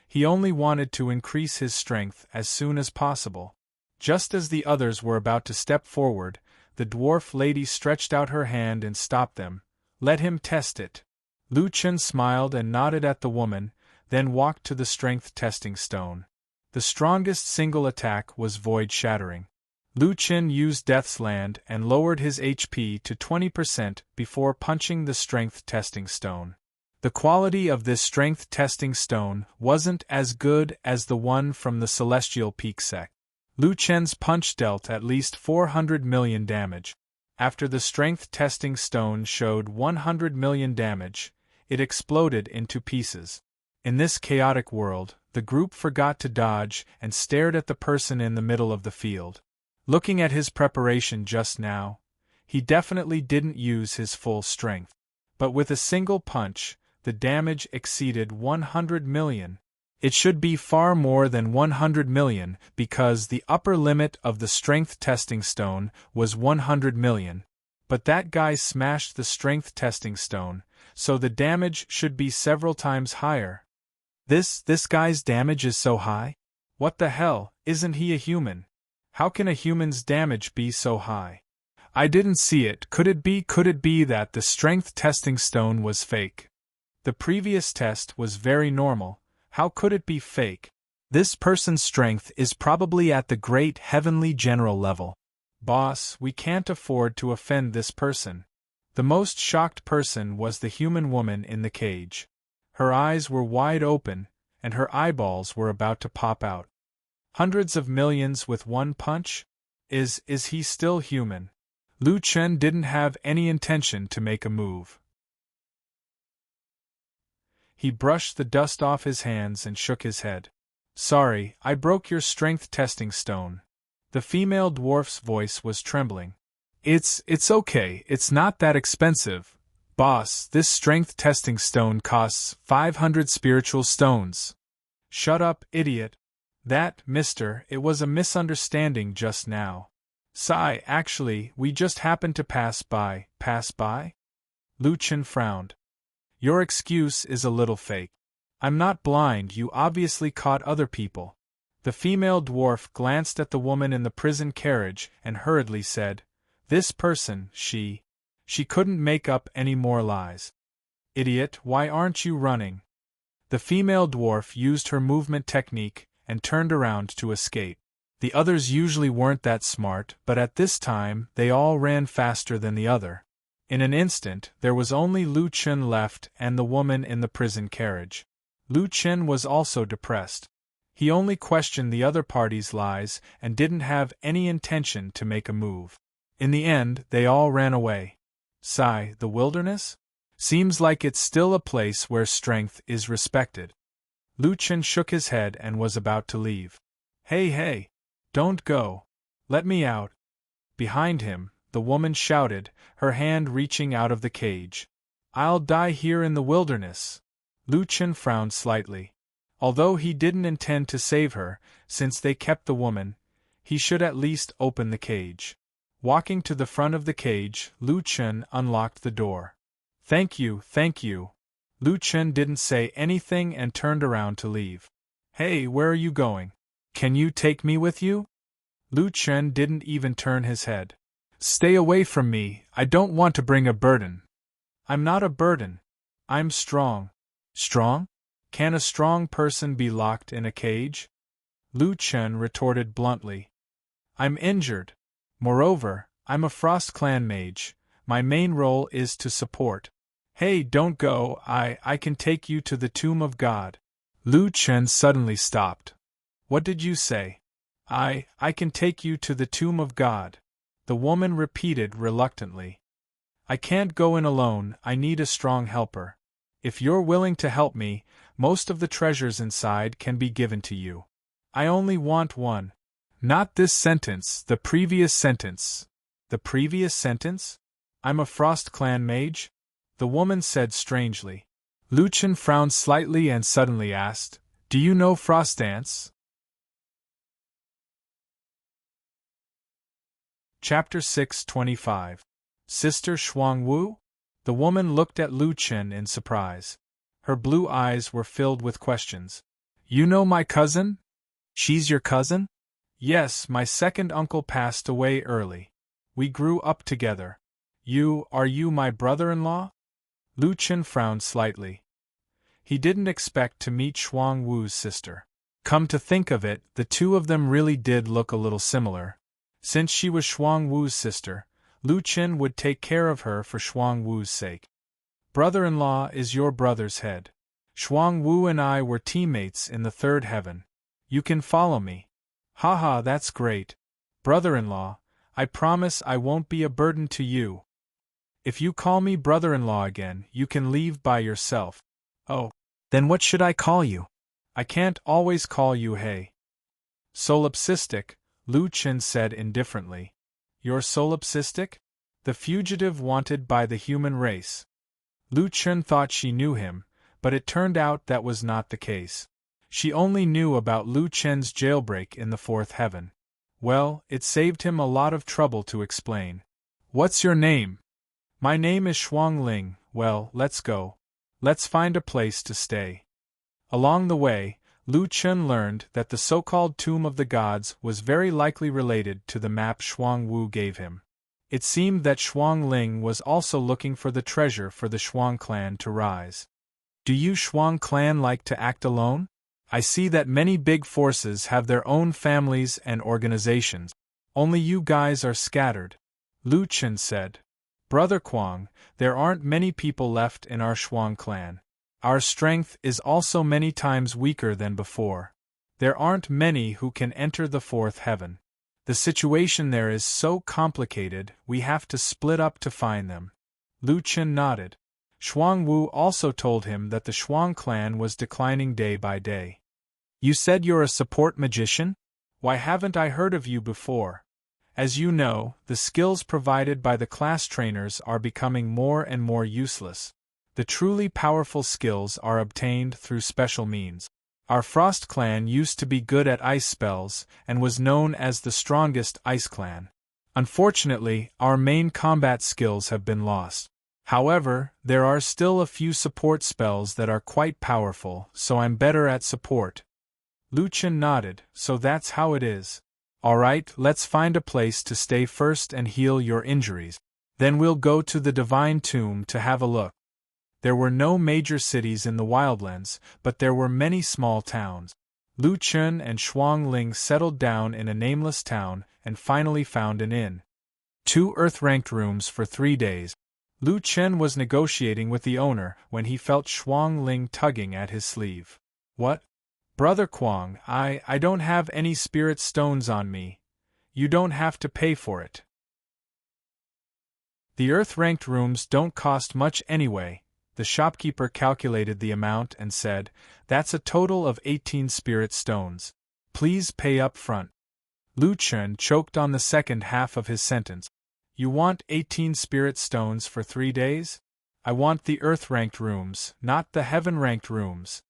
He only wanted to increase his strength as soon as possible. Just as the others were about to step forward, the dwarf lady stretched out her hand and stopped them. Let him test it. Lu Chen smiled and nodded at the woman, then walked to the strength testing stone. The strongest single attack was void-shattering. Lu Chen used Death's Land and lowered his HP to 20% before punching the strength testing stone. The quality of this strength testing stone wasn't as good as the one from the Celestial Peak sect. Lu Chen's punch dealt at least 400 million damage. After the strength testing stone showed 100 million damage, it exploded into pieces. In this chaotic world, the group forgot to dodge and stared at the person in the middle of the field. Looking at his preparation just now, he definitely didn't use his full strength. But with a single punch, the damage exceeded 100 million. It should be far more than 100 million because the upper limit of the strength testing stone was 100 million. But that guy smashed the strength testing stone, so the damage should be several times higher. This guy's damage is so high? What the hell, isn't he a human? How can a human's damage be so high? I didn't see it. Could it be that the strength testing stone was fake? The previous test was very normal. How could it be fake? This person's strength is probably at the great heavenly general level. Boss, we can't afford to offend this person. The most shocked person was the human woman in the cage. Her eyes were wide open, and her eyeballs were about to pop out. Hundreds of millions with one punch? Is he still human? Lu Chen didn't have any intention to make a move. He brushed the dust off his hands and shook his head. Sorry, I broke your strength testing stone. The female dwarf's voice was trembling. It's okay, it's not that expensive. Boss, this strength testing stone costs 500 spiritual stones. Shut up, idiot. That, mister, it was a misunderstanding just now. Sigh, actually, we just happened to pass by. Pass by? Lu Chen frowned. Your excuse is a little fake. I'm not blind, you obviously caught other people. The female dwarf glanced at the woman in the prison carriage and hurriedly said, This person, she couldn't make up any more lies. Idiot, why aren't you running? The female dwarf used her movement technique and turned around to escape. The others usually weren't that smart, but at this time they all ran faster than the other. In an instant, there was only Lu Chen left and the woman in the prison carriage. Lu Chen was also depressed. He only questioned the other party's lies and didn't have any intention to make a move. In the end, they all ran away. Sigh, the wilderness? Seems like it's still a place where strength is respected. Lu Chen shook his head and was about to leave. Hey, don't go. Let me out. Behind him, the woman shouted, her hand reaching out of the cage. I'll die here in the wilderness. Lu Chen frowned slightly. Although he didn't intend to save her, since they kept the woman, he should at least open the cage. Walking to the front of the cage, Lu Chen unlocked the door. Thank you. Lu Chen didn't say anything and turned around to leave. Hey, where are you going? Can you take me with you? Lu Chen didn't even turn his head. Stay away from me, I don't want to bring a burden. I'm not a burden. I'm strong. Strong? Can a strong person be locked in a cage? Lu Chen retorted bluntly. I'm injured. Moreover, I'm a Frost Clan mage. My main role is to support. Hey, don't go, I can take you to the Tomb of God. Lu Chen suddenly stopped. What did you say? I can take you to the Tomb of God. The woman repeated reluctantly. I can't go in alone, I need a strong helper. If you're willing to help me, most of the treasures inside can be given to you. I only want one. Not this sentence, the previous sentence. The previous sentence? I'm a Frost Clan mage? The woman said strangely. Lu Chen frowned slightly and suddenly asked, Do you know Frost Dance? Chapter 625. Sister Shuang Wu? The woman looked at Lu Chen in surprise. Her blue eyes were filled with questions. You know my cousin? She's your cousin? Yes, my second uncle passed away early. We grew up together. Are you my brother-in-law? Lu Chen frowned slightly. He didn't expect to meet Shuang Wu's sister. Come to think of it, the two of them really did look a little similar. Since she was Shuang Wu's sister, Lu Chen would take care of her for Shuang Wu's sake. Brother-in-law is your brother's head. Shuang Wu and I were teammates in the third heaven. You can follow me. Haha, that's great. Brother-in-law, I promise I won't be a burden to you. If you call me brother-in-law again, you can leave by yourself. Oh, then what should I call you? I can't always call you Hey. Solipsistic, Lu Chen said indifferently. You're solipsistic? The fugitive wanted by the human race. Lu Chen thought she knew him, but it turned out that was not the case. She only knew about Lu Chen's jailbreak in the fourth heaven. Well, it saved him a lot of trouble to explain. What's your name? My name is Shuang Ling. Well, let's go. Let's find a place to stay. Along the way, Lu Chen learned that the so-called Tomb of the Gods was very likely related to the map Shuang Wu gave him. It seemed that Shuang Ling was also looking for the treasure for the Shuang clan to rise. Do you Shuang clan like to act alone? I see that many big forces have their own families and organizations. Only you guys are scattered. Lu Chen said. Brother Kuang, there aren't many people left in our Shuang clan. Our strength is also many times weaker than before. There aren't many who can enter the fourth heaven. The situation there is so complicated, we have to split up to find them. Lu Chen nodded. Shuang Wu also told him that the Shuang clan was declining day by day. You said you're a support magician? Why haven't I heard of you before? As you know, the skills provided by the class trainers are becoming more and more useless. The truly powerful skills are obtained through special means. Our Frost clan used to be good at ice spells and was known as the strongest ice clan. Unfortunately, our main combat skills have been lost. However, there are still a few support spells that are quite powerful, so I'm better at support. Lu Chen nodded, so that's how it is. Alright, let's find a place to stay first and heal your injuries. Then we'll go to the Divine Tomb to have a look. There were no major cities in the Wildlands, but there were many small towns. Lu Chen and Shuang Ling settled down in a nameless town and finally found an inn. 2 earth-ranked rooms for 3 days. Lu Chen was negotiating with the owner when he felt Shuang Ling tugging at his sleeve. What? Brother Kuang, I don't have any spirit stones on me. You don't have to pay for it. The earth-ranked rooms don't cost much anyway. The shopkeeper calculated the amount and said, That's a total of 18 spirit stones. Please pay up front. Lu Chen choked on the second half of his sentence. You want 18 spirit stones for 3 days? I want the earth-ranked rooms, not the heaven-ranked rooms.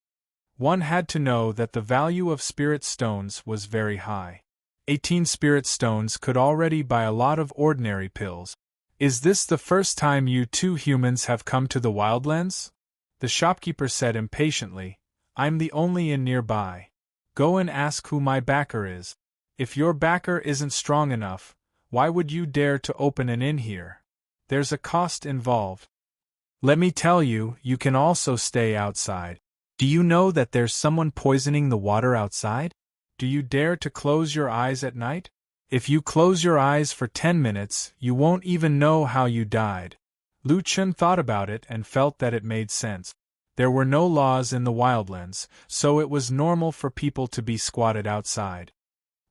One had to know that the value of spirit stones was very high. 18 spirit stones could already buy a lot of ordinary pills. Is this the first time you 2 humans have come to the Wildlands? The shopkeeper said impatiently. I'm the only inn nearby. Go and ask who my backer is. If your backer isn't strong enough, why would you dare to open an inn here? There's a cost involved. Let me tell you, you can also stay outside. Do you know that there's someone poisoning the water outside? Do you dare to close your eyes at night? If you close your eyes for 10 minutes, you won't even know how you died. Lu Chen thought about it and felt that it made sense. There were no laws in the Wildlands, so it was normal for people to be squatted outside.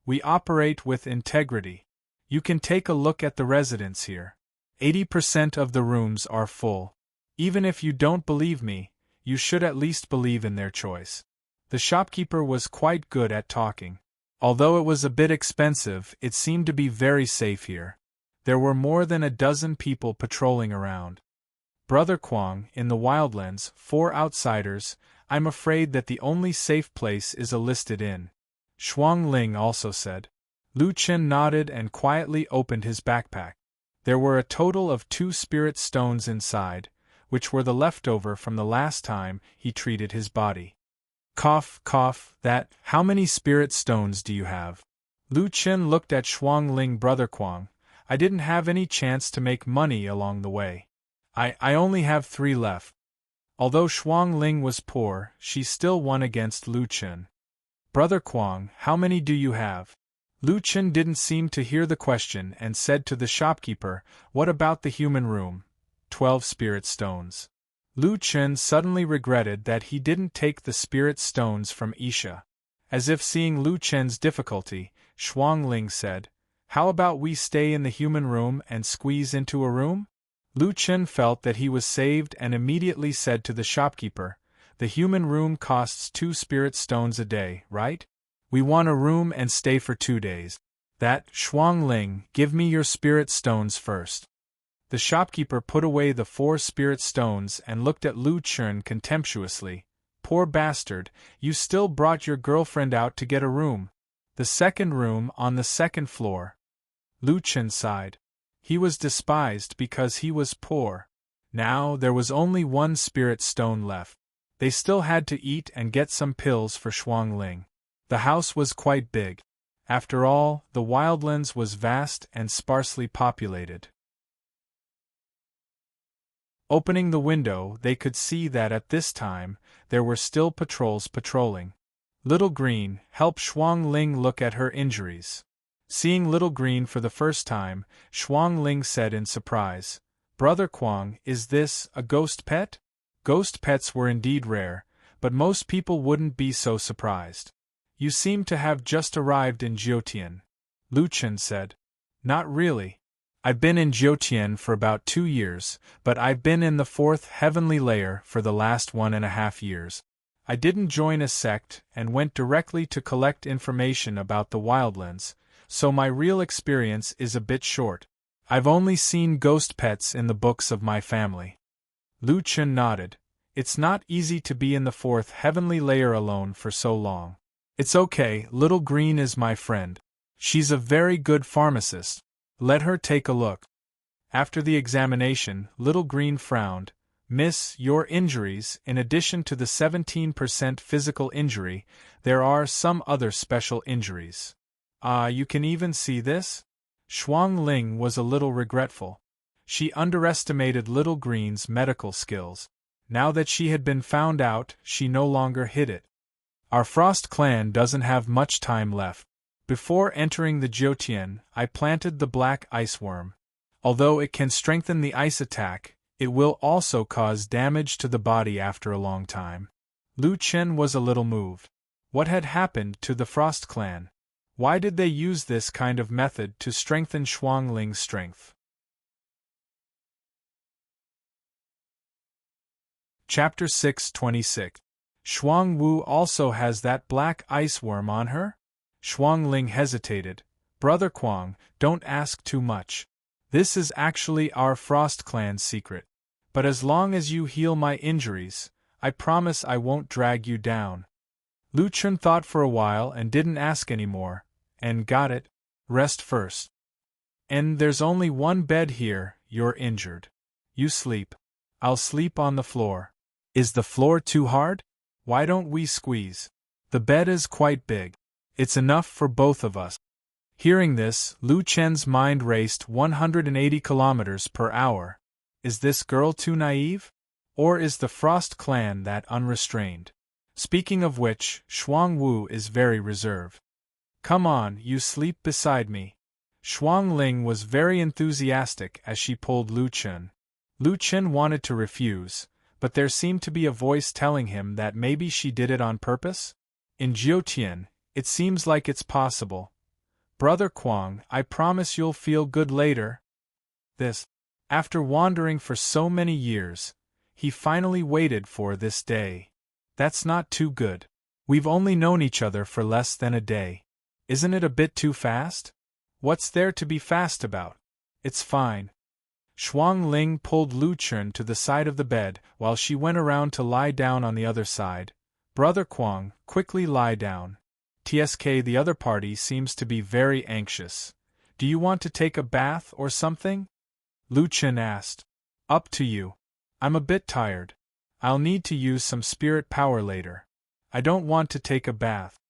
We operate with integrity. You can take a look at the residents here. 80% of the rooms are full. Even if you don't believe me, you should at least believe in their choice. The shopkeeper was quite good at talking. Although it was a bit expensive, it seemed to be very safe here. There were more than a dozen people patrolling around. Brother Kwong, in the Wildlands, 4 outsiders. I'm afraid that the only safe place is a listed inn. Shuang Ling also said. Lu Chen nodded and quietly opened his backpack. There were a total of 2 spirit stones inside, which were the leftover from the last time he treated his body. Cough, cough, how many spirit stones do you have? Lu Chen looked at Shuang Ling. Brother Kwong, I didn't have any chance to make money along the way. I only have 3 left. Although Shuang Ling was poor, she still won against Lu Chen. Brother Kwong, how many do you have? Lu Chen didn't seem to hear the question and said to the shopkeeper, what about the human room? 12 spirit stones. Lu Chen suddenly regretted that he didn't take the spirit stones from Isha. As if seeing Lu Chen's difficulty, Shuang Ling said, how about we stay in the human room and squeeze into a room? Lu Chen felt that he was saved and immediately said to the shopkeeper, the human room costs 2 spirit stones a day, right? We want a room and stay for 2 days. Shuang Ling, give me your spirit stones first. The shopkeeper put away the 4 spirit stones and looked at Lu Chen contemptuously. Poor bastard, you still brought your girlfriend out to get a room. The second room on the 2nd floor. Lu Chen sighed. He was despised because he was poor. Now there was only 1 spirit stone left. They still had to eat and get some pills for Shuang Ling. The house was quite big. After all, the Wildlands was vast and sparsely populated. Opening the window, they could see that at this time, there were still patrols patrolling. Little Green, help Shuang Ling look at her injuries. Seeing Little Green for the first time, Shuang Ling said in surprise, Brother Kwong, is this a ghost pet? Ghost pets were indeed rare, but most people wouldn't be so surprised. You seem to have just arrived in Jiutian. Lu Chen said. Not really. I've been in Jiutian for about 2 years, but I've been in the 4th heavenly layer for the last 1.5 years. I didn't join a sect and went directly to collect information about the Wildlands, so my real experience is a bit short. I've only seen ghost pets in the books of my family. Lu Chen nodded. It's not easy to be in the 4th heavenly layer alone for so long. It's okay, Little Green is my friend. She's a very good pharmacist. Let her take a look. After the examination, Little Green frowned. Miss, your injuries, in addition to the 17% physical injury, there are some other special injuries. You can even see this? Shuang Ling was a little regretful. She underestimated Little Green's medical skills. Now that she had been found out, she no longer hid it. Our Frost clan doesn't have much time left. Before entering the Jiutian, I planted the black ice worm. Although it can strengthen the ice attack, it will also cause damage to the body after a long time. Lu Chen was a little moved. What had happened to the Frost clan? Why did they use this kind of method to strengthen Shuang Ling's strength? Chapter 626. Shuang Wu also has that black ice worm on her? Shuang Ling hesitated. Brother Kwong, don't ask too much. This is actually our Frost clan's secret. But as long as you heal my injuries, I promise I won't drag you down. Lu Chen thought for a while and didn't ask any more. And got it. Rest first. And there's only 1 bed here, you're injured. You sleep. I'll sleep on the floor. Is the floor too hard? Why don't we squeeze? The bed is quite big. It's enough for both of us. Hearing this, Lu Chen's mind raced 180 kilometers per hour. Is this girl too naive? Or is the Frost clan that unrestrained? Speaking of which, Shuang Wu is very reserved. Come on, you sleep beside me. Shuang Ling was very enthusiastic as she pulled Lu Chen. Lu Chen wanted to refuse, but there seemed to be a voice telling him that maybe she did it on purpose. In Jiutian, it seems like it's possible. Brother Kwong, I promise you'll feel good later. After wandering for so many years, he finally waited for this day. That's not too good. We've only known each other for less than a day. Isn't it a bit too fast? What's there to be fast about? It's fine. Shuang Ling pulled Lu Chen to the side of the bed while she went around to lie down on the other side. Brother Kuang, quickly lie down. TSK, the other party seems to be very anxious. Do you want to take a bath or something? Lu Chen asked. Up to you. I'm a bit tired. I'll need to use some spirit power later. I don't want to take a bath.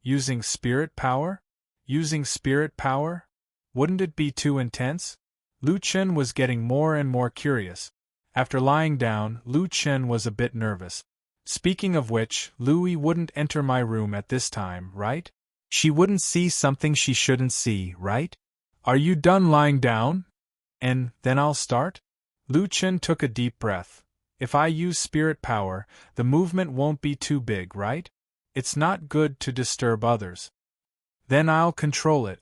Using spirit power? Using spirit power? Wouldn't it be too intense? Lu Chen was getting more and more curious. After lying down, Lu Chen was a bit nervous. Speaking of which, Louie wouldn't enter my room at this time, right? She wouldn't see something she shouldn't see, right? Are you done lying down? And then I'll start? Lu Chen took a deep breath. If I use spirit power, the movement won't be too big, right? It's not good to disturb others. Then I'll control it.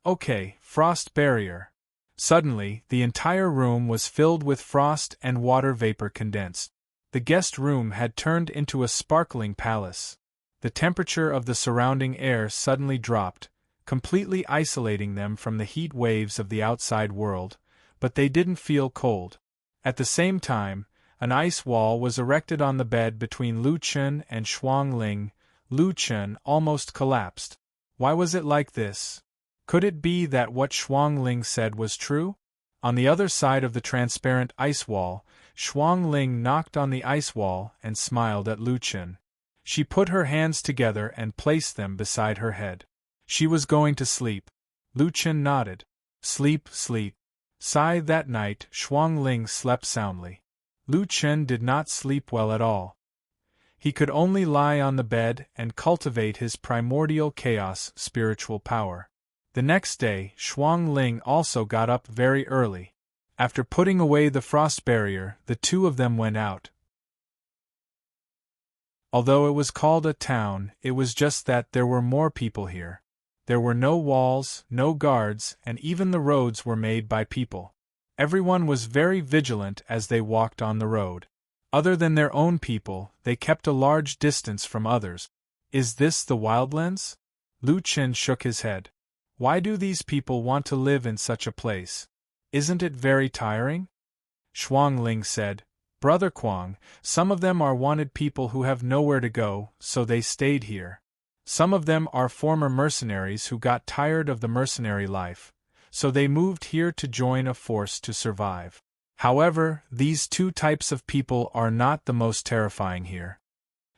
Okay, frost barrier. Suddenly, the entire room was filled with frost and water vapor condensed. The guest room had turned into a sparkling palace. The temperature of the surrounding air suddenly dropped, completely isolating them from the heat waves of the outside world, but they didn't feel cold. At the same time, an ice wall was erected on the bed between Lu Chen and Shuang Ling. Lu Chen almost collapsed. Why was it like this? Could it be that what Shuang Ling said was true? On the other side of the transparent ice wall, Shuang Ling knocked on the ice wall and smiled at Lu Chen. She put her hands together and placed them beside her head. She was going to sleep. Lu Chen nodded. Sleep, sleep. Sigh. That night, Shuang Ling slept soundly. Lu Chen did not sleep well at all. He could only lie on the bed and cultivate his primordial chaos spiritual power. The next day, Shuang Ling also got up very early. After putting away the frost barrier, the two of them went out. Although it was called a town, it was just that there were more people here. There were no walls, no guards, and even the roads were made by people. Everyone was very vigilant as they walked on the road. Other than their own people, they kept a large distance from others. Is this the Wildlands? Lu Chen shook his head. Why do these people want to live in such a place? Isn't it very tiring? Shuang Ling said, Brother Kuang, some of them are wanted people who have nowhere to go, so they stayed here. Some of them are former mercenaries who got tired of the mercenary life, so they moved here to join a force to survive. However, these two types of people are not the most terrifying here.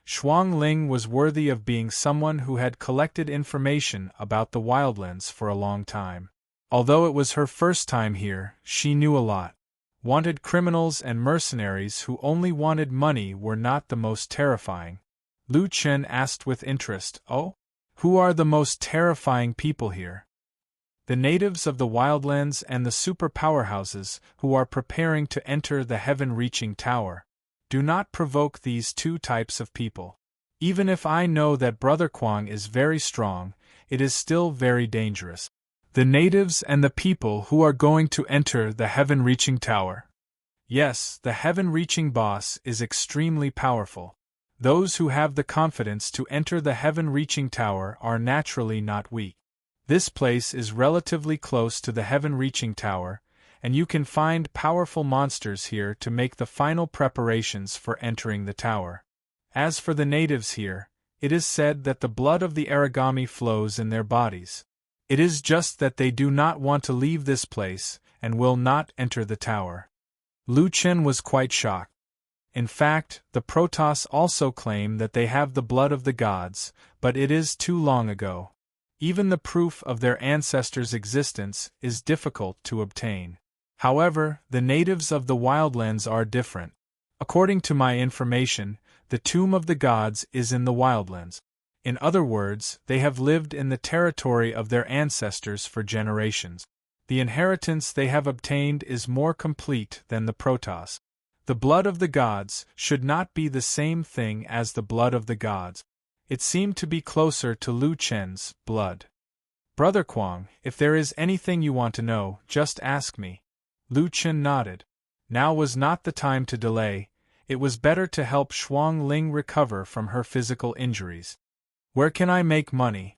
Shuang Ling was worthy of being someone who had collected information about the Wildlands for a long time. Although it was her first time here, she knew a lot. Wanted criminals and mercenaries who only wanted money were not the most terrifying. Lu Chen asked with interest, Oh? Who are the most terrifying people here? The natives of the Wildlands and the super powerhouses who are preparing to enter the heaven-reaching tower. Do not provoke these two types of people. Even if I know that Brother Kuang is very strong, it is still very dangerous. The natives and the people who are going to enter the heaven-reaching tower. Yes, the heaven-reaching boss is extremely powerful. Those who have the confidence to enter the heaven-reaching tower are naturally not weak. This place is relatively close to the heaven-reaching tower, and you can find powerful monsters here to make the final preparations for entering the tower. As for the natives here, it is said that the blood of the origami flows in their bodies. It is just that they do not want to leave this place and will not enter the tower. Lu Chen was quite shocked. In fact, the Protoss also claim that they have the blood of the gods, but it is too long ago. Even the proof of their ancestors' existence is difficult to obtain. However, the natives of the Wildlands are different. According to my information, the tomb of the gods is in the Wildlands. In other words, they have lived in the territory of their ancestors for generations. The inheritance they have obtained is more complete than the Protoss. The blood of the gods should not be the same thing as the blood of the gods. It seemed to be closer to Lu Chen's blood. Brother Kuang, if there is anything you want to know, just ask me. Lu Chen nodded. Now was not the time to delay. It was better to help Shuang Ling recover from her physical injuries. Where can I make money?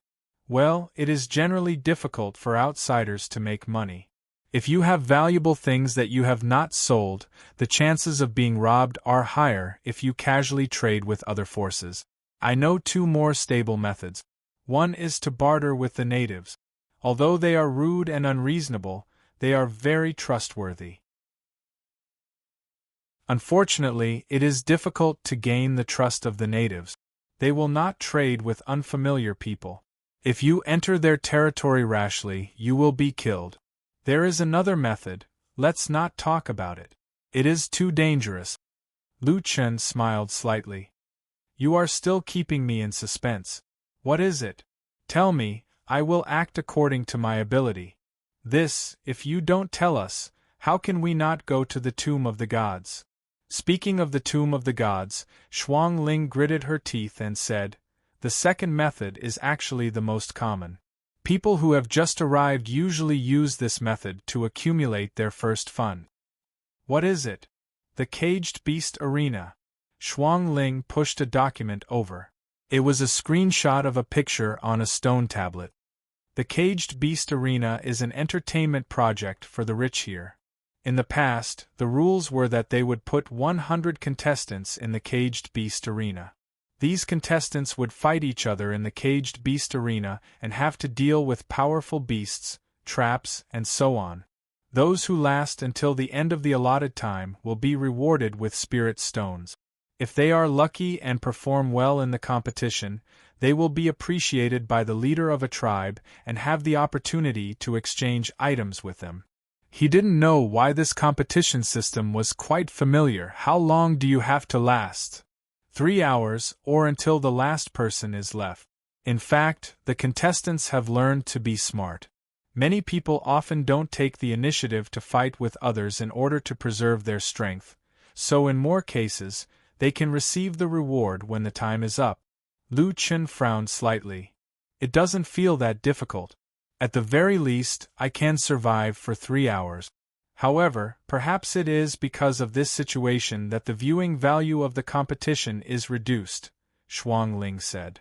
Well, it is generally difficult for outsiders to make money. If you have valuable things that you have not sold, the chances of being robbed are higher if you casually trade with other forces. I know two more stable methods. One is to barter with the natives. Although they are rude and unreasonable, they are very trustworthy. Unfortunately, it is difficult to gain the trust of the natives. They will not trade with unfamiliar people. If you enter their territory rashly, you will be killed. There is another method, let's not talk about it. It is too dangerous. Lu Chen smiled slightly. You are still keeping me in suspense. What is it? Tell me, I will act according to my ability. If you don't tell us, how can we not go to the tomb of the gods? Speaking of the tomb of the gods, Shuang Ling gritted her teeth and said, the second method is actually the most common. People who have just arrived usually use this method to accumulate their first fund. What is it? The Caged Beast Arena. Shuang Ling pushed a document over. It was a screenshot of a picture on a stone tablet. The Caged Beast Arena is an entertainment project for the rich here. In the past, the rules were that they would put 100 contestants in the Caged Beast Arena. These contestants would fight each other in the Caged Beast Arena and have to deal with powerful beasts, traps, and so on. Those who last until the end of the allotted time will be rewarded with spirit stones. If they are lucky and perform well in the competition, they will be appreciated by the leader of a tribe and have the opportunity to exchange items with them. He didn't know why this competition system was quite familiar. How long do you have to last? 3 hours, or until the last person is left. In fact, the contestants have learned to be smart. Many people often don't take the initiative to fight with others in order to preserve their strength, so in more cases, they can receive the reward when the time is up. Lu Chen frowned slightly. It doesn't feel that difficult. At the very least, I can survive for 3 hours. However, perhaps it is because of this situation that the viewing value of the competition is reduced, Shuang Ling said.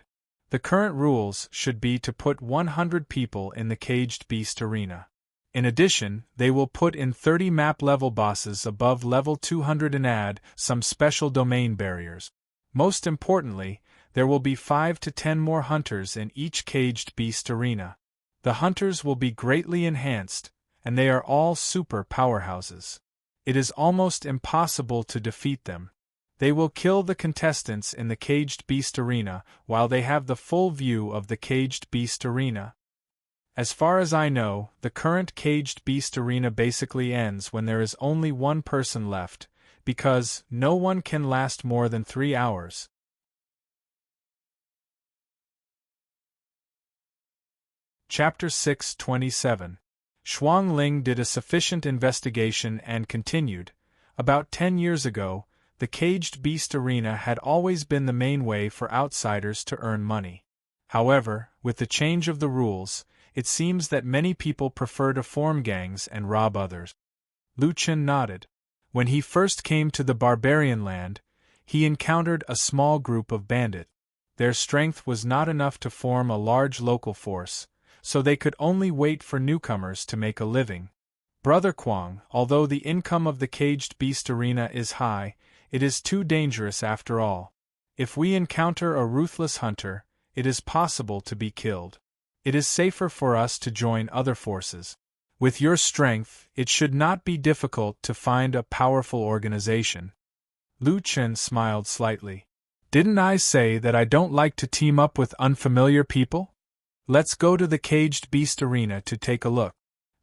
The current rules should be to put 100 people in the Caged Beast Arena. In addition, they will put in 30 map-level bosses above level 200 and add some special domain barriers. Most importantly, there will be 5 to 10 more hunters in each Caged Beast Arena. The hunters will be greatly enhanced, and they are all super powerhouses. It is almost impossible to defeat them. They will kill the contestants in the Caged Beast Arena while they have the full view of the Caged Beast Arena. As far as I know, the current Caged Beast Arena basically ends when there is only one person left, because no one can last more than 3 hours. Chapter 627. Shuang Ling did a sufficient investigation and continued. About 10 years ago, the Caged Beast Arena had always been the main way for outsiders to earn money. However, with the change of the rules, it seems that many people prefer to form gangs and rob others. Lu Chen nodded. When he first came to the barbarian land, he encountered a small group of bandits. Their strength was not enough to form a large local force, so they could only wait for newcomers to make a living. Brother Quang, although the income of the Caged Beast Arena is high, it is too dangerous after all. If we encounter a ruthless hunter, it is possible to be killed. It is safer for us to join other forces. With your strength, it should not be difficult to find a powerful organization. Lu Chen smiled slightly. Didn't I say that I don't like to team up with unfamiliar people? Let's go to the Caged Beast Arena to take a look.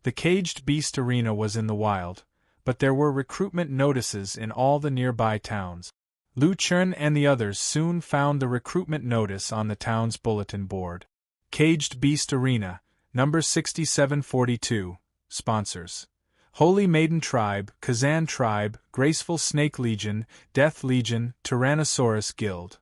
The Caged Beast Arena was in the wild, but there were recruitment notices in all the nearby towns. Lu Chen and the others soon found the recruitment notice on the town's bulletin board. Caged Beast Arena, number 6742, sponsors. Holy Maiden Tribe, Kazan Tribe, Graceful Snake Legion, Death Legion, Tyrannosaurus Guild.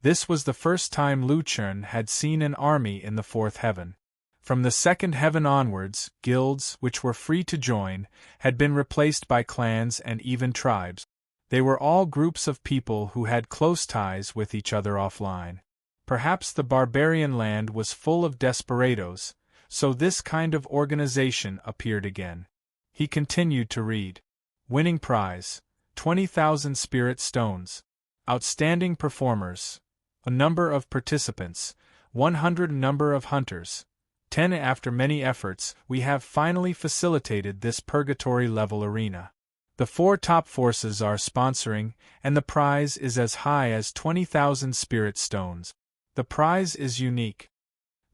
This was the first time Lu Chen had seen an army in the fourth heaven. From the second heaven onwards, guilds, which were free to join, had been replaced by clans and even tribes. They were all groups of people who had close ties with each other offline. Perhaps the barbarian land was full of desperados, so this kind of organization appeared again. He continued to read. Winning prize, 20,000 spirit stones. Outstanding performers. A number of participants, 100 number of hunters. 10 After many efforts, we have finally facilitated this purgatory-level arena. The 4 top forces are sponsoring, and the prize is as high as 20,000 spirit stones. The prize is unique.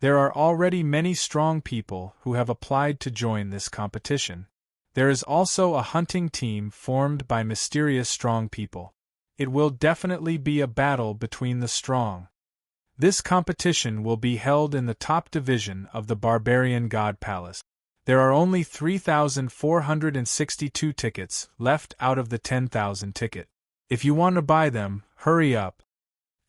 There are already many strong people who have applied to join this competition. There is also a hunting team formed by mysterious strong people. It will definitely be a battle between the strong. This competition will be held in the top division of the Barbarian God Palace. There are only 3,462 tickets left out of the 10,000 ticket. If you want to buy them, hurry up.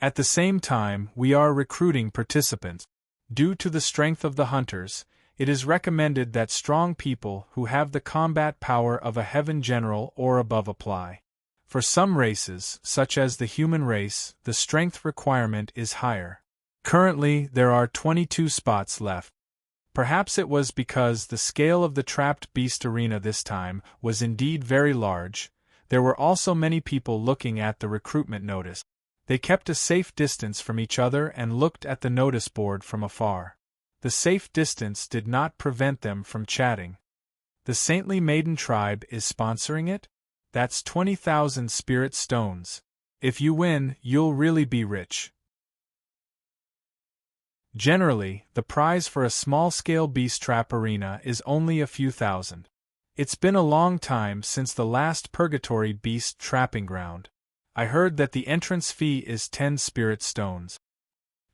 At the same time, we are recruiting participants. Due to the strength of the hunters, it is recommended that strong people who have the combat power of a heaven general or above apply. For some races, such as the human race, the strength requirement is higher. Currently, there are 22 spots left. Perhaps it was because the scale of the trapped beast arena this time was indeed very large. There were also many people looking at the recruitment notice. They kept a safe distance from each other and looked at the notice board from afar. The safe distance did not prevent them from chatting. The Saintly Maiden tribe is sponsoring it? That's 20,000 spirit stones. If you win, you'll really be rich. Generally, the prize for a small-scale beast trap arena is only a few thousand. It's been a long time since the last purgatory beast trapping ground. I heard that the entrance fee is 10 spirit stones.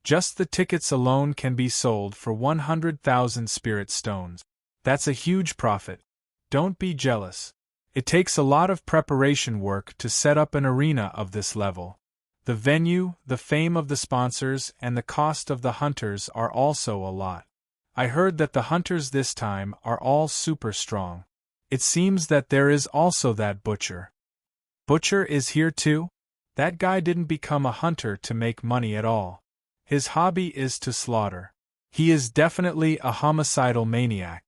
Just the tickets alone can be sold for 100,000 spirit stones. That's a huge profit. Don't be jealous. It takes a lot of preparation work to set up an arena of this level. The venue, the fame of the sponsors, and the cost of the hunters are also a lot. I heard that the hunters this time are all super strong. It seems that there is also that butcher. Butcher is here too? That guy didn't become a hunter to make money at all. His hobby is to slaughter. He is definitely a homicidal maniac.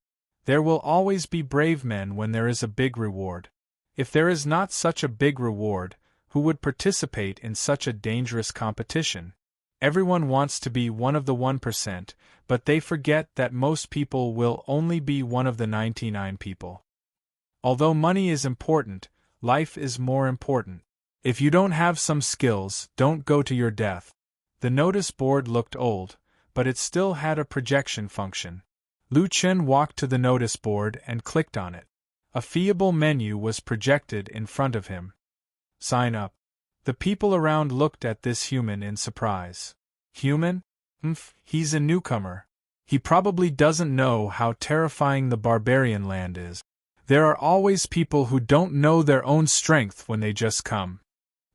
There will always be brave men when there is a big reward. If there is not such a big reward, who would participate in such a dangerous competition? Everyone wants to be one of the 1%, but they forget that most people will only be one of the 99 people. Although money is important, life is more important. If you don't have some skills, don't go to your death. The notice board looked old, but it still had a projection function. Lu Chen walked to the notice board and clicked on it. A feeable menu was projected in front of him. Sign up. The people around looked at this human in surprise. Human? He's a newcomer. He probably doesn't know how terrifying the barbarian land is. There are always people who don't know their own strength when they just come.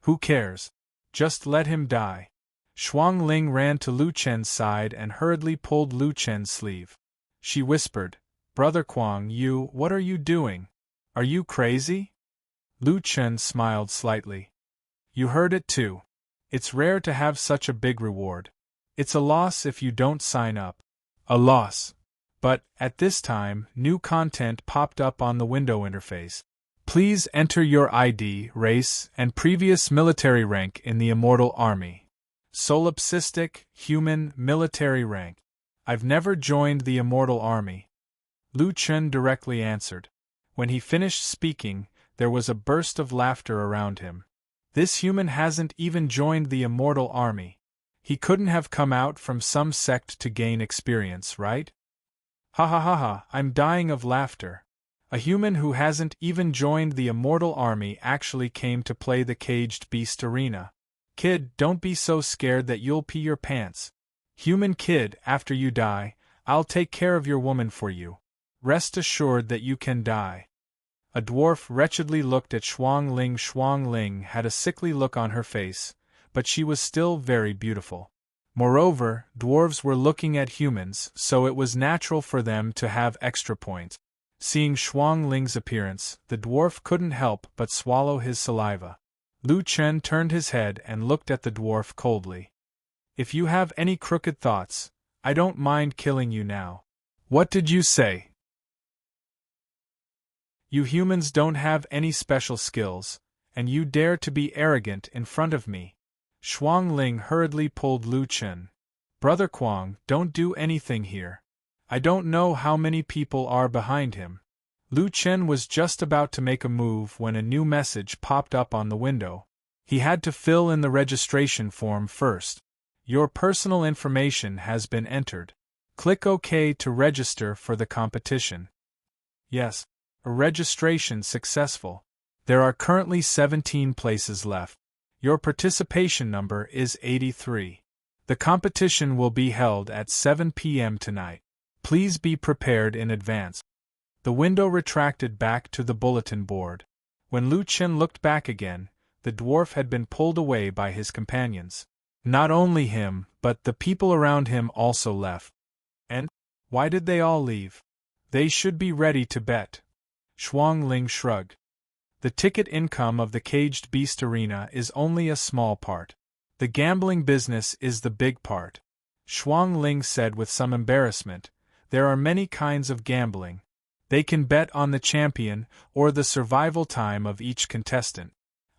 Who cares? Just let him die. Shuang Ling ran to Lu Chen's side and hurriedly pulled Lu Chen's sleeve. She whispered, "Brother Kuang, what are you doing? Are you crazy?" Lu Chen smiled slightly. You heard it too. It's rare to have such a big reward. It's a loss if you don't sign up. A loss. But, at this time, new content popped up on the window interface. Please enter your ID, race, and previous military rank in the Immortal Army. Solipsistic, human, military rank. I've never joined the Immortal Army. Lu Chen directly answered. When he finished speaking, there was a burst of laughter around him. This human hasn't even joined the Immortal Army. He couldn't have come out from some sect to gain experience, right? Ha ha ha ha, I'm dying of laughter. A human who hasn't even joined the Immortal Army actually came to play the Caged Beast Arena. Kid, don't be so scared that you'll pee your pants. Human kid, after you die, I'll take care of your woman for you. Rest assured that you can die. A dwarf wretchedly looked at Shuang Ling. Shuang Ling had a sickly look on her face, but she was still very beautiful. Moreover, dwarves were looking at humans, so it was natural for them to have extra points. Seeing Shuang Ling's appearance, the dwarf couldn't help but swallow his saliva. Lu Chen turned his head and looked at the dwarf coldly. If you have any crooked thoughts, I don't mind killing you now. What did you say? You humans don't have any special skills, and you dare to be arrogant in front of me. Shuang Ling hurriedly pulled Lu Chen. Brother Kuang, don't do anything here. I don't know how many people are behind him. Lu Chen was just about to make a move when a new message popped up on the window. He had to fill in the registration form first. Your personal information has been entered. Click OK to register for the competition. Yes, a registration successful. There are currently 17 places left. Your participation number is 83. The competition will be held at 7 p.m. tonight. Please be prepared in advance. The window retracted back to the bulletin board. When Lu Chen looked back again, the dwarf had been pulled away by his companions. Not only him, but the people around him also left. And why did they all leave? They should be ready to bet. Shuang Ling shrugged. The ticket income of the caged beast arena is only a small part. The gambling business is the big part. Shuang Ling said with some embarrassment, there are many kinds of gambling. They can bet on the champion or the survival time of each contestant.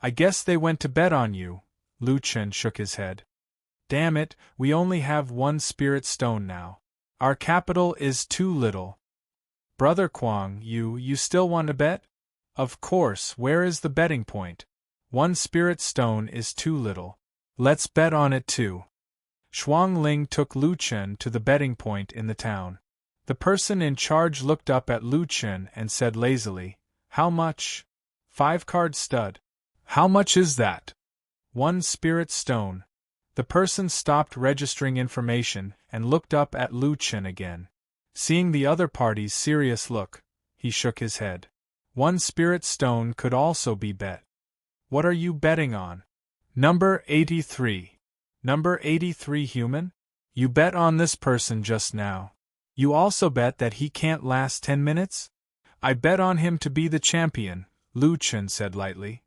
I guess they went to bet on you. Lu Chen shook his head. Damn it, we only have one spirit stone now. Our capital is too little. Brother Kuang, you still want to bet? Of course, where is the betting point? One spirit stone is too little. Let's bet on it too. Shuang Ling took Lu Chen to the betting point in the town. The person in charge looked up at Lu Chen and said lazily, How much? 5-card stud. How much is that? 1 spirit stone. The person stopped registering information and looked up at Lu Chen again. Seeing the other party's serious look, he shook his head. 1 spirit stone could also be bet. What are you betting on? Number 83. Number 83 human? You bet on this person just now. You also bet that he can't last 10 minutes? I bet on him to be the champion, Lu Chen said lightly.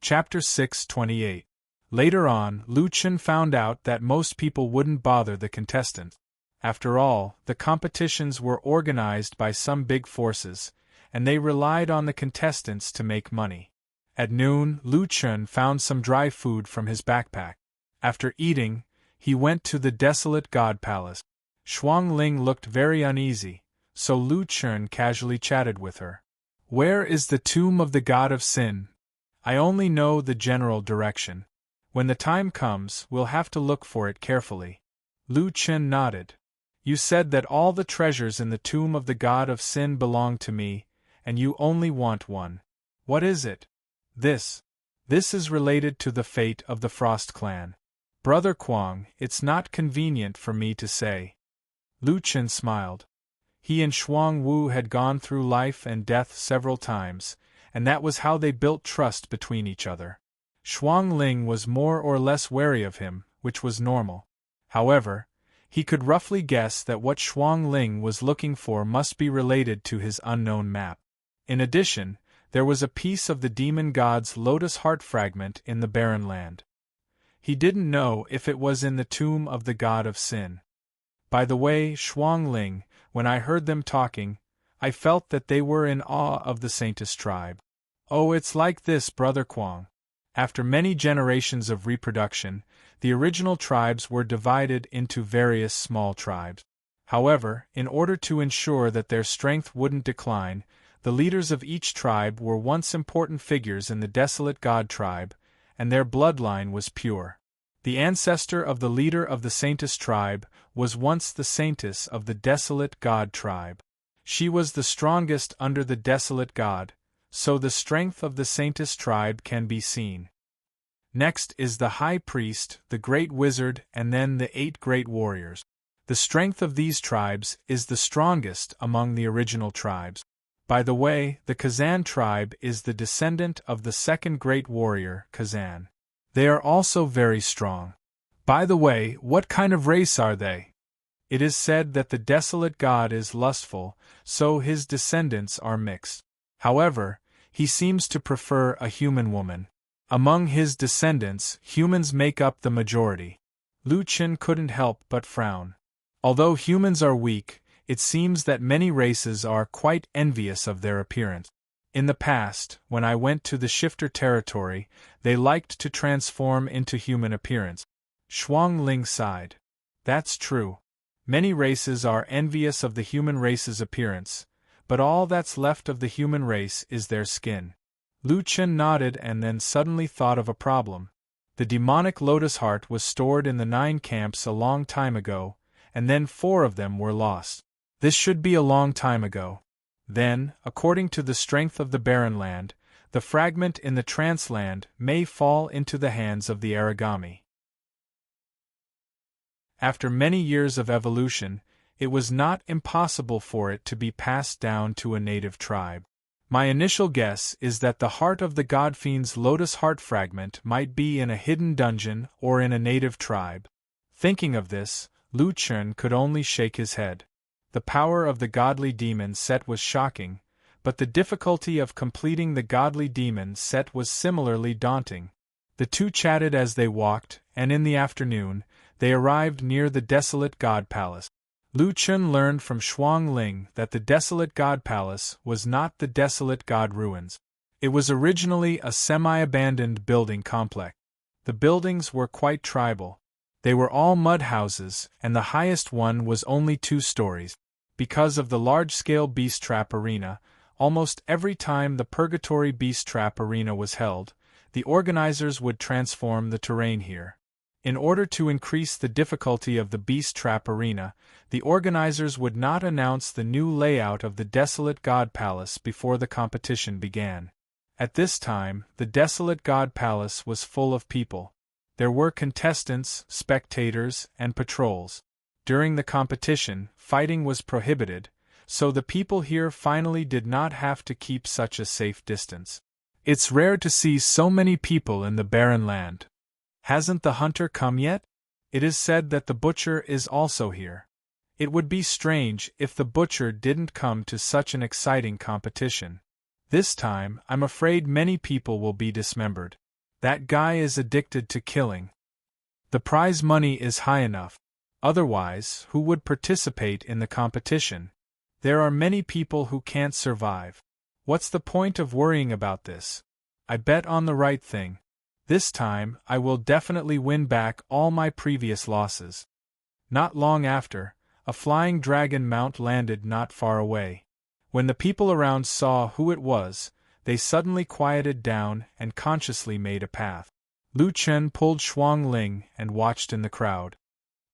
Chapter 6:28. Later on, Lu Chen found out that most people wouldn't bother the contestant. After all, the competitions were organized by some big forces, and they relied on the contestants to make money. At noon, Lu Chen found some dry food from his backpack. After eating, he went to the desolate god palace. Shuang Ling looked very uneasy, so Lu Chen casually chatted with her. Where is the tomb of the god of sin? I only know the general direction. When the time comes, we'll have to look for it carefully. Lu Chen nodded. You said that all the treasures in the tomb of the god of sin belong to me, and you only want one. What is it? This is related to the fate of the Frost clan. Brother Kuang, it's not convenient for me to say. Lu Chen smiled. He and Shuang Wu had gone through life and death several times, and that was how they built trust between each other. Shuang Ling was more or less wary of him, which was normal. However, he could roughly guess that what Shuang Ling was looking for must be related to his unknown map. In addition, there was a piece of the demon god's lotus heart fragment in the barren land. He didn't know if it was in the tomb of the god of sin. By the way, Shuang Ling, when I heard them talking, I felt that they were in awe of the Saintess tribe. Oh, it's like this, Brother Kuang. After many generations of reproduction, the original tribes were divided into various small tribes. However, in order to ensure that their strength wouldn't decline, the leaders of each tribe were once important figures in the desolate god tribe, and their bloodline was pure. The ancestor of the leader of the Saintess tribe was once the Saintess of the desolate god tribe. She was the strongest under the desolate god, so the strength of the Saintess tribe can be seen. Next is the High Priest, the Great Wizard, and then the 8 Great Warriors. The strength of these tribes is the strongest among the original tribes. By the way, the Kazan tribe is the descendant of the 2nd Great Warrior, Kazan. They are also very strong. By the way, what kind of race are they? It is said that the desolate god is lustful, so his descendants are mixed. However, he seems to prefer a human woman. Among his descendants, humans make up the majority. Lu Chen couldn't help but frown. Although humans are weak, it seems that many races are quite envious of their appearance. In the past, when I went to the shifter territory, they liked to transform into human appearance. Shuang Ling sighed. That's true. Many races are envious of the human race's appearance, but all that's left of the human race is their skin. Lu Chen nodded and then suddenly thought of a problem. The demonic lotus heart was stored in the 9 camps a long time ago, and then 4 of them were lost. This should be a long time ago. Then, according to the strength of the barren land, the fragment in the trance land may fall into the hands of the origami. After many years of evolution, it was not impossible for it to be passed down to a native tribe. My initial guess is that the heart of the Godfiend's lotus heart fragment might be in a hidden dungeon or in a native tribe. Thinking of this, Lu Chen could only shake his head. The power of the godly demon set was shocking, but the difficulty of completing the godly demon set was similarly daunting. The two chatted as they walked, and in the afternoon, they arrived near the desolate god palace. Lu Chen learned from Shuang Ling that the desolate god palace was not the desolate god ruins. It was originally a semi-abandoned building complex. The buildings were quite tribal. They were all mud houses, and the highest one was only 2 stories. Because of the large-scale beast trap arena, almost every time the Purgatory Beast Trap Arena was held, the organizers would transform the terrain here. In order to increase the difficulty of the Beast Trap Arena, the organizers would not announce the new layout of the Desolate God Palace before the competition began. At this time, the Desolate God Palace was full of people. There were contestants, spectators, and patrols. During the competition, fighting was prohibited, so the people here finally did not have to keep such a safe distance. It's rare to see so many people in the barren land. Hasn't the hunter come yet? It is said that the butcher is also here. It would be strange if the butcher didn't come to such an exciting competition. This time, I'm afraid many people will be dismembered. That guy is addicted to killing. The prize money is high enough. Otherwise, who would participate in the competition? There are many people who can't survive. What's the point of worrying about this? I bet on the right thing. This time, I will definitely win back all my previous losses. Not long after, a flying dragon mount landed not far away. When the people around saw who it was, they suddenly quieted down and consciously made a path. Lu Chen pulled Shuang Ling and watched in the crowd.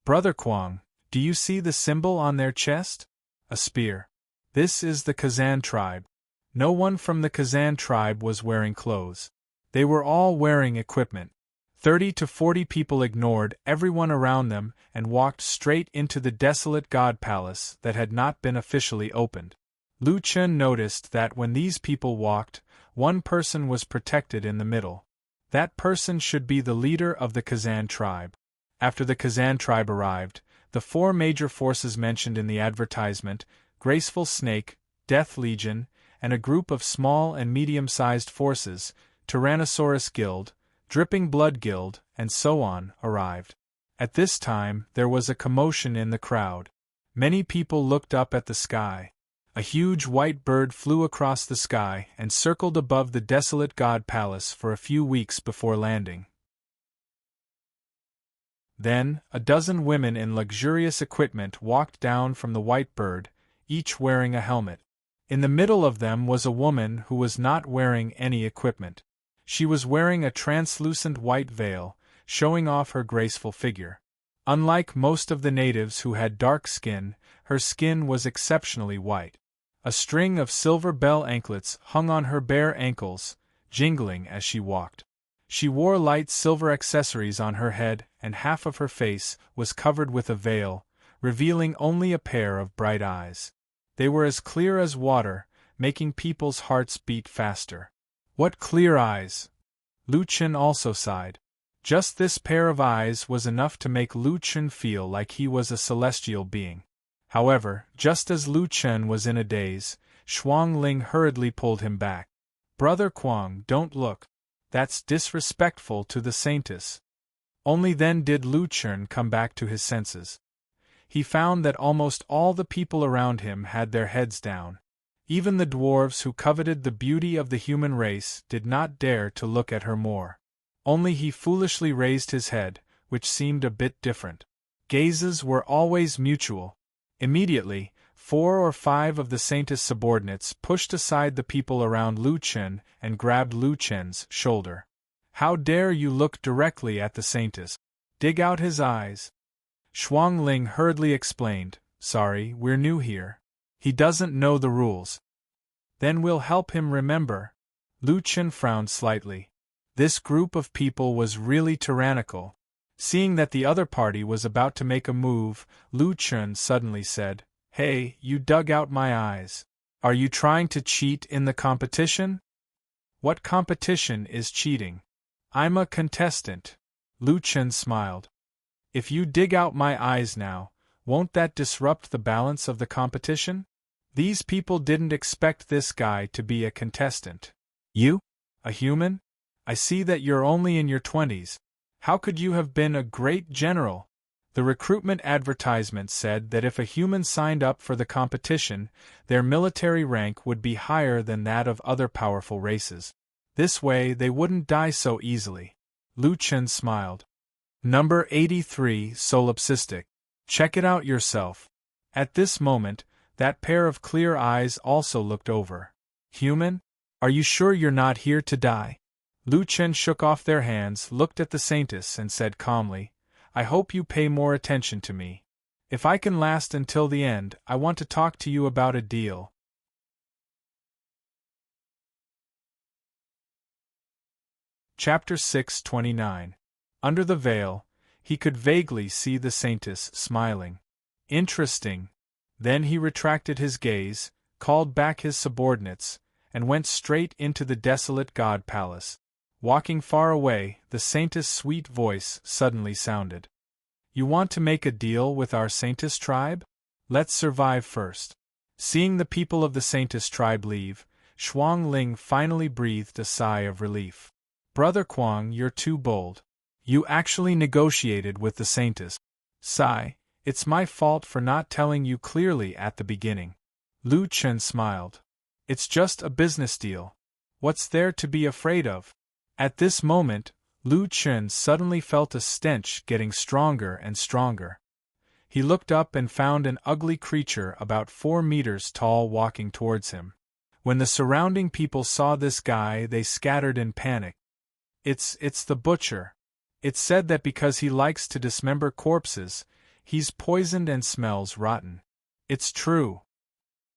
Brother Kuang, do you see the symbol on their chest? A spear. This is the Kazan tribe. No one from the Kazan tribe was wearing clothes. They were all wearing equipment. 30 to 40 people ignored everyone around them and walked straight into the desolate god palace that had not been officially opened. Lu Chen noticed that when these people walked, one person was protected in the middle. That person should be the leader of the Kazan tribe. After the Kazan tribe arrived, the 4 major forces mentioned in the advertisement, Graceful Snake, Death Legion, and a group of small and medium-sized forces, Tyrannosaurus Guild, Dripping Blood Guild, and so on, arrived. At this time, there was a commotion in the crowd. Many people looked up at the sky. A huge white bird flew across the sky and circled above the desolate god palace for a few weeks before landing. Then, a dozen women in luxurious equipment walked down from the white bird, each wearing a helmet. In the middle of them was a woman who was not wearing any equipment. She was wearing a translucent white veil, showing off her graceful figure. Unlike most of the natives who had dark skin, her skin was exceptionally white. A string of silver bell anklets hung on her bare ankles, jingling as she walked. She wore light silver accessories on her head, and half of her face was covered with a veil, revealing only a pair of bright eyes. They were as clear as water, making people's hearts beat faster. What clear eyes! Lu Chen also sighed. Just this pair of eyes was enough to make Lu Chen feel like he was a celestial being. However, just as Lu Chen was in a daze, Shuang Ling hurriedly pulled him back. Brother Kuang, don't look. That's disrespectful to the saintess. Only then did Lu Chun come back to his senses. He found that almost all the people around him had their heads down. Even the dwarves who coveted the beauty of the human race did not dare to look at her more. Only he foolishly raised his head, which seemed a bit different. Gazes were always mutual. Immediately, 4 or 5 of the saintess' subordinates pushed aside the people around Lu Chun and grabbed Lu Chun's shoulder. "How dare you look directly at the saintess? Dig out his eyes." Shuang Ling hurriedly explained, "Sorry, we're new here. He doesn't know the rules." "Then we'll help him remember." Lu Chun frowned slightly. This group of people was really tyrannical. Seeing that the other party was about to make a move, Lu Chun suddenly said, "Hey, you dug out my eyes. Are you trying to cheat in the competition?" "What competition is cheating? I'm a contestant." Lu Chun smiled. "If you dig out my eyes now, won't that disrupt the balance of the competition?" These people didn't expect this guy to be a contestant. "You? A human? I see that you're only in your 20s. How could you have been a great general?" The recruitment advertisement said that if a human signed up for the competition, their military rank would be higher than that of other powerful races. This way they wouldn't die so easily. Lu Chun smiled. Number 83, solipsistic. Check it out yourself. At this moment, that pair of clear eyes also looked over. "Human? Are you sure you're not here to die?" Lu Chun shook off their hands, looked at the saintess and said calmly, "I hope you pay more attention to me. If I can last until the end, I want to talk to you about a deal." Chapter 629. Under the veil, he could vaguely see the saintess smiling. Interesting. Then he retracted his gaze, called back his subordinates, and went straight into the desolate god palace. Walking far away, the saintess' sweet voice suddenly sounded. "You want to make a deal with our saintess tribe? Let's survive first." Seeing the people of the saintess tribe leave, Shuang Ling finally breathed a sigh of relief. "Brother Kuang, you're too bold. You actually negotiated with the saintess." "Sigh, it's my fault for not telling you clearly at the beginning." Lu Chun smiled. "It's just a business deal. What's there to be afraid of?" At this moment, Lu Chun suddenly felt a stench getting stronger and stronger. He looked up and found an ugly creature about 4 meters tall walking towards him. When the surrounding people saw this guy, they scattered in panic. It's the butcher. It's said that because he likes to dismember corpses, he's poisoned and smells rotten. It's true.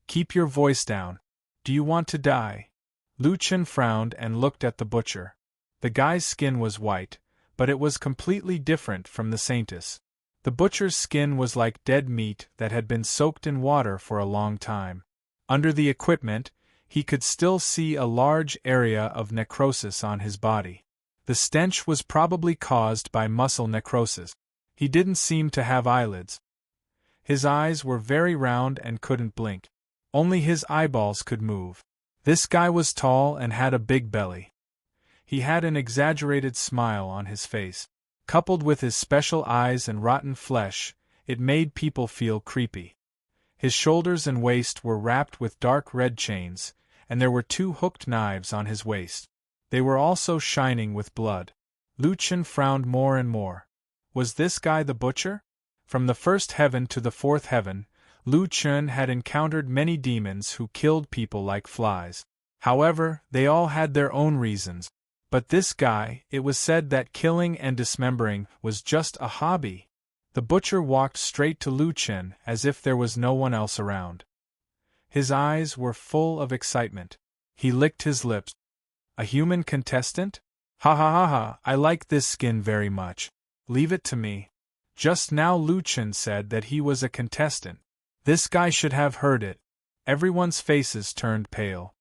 Keep your voice down. Do you want to die?" Lu Chun frowned and looked at the butcher. The guy's skin was white, but it was completely different from the saintess. The butcher's skin was like dead meat that had been soaked in water for a long time. Under the equipment, he could still see a large area of necrosis on his body. The stench was probably caused by muscle necrosis. He didn't seem to have eyelids. His eyes were very round and couldn't blink. Only his eyeballs could move. This guy was tall and had a big belly. He had an exaggerated smile on his face. Coupled with his special eyes and rotten flesh, it made people feel creepy. His shoulders and waist were wrapped with dark red chains, and there were 2 hooked knives on his waist. They were also shining with blood. Lu Chun frowned more and more. Was this guy the butcher? From the 1st heaven to the 4th heaven, Lu Chun had encountered many demons who killed people like flies. However, they all had their own reasons. But this guy, it was said that killing and dismembering was just a hobby. The butcher walked straight to Lu Chun as if there was no one else around. His eyes were full of excitement. He licked his lips. "A human contestant? Ha ha ha ha, I like this skin very much. Leave it to me." Just now Lu Chun said that he was a contestant. This guy should have heard it. Everyone's faces turned pale.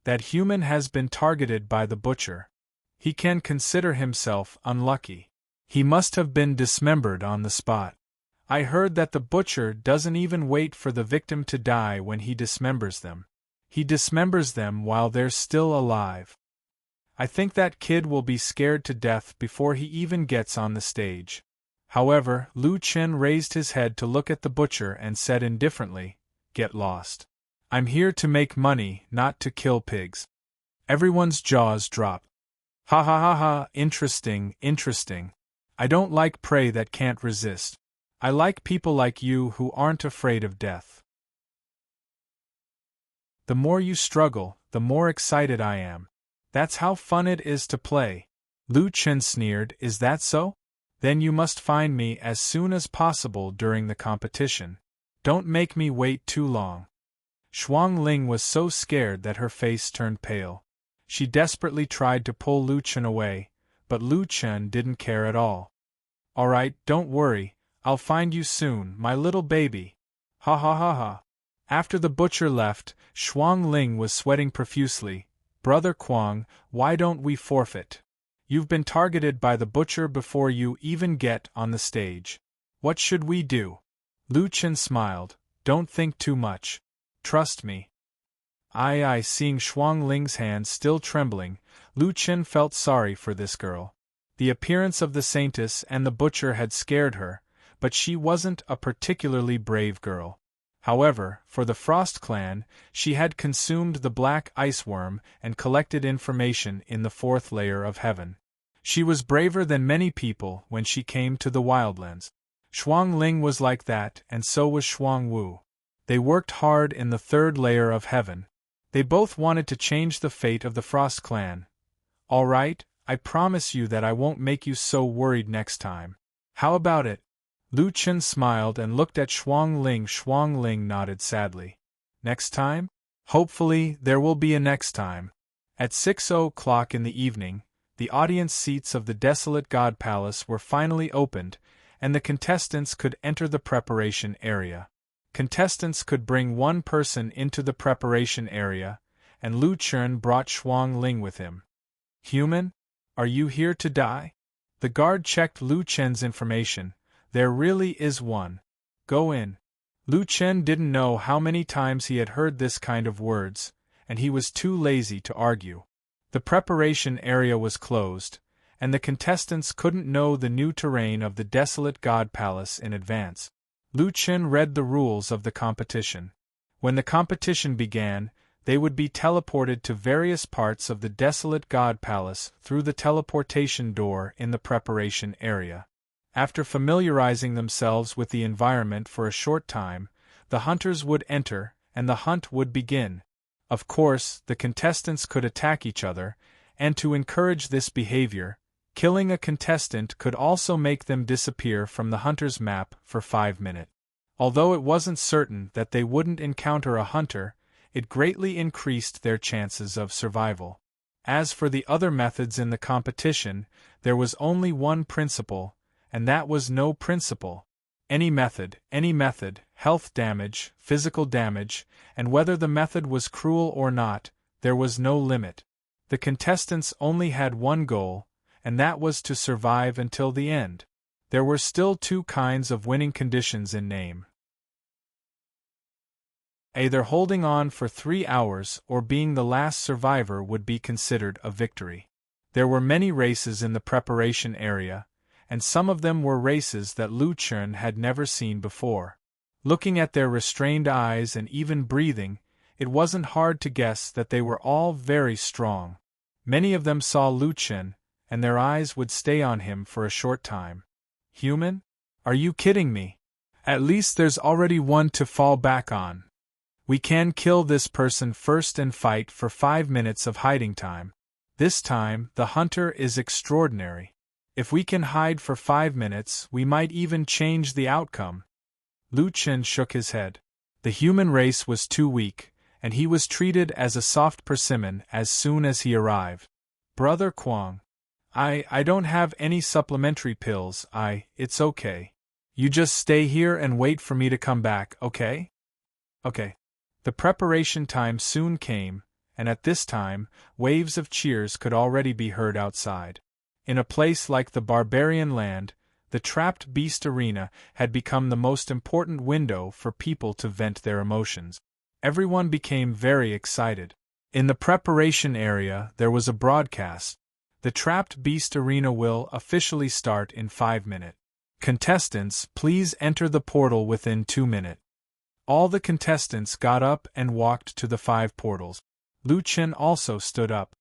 That human has been targeted by the butcher. He can consider himself unlucky. He must have been dismembered on the spot. I heard that the butcher doesn't even wait for the victim to die when he dismembers them. He dismembers them while they're still alive. I think that kid will be scared to death before he even gets on the stage. However, Lu Chen raised his head to look at the butcher and said indifferently, "Get lost. I'm here to make money, not to kill pigs." Everyone's jaws dropped. Ha ha ha ha, interesting, interesting. I don't like prey that can't resist. I like people like you who aren't afraid of death. The more you struggle, the more excited I am. That's how fun it is to play. Lu Chen sneered, "Is that so? Then you must find me as soon as possible during the competition. Don't make me wait too long." Shuang Ling was so scared that her face turned pale. She desperately tried to pull Lu Chen away, but Lu Chen didn't care at all. "All right, don't worry, I'll find you soon, my little baby. Ha ha ha ha." After the butcher left, Shuang Ling was sweating profusely. "Brother Kuang, why don't we forfeit? You've been targeted by the butcher before you even get on the stage. What should we do?" Lu Chen smiled. "Don't think too much. Trust me." Aye, seeing Shuang Ling's hands still trembling, Lu Chen felt sorry for this girl. The appearance of the saintess and the butcher had scared her, but she wasn't a particularly brave girl. However, for the Frost clan, she had consumed the black ice worm and collected information in the fourth layer of heaven. She was braver than many people when she came to the wildlands. Shuang Ling was like that, and so was Shuang Wu. They worked hard in the third layer of heaven. They both wanted to change the fate of the Frost clan. "All right, I promise you that I won't make you so worried next time. How about it?" Lu Chen smiled and looked at Shuang Ling. Shuang Ling nodded sadly. "Next time? Hopefully, there will be a next time." At 6 o'clock in the evening, the audience seats of the desolate God Palace were finally opened, and the contestants could enter the preparation area. Contestants could bring one person into the preparation area, and Lu Chen brought Shuang Ling with him. "Human? Are you here to die?" The guard checked Lu Chen's information. "There really is one. Go in." Lu Chen didn't know how many times he had heard this kind of words, and he was too lazy to argue. The preparation area was closed, and the contestants couldn't know the new terrain of the desolate God Palace in advance. Lu Chen read the rules of the competition. When the competition began, they would be teleported to various parts of the desolate God Palace through the teleportation door in the preparation area. After familiarizing themselves with the environment for a short time, the hunters would enter, and the hunt would begin. Of course, the contestants could attack each other, and to encourage this behavior, killing a contestant could also make them disappear from the hunter's map for 5 minutes. Although it wasn't certain that they wouldn't encounter a hunter, it greatly increased their chances of survival. As for the other methods in the competition, there was only one principle, and that was no principle. Any method, health damage, physical damage, and whether the method was cruel or not, there was no limit. The contestants only had one goal, and that was to survive until the end. There were still two kinds of winning conditions in name. Either holding on for 3 hours or being the last survivor would be considered a victory. There were many races in the preparation area, and some of them were races that Lu Chen had never seen before. Looking at their restrained eyes and even breathing, it wasn't hard to guess that they were all very strong. Many of them saw Lu Chen, and their eyes would stay on him for a short time. "Human? Are you kidding me? At least there's already one to fall back on. We can kill this person first and fight for 5 minutes of hiding time. This time, the hunter is extraordinary. If we can hide for 5 minutes, we might even change the outcome." Lu Chen shook his head. The human race was too weak, and he was treated as a soft persimmon as soon as he arrived. "Brother Kuang, I don't have any supplementary pills. It's okay. You just stay here and wait for me to come back, okay?" "Okay." The preparation time soon came, and at this time, waves of cheers could already be heard outside. In a place like the barbarian land, the trapped beast arena had become the most important window for people to vent their emotions. Everyone became very excited. In the preparation area, there was a broadcast. The trapped beast arena will officially start in 5 minutes. Contestants, please enter the portal within 2 minutes. All the contestants got up and walked to the 5 portals. Lu Chen also stood up.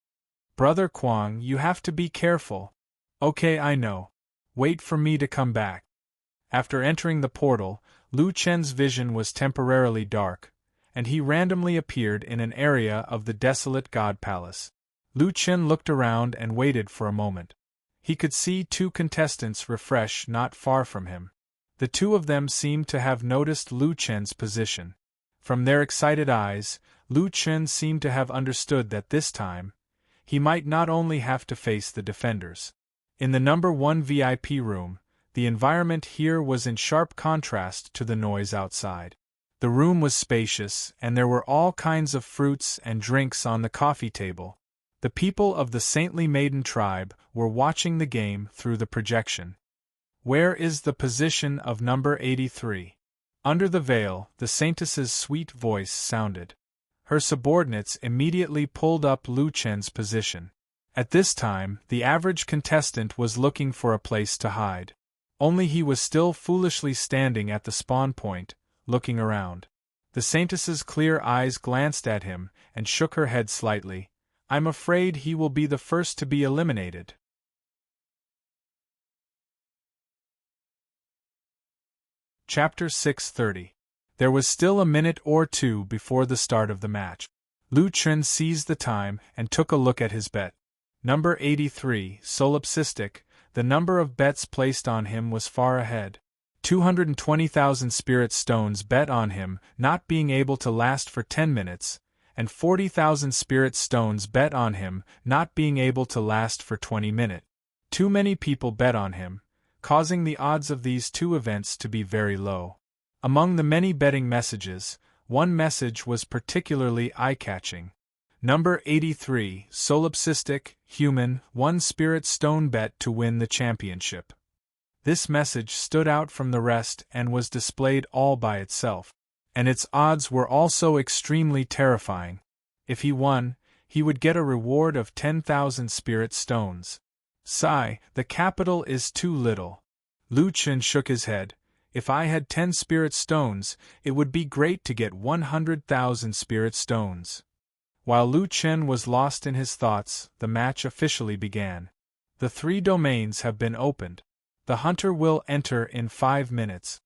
Brother Kwang, you have to be careful. Okay, I know. Wait for me to come back. After entering the portal, Lu Chen's vision was temporarily dark, and he randomly appeared in an area of the desolate God Palace. Lu Chen looked around and waited for a moment. He could see 2 contestants refresh not far from him. The 2 of them seemed to have noticed Lu Chen's position. From their excited eyes, Lu Chen seemed to have understood that this time, he might not only have to face the defenders. In the number 1 VIP room, the environment here was in sharp contrast to the noise outside. The room was spacious, and there were all kinds of fruits and drinks on the coffee table. The people of the Saintly Maiden tribe were watching the game through the projection. Where is the position of number 83? Under the veil, the saintess's sweet voice sounded. Her subordinates immediately pulled up Lu Chen's position. At this time, the average contestant was looking for a place to hide. Only he was still foolishly standing at the spawn point, looking around. The saintess's clear eyes glanced at him and shook her head slightly. I'm afraid he will be the first to be eliminated. Chapter 630. There was still a minute or 2 before the start of the match. Lu Chen seized the time and took a look at his bet. Number 83, solipsistic, the number of bets placed on him was far ahead. 220,000 spirit stones bet on him not being able to last for 10 minutes, and 40,000 spirit stones bet on him not being able to last for 20 minutes. Too many people bet on him, causing the odds of these 2 events to be very low. Among the many betting messages, one message was particularly eye-catching. Number 83, solipsistic, human, 1 spirit stone bet to win the championship. This message stood out from the rest and was displayed all by itself. And its odds were also extremely terrifying. If he won, he would get a reward of 10,000 spirit stones. Sigh, the capital is too little. Lu Chen shook his head. If I had 10 spirit stones, it would be great to get 100,000 spirit stones. While Lu Chen was lost in his thoughts, the match officially began. The 3 domains have been opened. The hunter will enter in 5 minutes.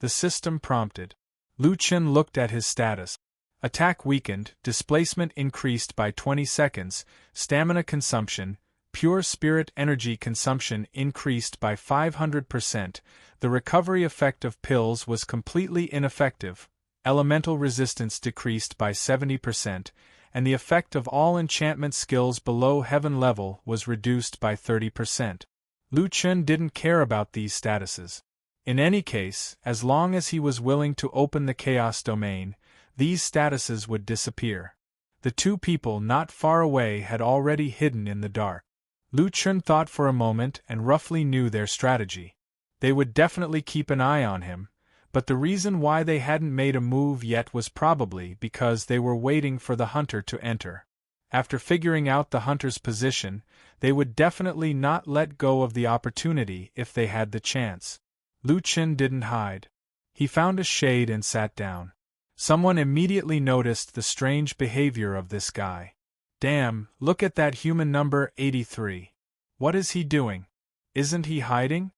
The system prompted. Lu Chen looked at his status. Attack weakened, displacement increased by 20 seconds, stamina consumption, pure spirit energy consumption increased by 500%, the recovery effect of pills was completely ineffective, elemental resistance decreased by 70%, and the effect of all enchantment skills below heaven level was reduced by 30%. Lu Chen didn't care about these statuses. In any case, as long as he was willing to open the Chaos domain, these statuses would disappear. The 2 people not far away had already hidden in the dark. Lu Chen thought for a moment and roughly knew their strategy. They would definitely keep an eye on him, but the reason why they hadn't made a move yet was probably because they were waiting for the hunter to enter. After figuring out the hunter's position, they would definitely not let go of the opportunity if they had the chance. Lu Chen didn't hide. He found a shade and sat down. Someone immediately noticed the strange behavior of this guy. Damn, look at that human number 83. What is he doing? Isn't he hiding?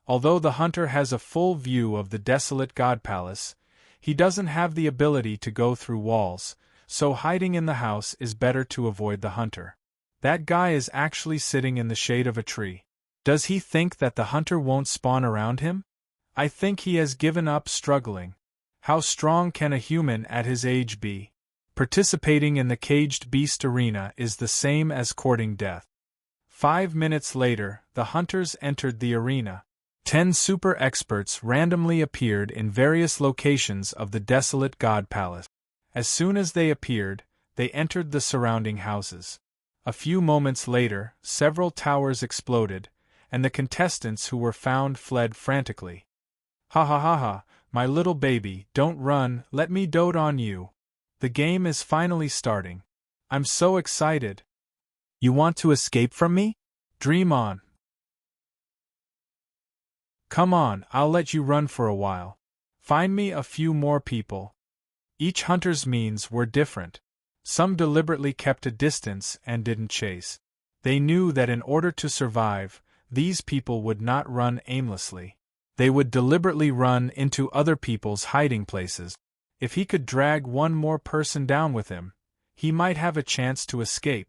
Although the hunter has a full view of the desolate God Palace, he doesn't have the ability to go through walls, so hiding in the house is better to avoid the hunter. That guy is actually sitting in the shade of a tree. Does he think that the hunter won't spawn around him? I think he has given up struggling. How strong can a human at his age be? Participating in the caged beast arena is the same as courting death. 5 minutes later, the hunters entered the arena. 10 super experts randomly appeared in various locations of the desolate God Palace. As soon as they appeared, they entered the surrounding houses. A few moments later, several towers exploded, and the contestants who were found fled frantically. Ha ha ha ha, my little baby, don't run, let me dote on you. The game is finally starting. I'm so excited. You want to escape from me? Dream on. Come on, I'll let you run for a while. Find me a few more people. Each hunter's means were different. Some deliberately kept a distance and didn't chase. They knew that in order to survive, these people would not run aimlessly. They would deliberately run into other people's hiding places. If he could drag one more person down with him, he might have a chance to escape.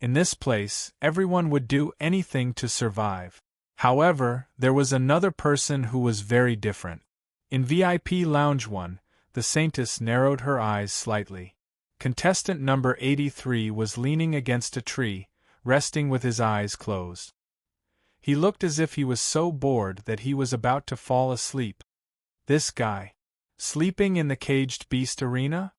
In this place, everyone would do anything to survive. However, there was another person who was very different. In VIP Lounge 1, the Saintess narrowed her eyes slightly. Contestant number 83 was leaning against a tree, resting with his eyes closed. He looked as if he was so bored that he was about to fall asleep. This guy. Sleeping in the caged beast arena?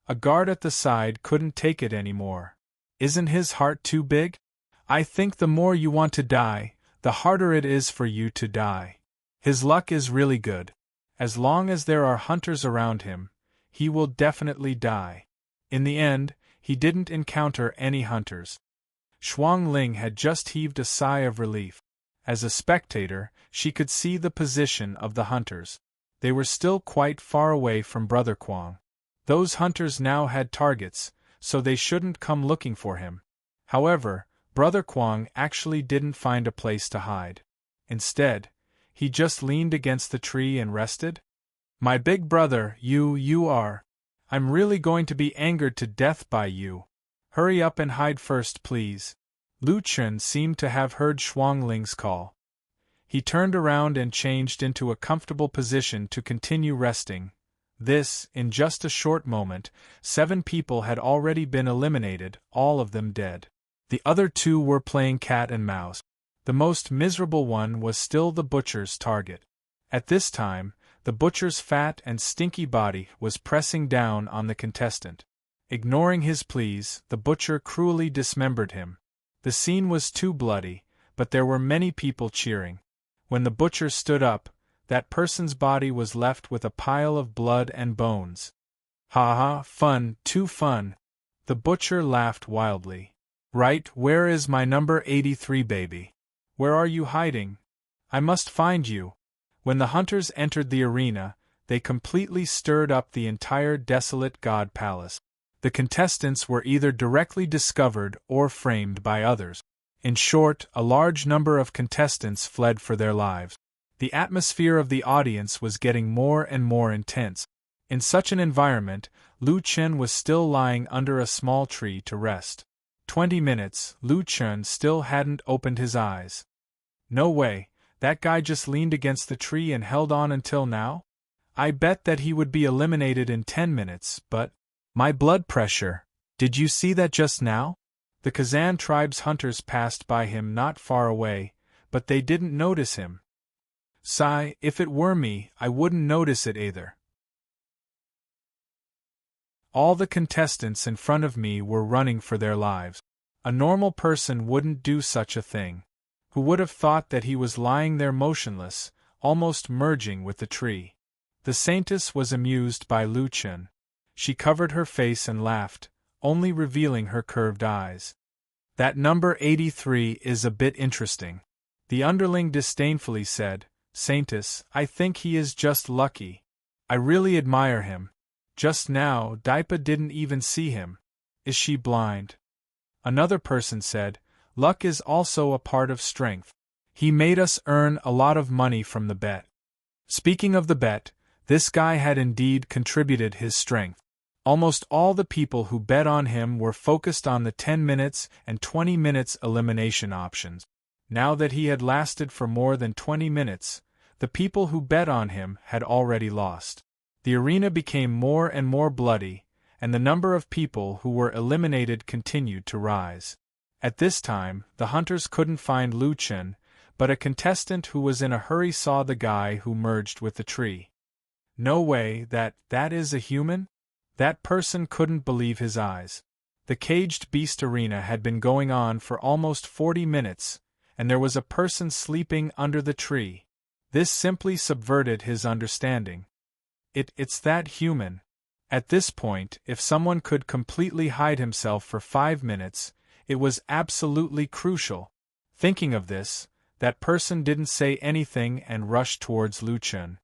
A guard at the side couldn't take it anymore. Isn't his heart too big? I think the more you want to die, the harder it is for you to die. His luck is really good. As long as there are hunters around him, he will definitely die. In the end, he didn't encounter any hunters. Shuang Ling had just heaved a sigh of relief. As a spectator, she could see the position of the hunters. They were still quite far away from Brother Quang. Those hunters now had targets, so they shouldn't come looking for him. However, Brother Quang actually didn't find a place to hide. Instead, he just leaned against the tree and rested. My big brother, you are. I'm really going to be angered to death by you. Hurry up and hide first, please. Lu Chun seemed to have heard Shuang Ling's call. He turned around and changed into a comfortable position to continue resting. In just a short moment, 7 people had already been eliminated, all of them dead. The other 2 were playing cat and mouse. The most miserable one was still the butcher's target. At this time, the butcher's fat and stinky body was pressing down on the contestant. Ignoring his pleas, the butcher cruelly dismembered him. The scene was too bloody, but there were many people cheering. When the butcher stood up, that person's body was left with a pile of blood and bones. Ha ha, fun, too fun. The butcher laughed wildly. Right, where is my number 83 baby? Where are you hiding? I must find you. When the hunters entered the arena, they completely stirred up the entire desolate god palace. The contestants were either directly discovered or framed by others. In short, a large number of contestants fled for their lives. The atmosphere of the audience was getting more and more intense. In such an environment, Lu Chen was still lying under a small tree to rest. 20 minutes, Lu Chen still hadn't opened his eyes. No way, that guy just leaned against the tree and held on until now? I bet that he would be eliminated in 10 minutes, but… My blood pressure, did you see that just now? The Kazan tribe's hunters passed by him not far away, but they didn't notice him. Sigh, if it were me, I wouldn't notice it either. All the contestants in front of me were running for their lives. A normal person wouldn't do such a thing. Who would have thought that he was lying there motionless, almost merging with the tree? The Saintess was amused by Lu Chen. She covered her face and laughed, only revealing her curved eyes. That number 83 is a bit interesting. The underling disdainfully said, Saintess, I think he is just lucky. I really admire him. Just now, Daipa didn't even see him. Is she blind? Another person said, luck is also a part of strength. He made us earn a lot of money from the bet. Speaking of the bet, this guy had indeed contributed his strength. Almost all the people who bet on him were focused on the 10 minutes and 20 minutes elimination options. Now that he had lasted for more than 20 minutes, the people who bet on him had already lost. The arena became more and more bloody, and the number of people who were eliminated continued to rise. At this time, the hunters couldn't find Lu Chen, but a contestant who was in a hurry saw the guy who merged with the tree. No way, that is a human? That person couldn't believe his eyes. The caged beast arena had been going on for almost 40 minutes, and there was a person sleeping under the tree. This simply subverted his understanding. It's that human. At this point, if someone could completely hide himself for 5 minutes, it was absolutely crucial. Thinking of this, that person didn't say anything and rushed towards Lu Chun.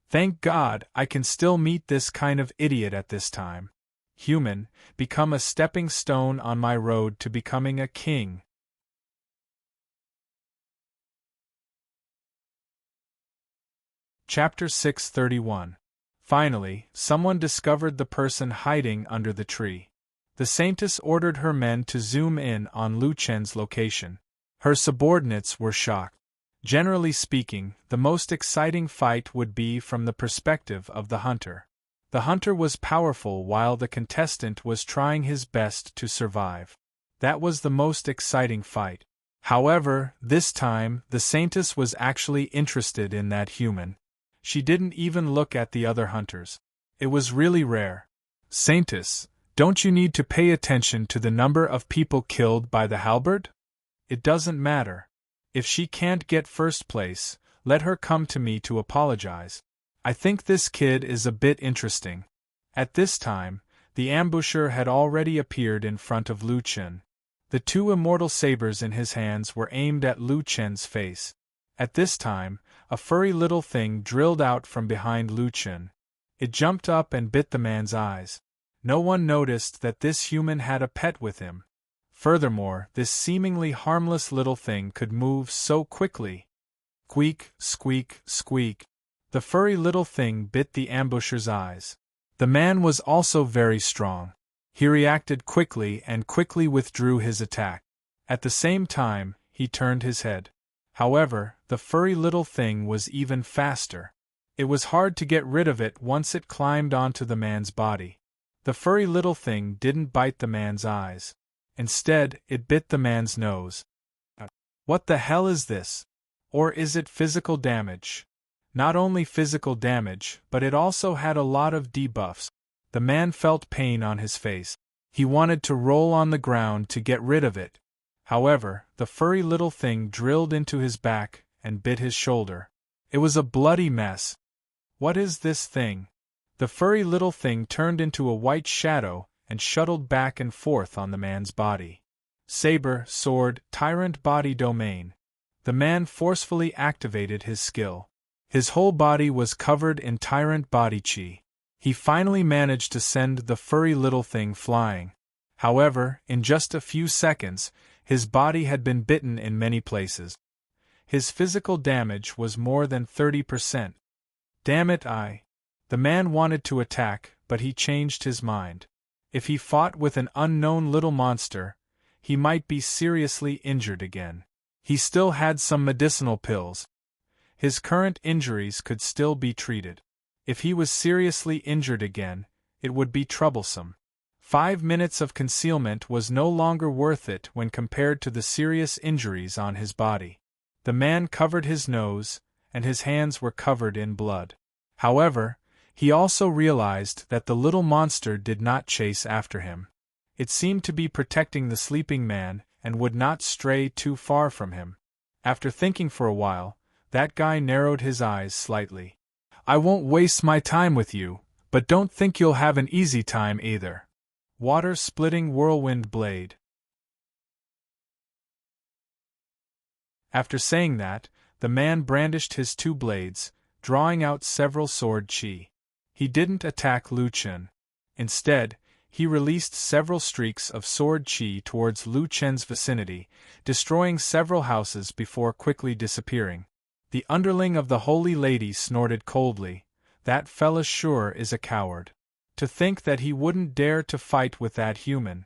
Thank God, I can still meet this kind of idiot at this time. Human, become a stepping stone on my road to becoming a king. Chapter 631. Finally, someone discovered the person hiding under the tree. The Saintess ordered her men to zoom in on Lu Chen's location. Her subordinates were shocked. Generally speaking, the most exciting fight would be from the perspective of the hunter. The hunter was powerful while the contestant was trying his best to survive. That was the most exciting fight. However, this time, the Saintess was actually interested in that human. She didn't even look at the other hunters. It was really rare. Saintess, don't you need to pay attention to the number of people killed by the halberd? It doesn't matter. If she can't get first place, let her come to me to apologize. I think this kid is a bit interesting. At this time, the ambusher had already appeared in front of Lu Chen. The 2 immortal sabers in his hands were aimed at Lu Chen's face. At this time, a furry little thing drilled out from behind Lu Chen. It jumped up and bit the man's eyes. No one noticed that this human had a pet with him. Furthermore, this seemingly harmless little thing could move so quickly. Squeak, squeak, squeak. The furry little thing bit the ambusher's eyes. The man was also very strong. He reacted quickly and quickly withdrew his attack. At the same time, he turned his head. However, the furry little thing was even faster. It was hard to get rid of it once it climbed onto the man's body. The furry little thing didn't bite the man's eyes. Instead, it bit the man's nose. What the hell is this? Or is it physical damage? Not only physical damage, but it also had a lot of debuffs. The man felt pain on his face. He wanted to roll on the ground to get rid of it. However, the furry little thing drilled into his back and bit his shoulder. It was a bloody mess. What is this thing? The furry little thing turned into a white shadow and shuttled back and forth on the man's body. Saber, sword, tyrant body domain. The man forcefully activated his skill. His whole body was covered in tyrant body chi. He finally managed to send the furry little thing flying. However, in just a few seconds, his body had been bitten in many places. His physical damage was more than 30%. Damn it, The man wanted to attack, but he changed his mind. If he fought with an unknown little monster, he might be seriously injured again. He still had some medicinal pills. His current injuries could still be treated. If he was seriously injured again, it would be troublesome. 5 minutes of concealment was no longer worth it when compared to the serious injuries on his body. The man covered his nose, and his hands were covered in blood. However, he also realized that the little monster did not chase after him. It seemed to be protecting the sleeping man and would not stray too far from him. After thinking for a while, that guy narrowed his eyes slightly. I won't waste my time with you, but don't think you'll have an easy time either. Water-splitting whirlwind blade. After saying that, the man brandished his 2 blades, drawing out several sword chi. He didn't attack Lu Chen. Instead, he released several streaks of sword chi towards Lu Chen's vicinity, destroying several houses before quickly disappearing. The underling of the Holy Lady snorted coldly. That fella sure is a coward. To think that he wouldn't dare to fight with that human.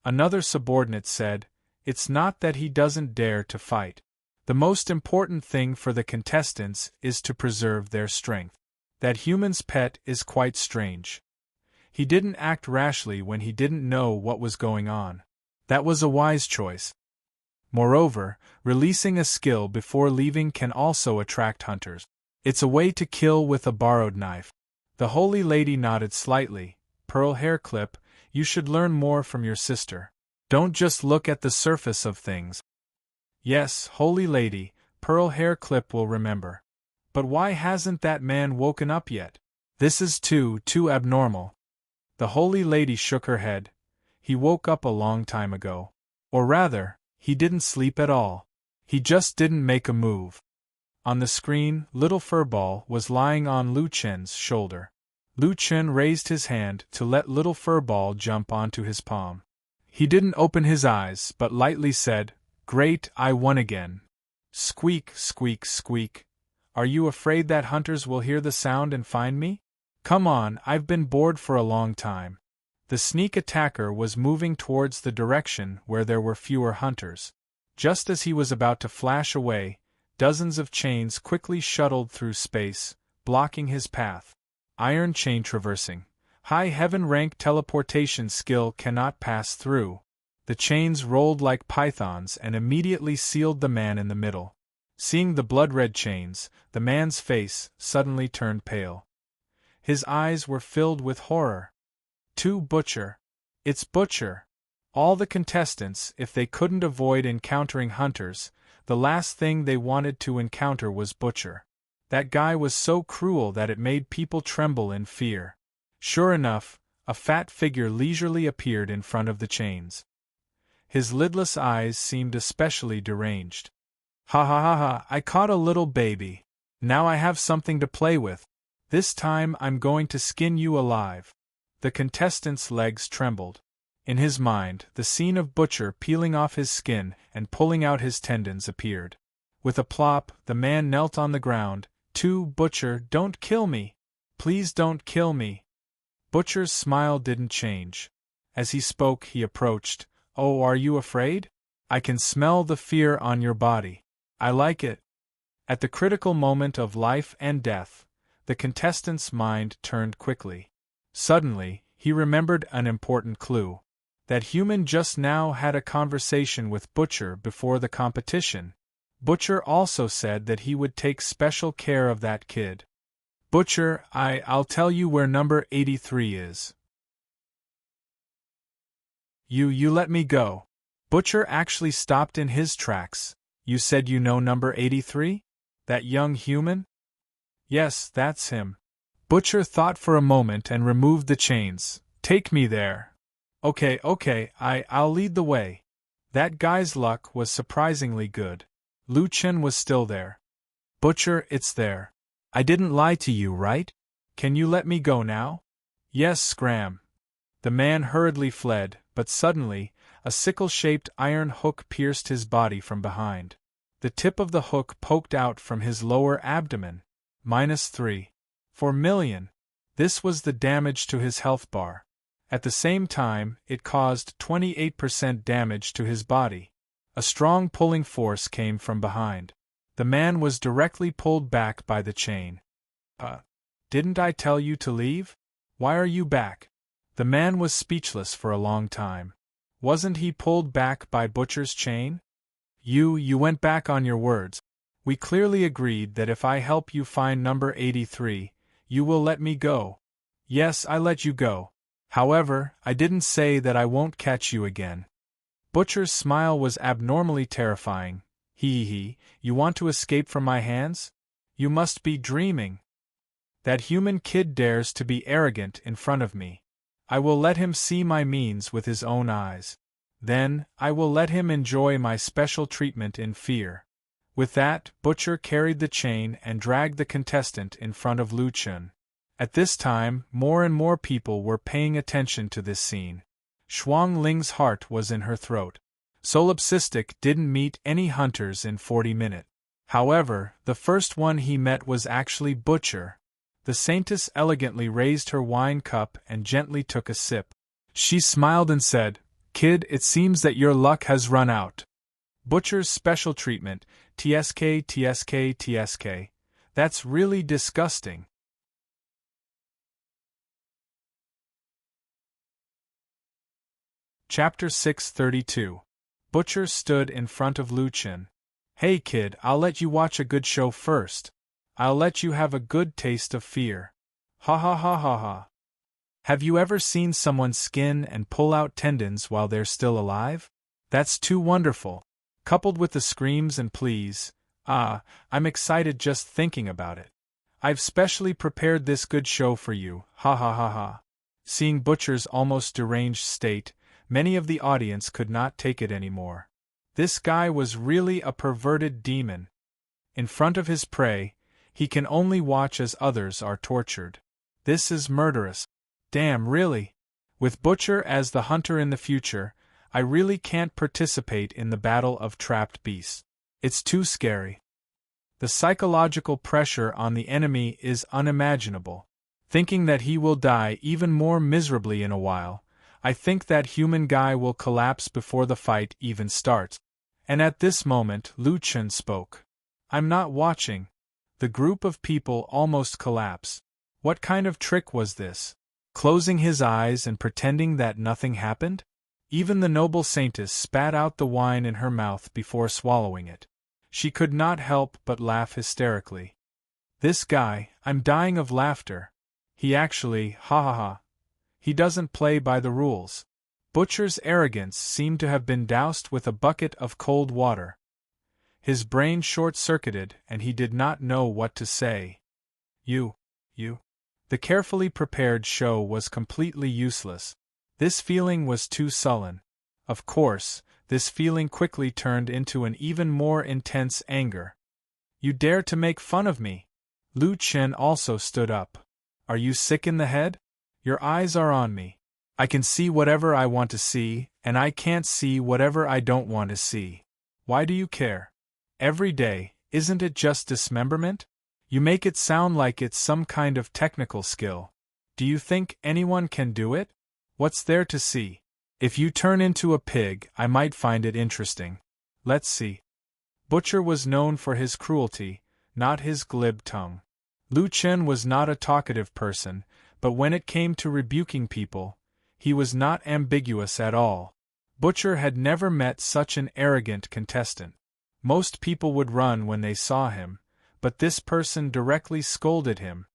Another subordinate said, It's not that he doesn't dare to fight. The most important thing for the contestants is to preserve their strength. That human's pet is quite strange. He didn't act rashly when he didn't know what was going on. That was a wise choice. Moreover, releasing a skill before leaving can also attract hunters. It's a way to kill with a borrowed knife. The Holy Lady nodded slightly. Pearl Hair Clip, you should learn more from your sister. Don't just look at the surface of things. Yes, Holy Lady, Pearl Hair Clip will remember. But why hasn't that man woken up yet? This is too abnormal. The holy lady shook her head. He woke up a long time ago. Or rather, he didn't sleep at all. He just didn't make a move. On the screen, little Furball was lying on Lu Chen's shoulder. Lu Chen raised his hand to let little Furball jump onto his palm. He didn't open his eyes but lightly said, "Great, I won again." Squeak, squeak, squeak. Are you afraid that hunters will hear the sound and find me? Come on, I've been bored for a long time. The sneak attacker was moving towards the direction where there were fewer hunters. Just as he was about to flash away, dozens of chains quickly shuttled through space, blocking his path. Iron chain traversing. High heaven rank teleportation skill cannot pass through. The chains rolled like pythons and immediately sealed the man in the middle. Seeing the blood-red chains, the man's face suddenly turned pale. His eyes were filled with horror. Butcher. It's Butcher. All the contestants, if they couldn't avoid encountering hunters, the last thing they wanted to encounter was Butcher. That guy was so cruel that it made people tremble in fear. Sure enough, a fat figure leisurely appeared in front of the chains. His lidless eyes seemed especially deranged. Ha ha ha ha, I caught a little baby. Now I have something to play with. This time I'm going to skin you alive. The contestant's legs trembled. In his mind, the scene of Butcher peeling off his skin and pulling out his tendons appeared. With a plop, the man knelt on the ground. Butcher, don't kill me. Please don't kill me. Butcher's smile didn't change. As he spoke, he approached. Oh, are you afraid? I can smell the fear on your body. I like it. At the critical moment of life and death, the contestant's mind turned quickly. Suddenly, he remembered an important clue. That human just now had a conversation with Butcher before the competition. Butcher also said that he would take special care of that kid. Butcher, I'll tell you where number 83 is. You let me go. Butcher actually stopped in his tracks. You said you know number 83? That young human? Yes, that's him. Butcher thought for a moment and removed the chains. Take me there. Okay, I'll lead the way. That guy's luck was surprisingly good. Lu Chen was still there. Butcher, it's there. I didn't lie to you, right? Can you let me go now? Yes, scram. The man hurriedly fled, but suddenly, a sickle-shaped iron hook pierced his body from behind. The tip of the hook poked out from his lower abdomen. -3. 4 million. This was the damage to his health bar. At the same time, it caused 28% damage to his body. A strong pulling force came from behind. The man was directly pulled back by the chain. Didn't I tell you to leave? Why are you back? The man was speechless for a long time. Wasn't he pulled back by Butcher's chain? You went back on your words. We clearly agreed that if I help you find number 83, you will let me go. Yes, I let you go. However, I didn't say that I won't catch you again. Butcher's smile was abnormally terrifying. You want to escape from my hands? You must be dreaming. That human kid dares to be arrogant in front of me. I will let him see my means with his own eyes. Then, I will let him enjoy my special treatment in fear. With that, Butcher carried the chain and dragged the contestant in front of Lu Chen. At this time, more and more people were paying attention to this scene. Shuang Ling's heart was in her throat. Solipsistic didn't meet any hunters in 40 minutes. However, the first one he met was actually Butcher. The Saintess elegantly raised her wine cup and gently took a sip. She smiled and said, "Kid, it seems that your luck has run out." Butcher's special treatment, TSK. That's really disgusting. Chapter 632. Butcher stood in front of Lu Chen. Hey kid, I'll let you watch a good show first. I'll let you have a good taste of fear. Ha ha ha ha ha. Have you ever seen someone skin and pull out tendons while they're still alive? That's too wonderful. Coupled with the screams and pleas, I'm excited just thinking about it. I've specially prepared this good show for you, ha ha ha ha. Seeing Butcher's almost deranged state, many of the audience could not take it anymore. This guy was really a perverted demon. In front of his prey, he can only watch as others are tortured. This is murderous. Damn, really? With Butcher as the hunter in the future, I really can't participate in the battle of trapped beasts. It's too scary. The psychological pressure on the enemy is unimaginable. Thinking that he will die even more miserably in a while, I think that human guy will collapse before the fight even starts. And at this moment Lu Chen spoke. I'm not watching. The group of people almost collapse. What kind of trick was this? Closing his eyes and pretending that nothing happened? Even the noble saintess spat out the wine in her mouth before swallowing it. She could not help but laugh hysterically. This guy, I'm dying of laughter. He actually, ha ha ha. He doesn't play by the rules. Butcher's arrogance seemed to have been doused with a bucket of cold water. His brain short-circuited and he did not know what to say. You. The carefully prepared show was completely useless. This feeling was too sullen. Of course, this feeling quickly turned into an even more intense anger. You dare to make fun of me? Lu Chen also stood up. Are you sick in the head? Your eyes are on me. I can see whatever I want to see, and I can't see whatever I don't want to see. Why do you care? Every day, isn't it just dismemberment? You make it sound like it's some kind of technical skill. Do you think anyone can do it? What's there to see? If you turn into a pig, I might find it interesting. Let's see. Butcher was known for his cruelty, not his glib tongue. Lu Chen was not a talkative person, but when it came to rebuking people, he was not ambiguous at all. Butcher had never met such an arrogant contestant. Most people would run when they saw him, but this person directly scolded him.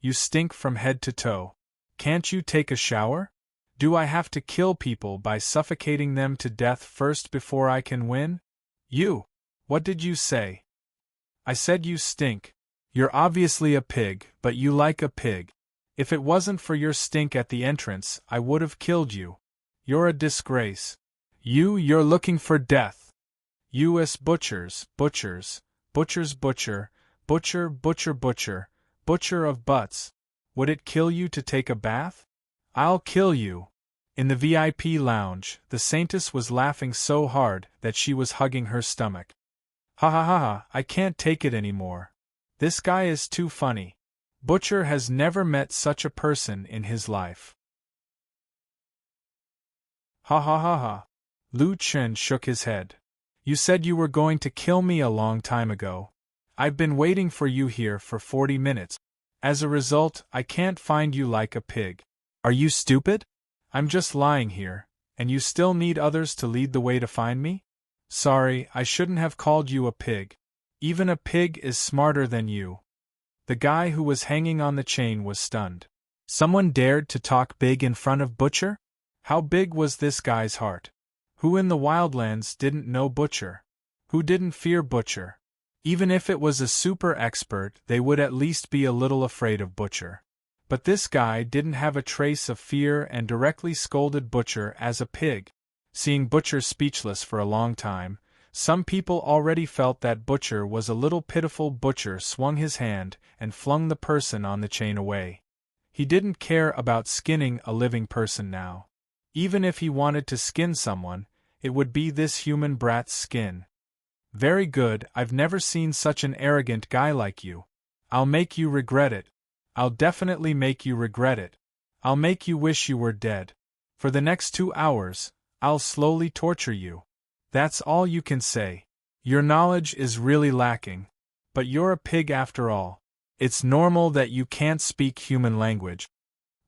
You stink from head to toe. Can't you take a shower? Do I have to kill people by suffocating them to death first before I can win? You! What did you say? I said you stink. You're obviously a pig, but you like a pig. If it wasn't for your stink at the entrance, I would have killed you. You're a disgrace. You're looking for death. U.S. butchers, butcher, butcher of butts. Would it kill you to take a bath? I'll kill you. In the VIP lounge, the saintess was laughing so hard that she was hugging her stomach. Ha ha ha ha, I can't take it anymore. This guy is too funny. Butcher has never met such a person in his life. Ha ha ha ha. Lu Chen shook his head. You said you were going to kill me a long time ago. I've been waiting for you here for 40 minutes. As a result, I can't find you like a pig. Are you stupid? I'm just lying here, and you still need others to lead the way to find me? Sorry, I shouldn't have called you a pig. Even a pig is smarter than you. The guy who was hanging on the chain was stunned. Someone dared to talk big in front of Butcher? How big was this guy's heart? Who in the wildlands didn't know Butcher? Who didn't fear Butcher? Even if it was a super expert, they would at least be a little afraid of Butcher. But this guy didn't have a trace of fear and directly scolded Butcher as a pig. Seeing Butcher speechless for a long time, some people already felt that Butcher was a little pitiful. Butcher swung his hand and flung the person on the chain away. He didn't care about skinning a living person now. Even if he wanted to skin someone, it would be this human brat's skin. Very good, I've never seen such an arrogant guy like you. I'll make you regret it. I'll definitely make you regret it. I'll make you wish you were dead. For the next 2 hours, I'll slowly torture you. That's all you can say. Your knowledge is really lacking. But you're a pig after all. It's normal that you can't speak human language.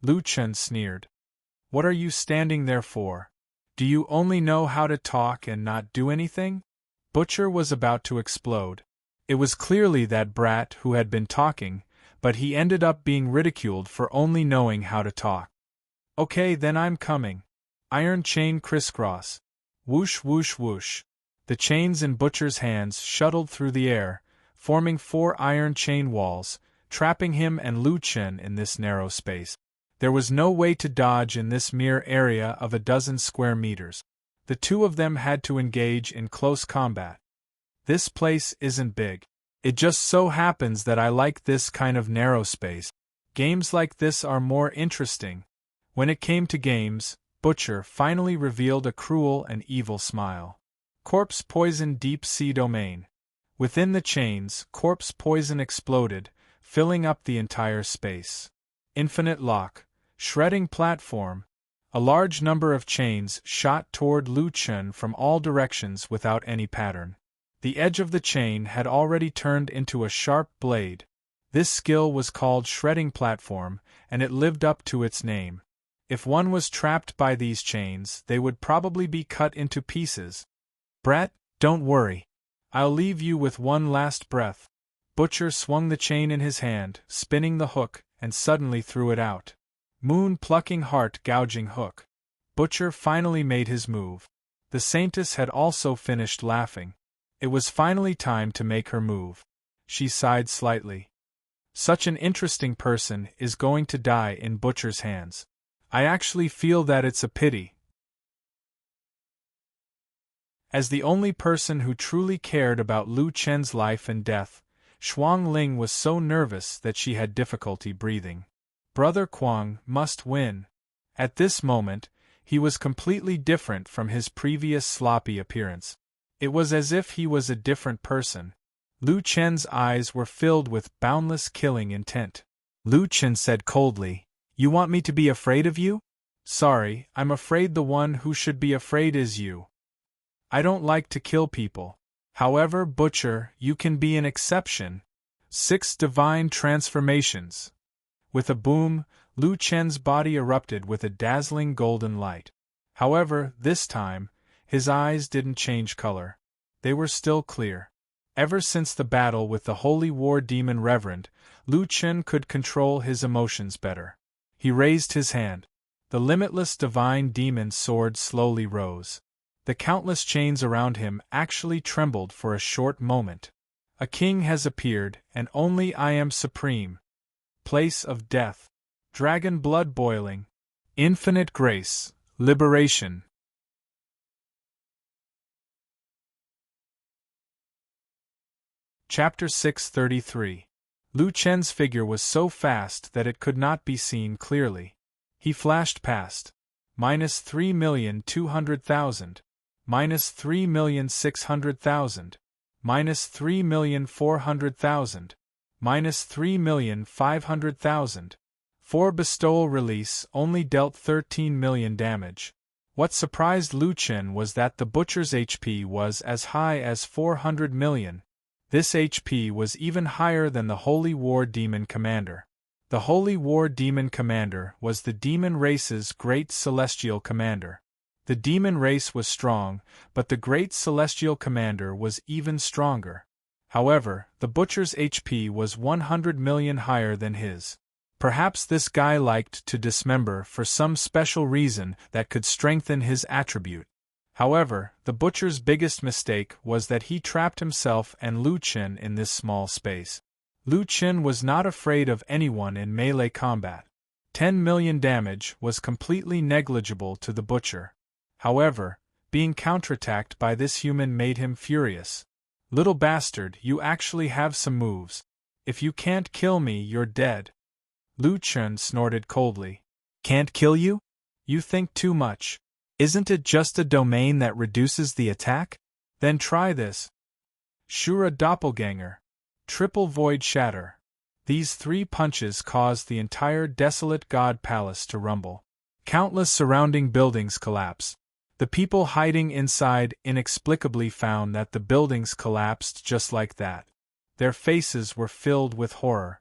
Lu Chen sneered. What are you standing there for? Do you only know how to talk and not do anything? Butcher was about to explode. It was clearly that brat who had been talking, but he ended up being ridiculed for only knowing how to talk. Okay, then I'm coming. Iron chain crisscross. Whoosh whoosh whoosh. The chains in Butcher's hands shuttled through the air, forming 4 iron chain walls, trapping him and Lu Chen in this narrow space. There was no way to dodge in this mere area of a dozen square meters. The two of them had to engage in close combat. This place isn't big. It just so happens that I like this kind of narrow space. Games like this are more interesting. When it came to games, Butcher finally revealed a cruel and evil smile. Corpse poison deep sea domain. Within the chains, corpse poison exploded, filling up the entire space. Infinite lock, shredding platform. A large number of chains shot toward Lu Chen from all directions without any pattern. The edge of the chain had already turned into a sharp blade. This skill was called shredding platform, and it lived up to its name. If one was trapped by these chains, they would probably be cut into pieces. Brat, don't worry. I'll leave you with one last breath. Butcher swung the chain in his hand, spinning the hook, and suddenly threw it out. Moon-plucking heart-gouging hook. Butcher finally made his move. The Saintess had also finished laughing. It was finally time to make her move. She sighed slightly. Such an interesting person is going to die in Butcher's hands. I actually feel that it's a pity. As the only person who truly cared about Lu Chen's life and death, Shuang Ling was so nervous that she had difficulty breathing. Brother Kuang must win. At this moment, he was completely different from his previous sloppy appearance. It was as if he was a different person. Lu Chen's eyes were filled with boundless killing intent. Lu Chen said coldly, "You want me to be afraid of you? Sorry, I'm afraid the one who should be afraid is you. I don't like to kill people. However, Butcher, you can be an exception." 6 divine transformations. With a boom, Lu Chen's body erupted with a dazzling golden light. However, this time, his eyes didn't change color. They were still clear. Ever since the battle with the Holy War Demon Reverend, Lu Chen could control his emotions better. He raised his hand. The limitless divine demon sword slowly rose. The countless chains around him actually trembled for a short moment. A king has appeared, and only I am supreme. Place of death. Dragon blood boiling. Infinite grace. Liberation. Chapter 633. Lu Chen's figure was so fast that it could not be seen clearly. He flashed past. -3,200,000. -3,600,000. -3,400,000. -3,500,000. 4 bestowal release only dealt 13 million damage. What surprised Lu Chen was that the Butcher's HP was as high as 400 million. This HP was even higher than the Holy War Demon Commander. The Holy War Demon Commander was the demon race's great celestial commander. The demon race was strong, but the great celestial commander was even stronger. However, the Butcher's HP was 100 million higher than his. Perhaps this guy liked to dismember for some special reason that could strengthen his attribute. However, the Butcher's biggest mistake was that he trapped himself and Lu Chen in this small space. Lu Chen was not afraid of anyone in melee combat. 10 million damage was completely negligible to the Butcher. However, being counterattacked by this human made him furious. "Little bastard, you actually have some moves. If you can't kill me, you're dead." Lu Chen snorted coldly. "Can't kill you? You think too much. Isn't it just a domain that reduces the attack? Then try this." Shura Doppelganger. Triple Void Shatter. These 3 punches caused the entire desolate god palace to rumble. Countless surrounding buildings collapsed. The people hiding inside inexplicably found that the buildings collapsed just like that. Their faces were filled with horror.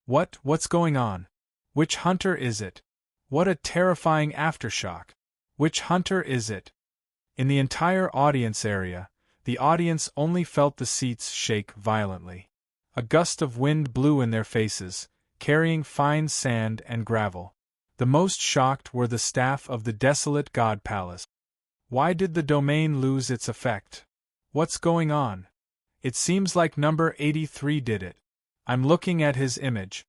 What's going on? Which hunter is it? What a terrifying aftershock. Which hunter is it? In the entire audience area, the audience only felt the seats shake violently. A gust of wind blew in their faces, carrying fine sand and gravel. The most shocked were the staff of the desolate god palace. Why did the domain lose its effect? What's going on? It seems like number 83 did it. I'm looking at his image.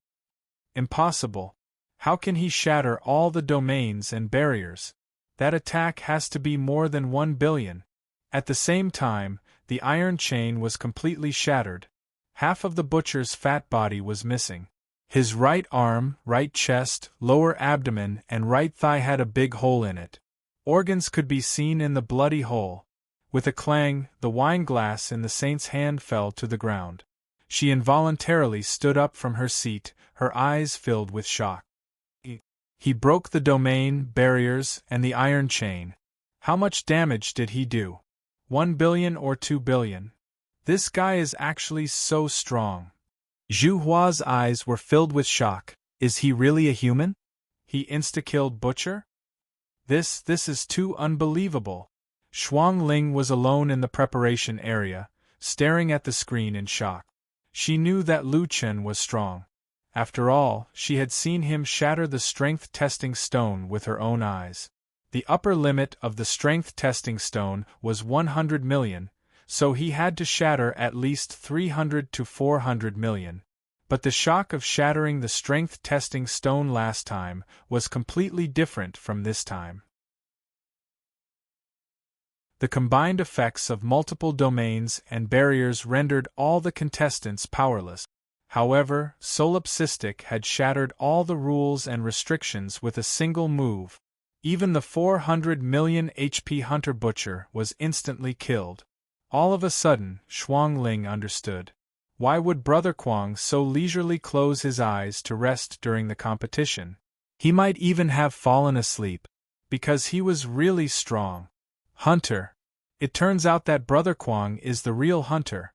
Impossible. How can he shatter all the domains and barriers? That attack has to be more than 1 billion. At the same time, the iron chain was completely shattered. Half of the butcher's fat body was missing. His right arm, right chest, lower abdomen, and right thigh had a big hole in it. Organs could be seen in the bloody hole. With a clang, the wine glass in the saint's hand fell to the ground. She involuntarily stood up from her seat, her eyes filled with shock. He broke the domain, barriers, and the iron chain. How much damage did he do? 1 billion or 2 billion? This guy is actually so strong. Zhu Hua's eyes were filled with shock. Is he really a human? He insta-killed Butcher? This is too unbelievable. Shuang Ling was alone in the preparation area, staring at the screen in shock. She knew that Lu Chen was strong. After all, she had seen him shatter the strength testing stone with her own eyes. The upper limit of the strength testing stone was 100 million, so he had to shatter at least 300 to 400 million. But the shock of shattering the strength testing stone last time was completely different from this time. The combined effects of multiple domains and barriers rendered all the contestants powerless. However, Solipsistic had shattered all the rules and restrictions with a single move. Even the 400 million HP Hunter Butcher was instantly killed. All of a sudden, Shuang Ling understood. Why would Brother Kuang so leisurely close his eyes to rest during the competition? He might even have fallen asleep. Because he was really strong. Hunter. It turns out that Brother Kuang is the real hunter.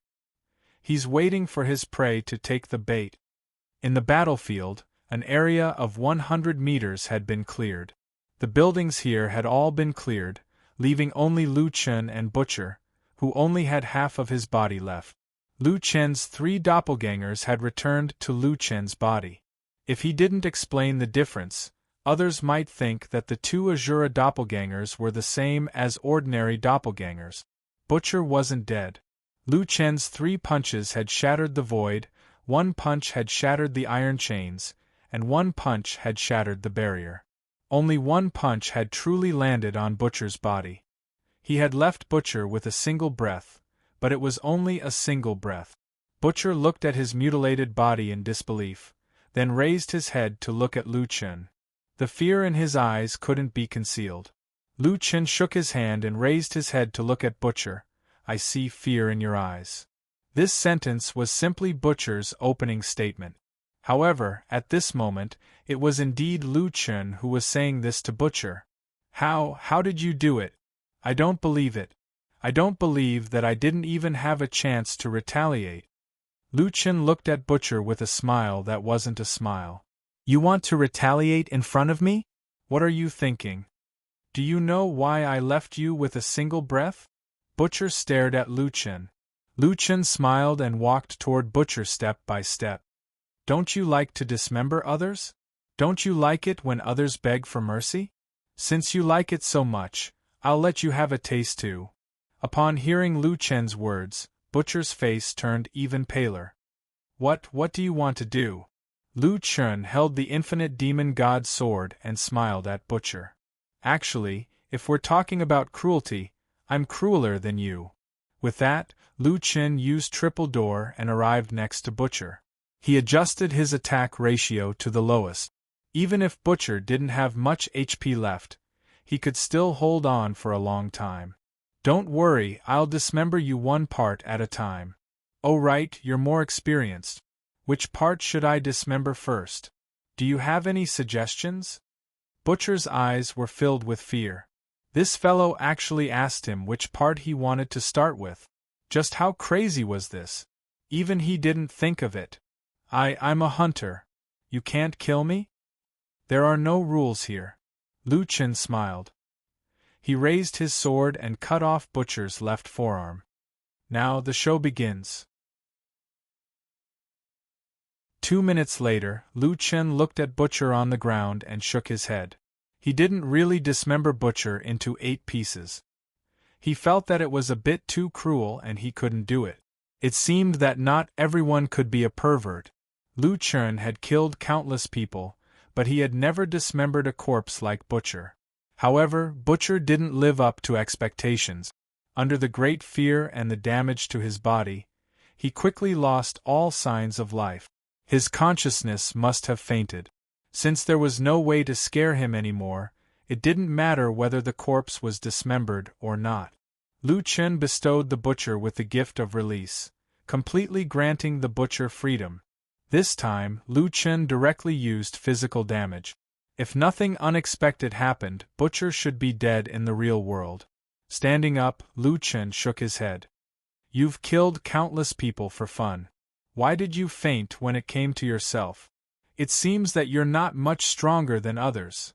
He's waiting for his prey to take the bait. In the battlefield, an area of 100 meters had been cleared. The buildings here had all been cleared, leaving only Lu Chen and Butcher, who only had half of his body left. Lu Chen's 3 doppelgangers had returned to Lu Chen's body. If he didn't explain the difference, others might think that the 2 Azura doppelgangers were the same as ordinary doppelgangers. Butcher wasn't dead. Lu Chen's 3 punches had shattered the void, 1 punch had shattered the iron chains, and 1 punch had shattered the barrier. Only 1 punch had truly landed on Butcher's body. He had left Butcher with a single breath, but it was only a single breath. Butcher looked at his mutilated body in disbelief, then raised his head to look at Lu Chen. The fear in his eyes couldn't be concealed. Lu Chen shook his hand and raised his head to look at Butcher. I see fear in your eyes. This sentence was simply Butcher's opening statement. However, at this moment, it was indeed Lu Chen who was saying this to Butcher. How did you do it? I don't believe it. I don't believe that I didn't even have a chance to retaliate. Lu Chen looked at Butcher with a smile that wasn't a smile. You want to retaliate in front of me? What are you thinking? Do you know why I left you with a single breath? Butcher stared at Lu Chen. Lu Chen smiled and walked toward Butcher step by step. Don't you like to dismember others? Don't you like it when others beg for mercy? Since you like it so much, I'll let you have a taste too. Upon hearing Lu Chen's words, Butcher's face turned even paler. What do you want to do? Lu Chen held the infinite demon god sword and smiled at Butcher. Actually, if we're talking about cruelty, I'm crueler than you. With that, Lu Chen used triple door and arrived next to Butcher. He adjusted his attack ratio to the lowest. Even if Butcher didn't have much HP left, he could still hold on for a long time. Don't worry, I'll dismember you one part at a time. Oh right, you're more experienced. Which part should I dismember first? Do you have any suggestions? Butcher's eyes were filled with fear. This fellow actually asked him which part he wanted to start with. Just how crazy was this? Even he didn't think of it. I'm a hunter. You can't kill me? There are no rules here. Lu Chen smiled. He raised his sword and cut off Butcher's left forearm. Now the show begins. 2 minutes later, Lu Chen looked at Butcher on the ground and shook his head. He didn't really dismember Butcher into 8 pieces. He felt that it was a bit too cruel and he couldn't do it. It seemed that not everyone could be a pervert. Lu Chen had killed countless people, but he had never dismembered a corpse like Butcher. However, Butcher didn't live up to expectations. Under the great fear and the damage to his body, he quickly lost all signs of life. His consciousness must have fainted. Since there was no way to scare him anymore, it didn't matter whether the corpse was dismembered or not. Lu Chen bestowed the Butcher with the gift of release, completely granting the Butcher freedom. This time, Lu Chen directly used physical damage. If nothing unexpected happened, Butcher should be dead in the real world. Standing up, Lu Chen shook his head. You've killed countless people for fun. Why did you faint when it came to yourself? It seems that you're not much stronger than others.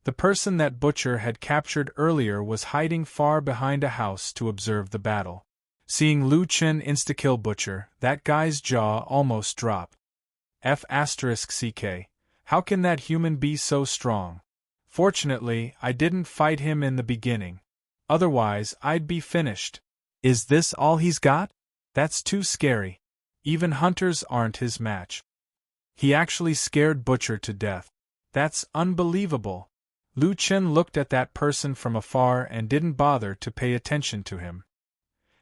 The person that Butcher had captured earlier was hiding far behind a house to observe the battle. Seeing Lu Chen insta-kill Butcher, that guy's jaw almost dropped. F***ck. How can that human be so strong? Fortunately, I didn't fight him in the beginning. Otherwise, I'd be finished. Is this all he's got? That's too scary. Even hunters aren't his match. He actually scared Butcher to death. That's unbelievable. Lu Chen looked at that person from afar and didn't bother to pay attention to him.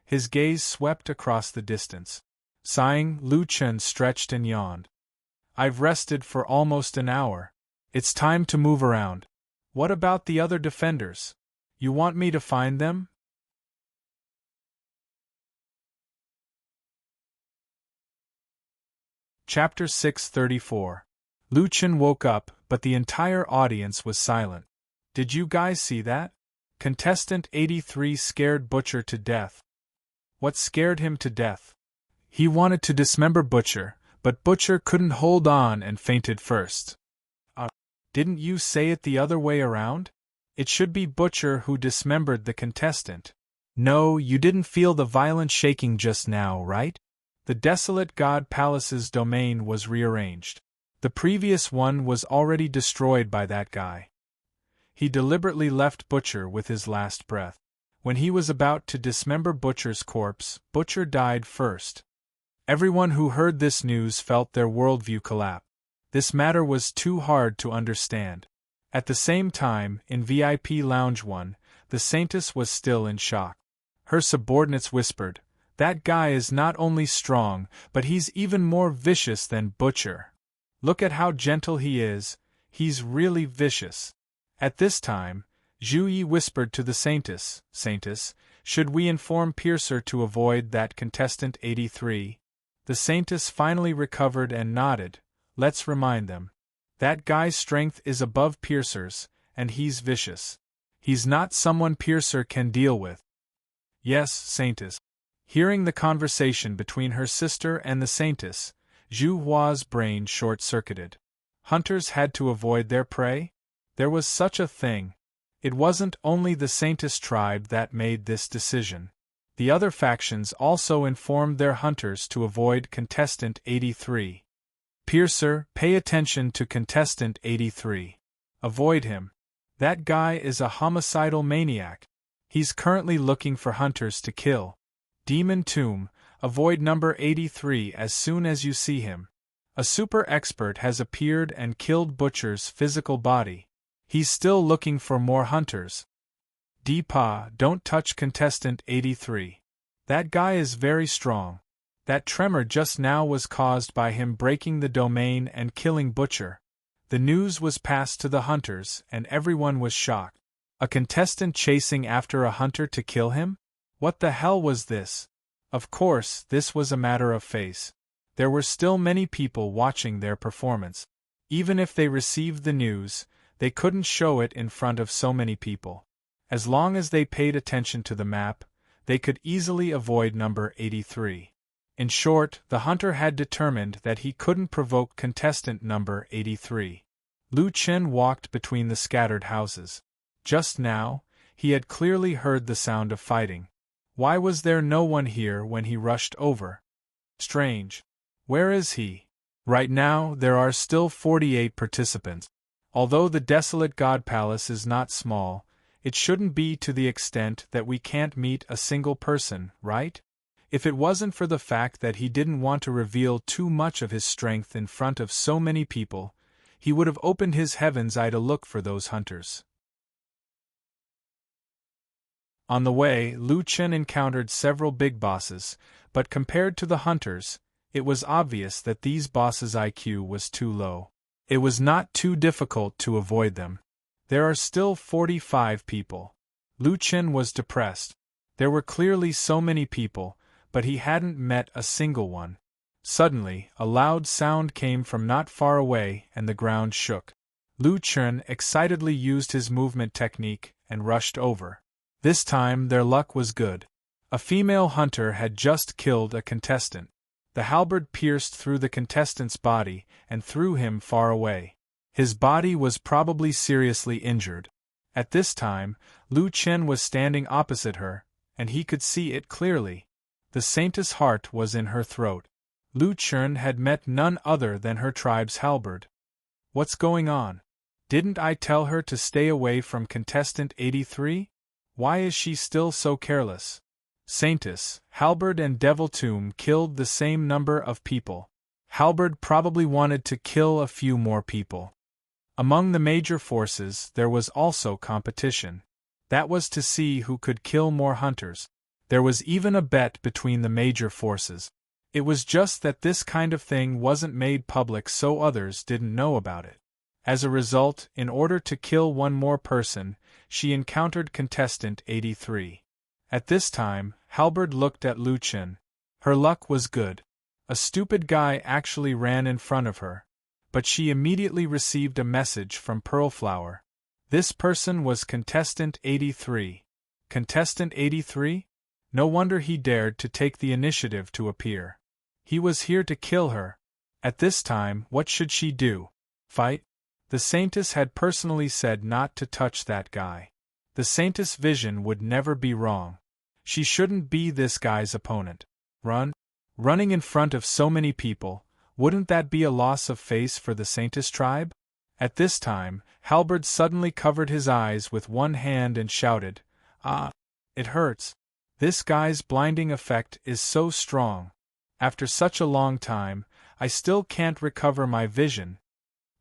His gaze swept across the distance. Sighing, Lu Chen stretched and yawned. I've rested for almost an hour. It's time to move around. What about the other defenders? You want me to find them? Chapter 634. Lu Chen woke up, but the entire audience was silent. Did you guys see that? Contestant 83 scared Butcher to death. What scared him to death? He wanted to dismember Butcher, but Butcher couldn't hold on and fainted first. Didn't you say it the other way around? It should be Butcher who dismembered the contestant. No, you didn't feel the violent shaking just now, right? The desolate god palace's domain was rearranged. The previous one was already destroyed by that guy. He deliberately left Butcher with his last breath. When he was about to dismember Butcher's corpse, Butcher died first. Everyone who heard this news felt their worldview collapse. This matter was too hard to understand. At the same time, in VIP Lounge 1, the Saintess was still in shock. Her subordinates whispered, "That guy is not only strong, but he's even more vicious than Butcher. Look at how gentle he is, he's really vicious." At this time, Zhu Yi whispered to the Saintess, "Saintess, should we inform Piercer to avoid that contestant 83? The Saintess finally recovered and nodded. Let's remind them. That guy's strength is above Piercer's, and he's vicious. He's not someone Piercer can deal with. Yes, Saintess. Hearing the conversation between her sister and the Saintess, Zhu Hua's brain short-circuited. Hunters had to avoid their prey? There was such a thing. It wasn't only the Saintess tribe that made this decision. The other factions also informed their hunters to avoid contestant 83. Piercer, pay attention to contestant 83. Avoid him. That guy is a homicidal maniac. He's currently looking for hunters to kill. Demon Tomb, avoid number 83 as soon as you see him. A super expert has appeared and killed Butcher's physical body. He's still looking for more hunters. Deepa, don't touch contestant 83. That guy is very strong. That tremor just now was caused by him breaking the domain and killing Butcher. The news was passed to the hunters, and everyone was shocked. A contestant chasing after a hunter to kill him? What the hell was this? Of course, this was a matter of face. There were still many people watching their performance. Even if they received the news, they couldn't show it in front of so many people. As long as they paid attention to the map, they could easily avoid number 83. In short, the hunter had determined that he couldn't provoke contestant number 83. Lu Chen walked between the scattered houses. Just now, he had clearly heard the sound of fighting. Why was there no one here when he rushed over? Strange. Where is he? Right now, there are still 48 participants. Although the desolate God Palace is not small, it shouldn't be to the extent that we can't meet a single person, right? If it wasn't for the fact that he didn't want to reveal too much of his strength in front of so many people, He would have opened his heaven's eye to look for those hunters. On the way, Lu Chen encountered several big bosses, but compared to the hunters, it was obvious that these bosses' IQ was too low. It was not too difficult to avoid them. There are still 45 people. Lu Chen was depressed. There were clearly so many people, but he hadn't met a single one. Suddenly, a loud sound came from not far away and the ground shook. Lu Chen excitedly used his movement technique and rushed over. This time their luck was good. A female hunter had just killed a contestant. The halberd pierced through the contestant's body and threw him far away. His body was probably seriously injured. At this time, Lu Chen was standing opposite her, and he could see it clearly. The saintess' heart was in her throat. Lu Chen had met none other than her tribe's halberd. What's going on? Didn't I tell her to stay away from contestant 83? Why is she still so careless? Saintess, halberd and devil tomb killed the same number of people. Halberd probably wanted to kill a few more people. Among the major forces there was also competition. That was to see who could kill more hunters. There was even a bet between the major forces. It was just that this kind of thing wasn't made public so others didn't know about it. As a result, in order to kill one more person, she encountered contestant 83. At this time, Halberd looked at Lu Chen. Her luck was good. A stupid guy actually ran in front of her. But she immediately received a message from Pearlflower. This person was contestant 83. Contestant 83? No wonder he dared to take the initiative to appear. He was here to kill her. At this time, what should she do? Fight? The Saintess had personally said not to touch that guy. The Saintess' vision would never be wrong. She shouldn't be this guy's opponent. Run? Running in front of so many people, wouldn't that be a loss of face for the Saintess tribe? At this time, Halberd suddenly covered his eyes with one hand and shouted, "Ah! It hurts. This guy's blinding effect is so strong. After such a long time, I still can't recover my vision."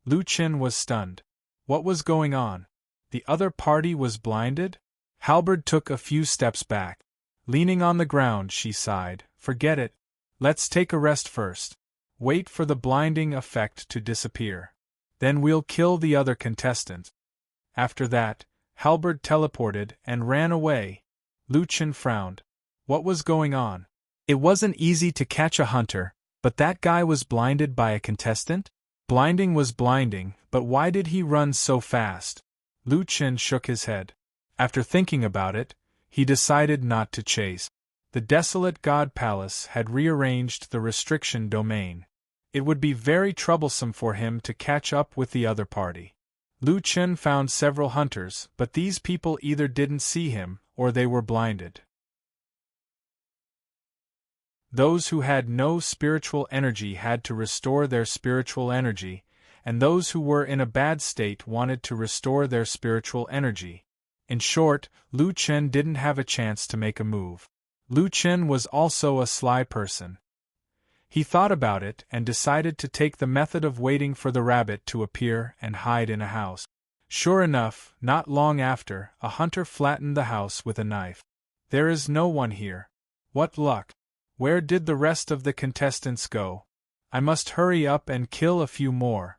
Lu Chen was stunned. What was going on? The other party was blinded? Halberd took a few steps back. Leaning on the ground, she sighed, "Forget it. Let's take a rest first. Wait for the blinding effect to disappear. Then we'll kill the other contestant." After that, Halberd teleported and ran away. Lu Chen frowned. What was going on? It wasn't easy to catch a hunter, but that guy was blinded by a contestant? Blinding was blinding, but why did he run so fast? Lu Chen shook his head. After thinking about it, he decided not to chase. The desolate god palace had rearranged the restriction domain. It would be very troublesome for him to catch up with the other party. Lu Chen found several hunters, but these people either didn't see him, or they were blinded. Those who had no spiritual energy had to restore their spiritual energy, and those who were in a bad state wanted to restore their spiritual energy. In short, Lu Chen didn't have a chance to make a move. Lu Chen was also a sly person. He thought about it and decided to take the method of waiting for the rabbit to appear and hide in a house. Sure enough, not long after, a hunter flattened the house with a knife. There is no one here. What luck! Where did the rest of the contestants go? I must hurry up and kill a few more.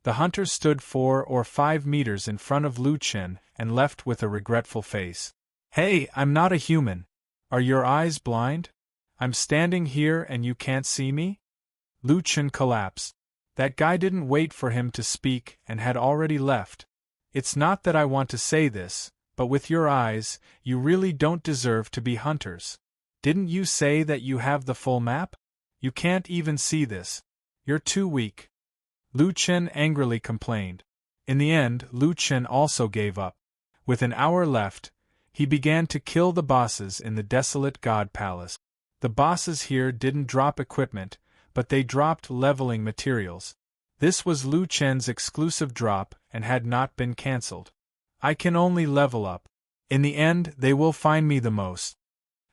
The hunter stood 4 or 5 meters in front of Lu Chen and left with a regretful face. Hey, I'm not a human. Are your eyes blind? I'm standing here and you can't see me? Lu Chen collapsed. That guy didn't wait for him to speak and had already left. It's not that I want to say this, but with your eyes, you really don't deserve to be hunters. Didn't you say that you have the full map? You can't even see this. You're too weak. Lu Chen angrily complained. In the end, Lu Chen also gave up. With an hour left, he began to kill the bosses in the desolate god palace. The bosses here didn't drop equipment, but they dropped leveling materials. This was Lu Chen's exclusive drop and had not been cancelled. I can only level up. In the end, they will find me the most.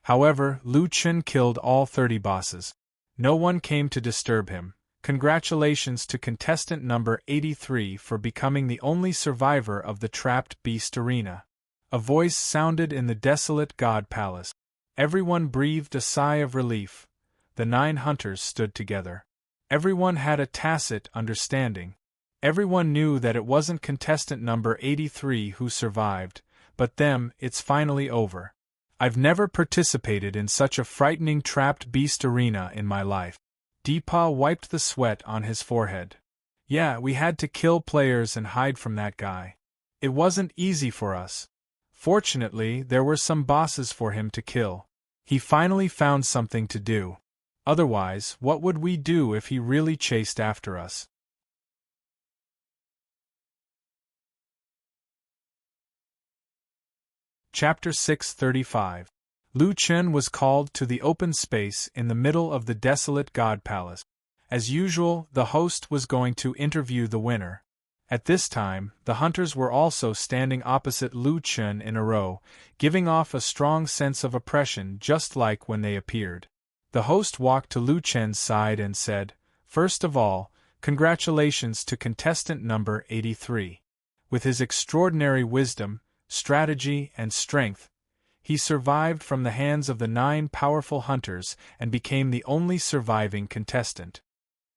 However, Lu Chen killed all 30 bosses. No one came to disturb him, Congratulations to contestant number 83 for becoming the only survivor of the trapped beast arena. A voice sounded in the desolate god palace. Everyone breathed a sigh of relief. The 9 hunters stood together. Everyone had a tacit understanding. Everyone knew that it wasn't contestant number 83 who survived, but them. It's finally over. I've never participated in such a frightening trapped beast arena in my life. Deepa wiped the sweat on his forehead. Yeah, we had to kill players and hide from that guy. It wasn't easy for us. Fortunately, there were some bosses for him to kill. He finally found something to do. Otherwise, what would we do if he really chased after us? Chapter 635. Lu Chen was called to the open space in the middle of the desolate god palace. As usual, the host was going to interview the winner. At this time, the hunters were also standing opposite Lu Chen in a row, giving off a strong sense of oppression just like when they appeared. The host walked to Lu Chen's side and said, "First of all, congratulations to contestant number 83. With his extraordinary wisdom, strategy, and strength, he survived from the hands of the 9 powerful hunters and became the only surviving contestant."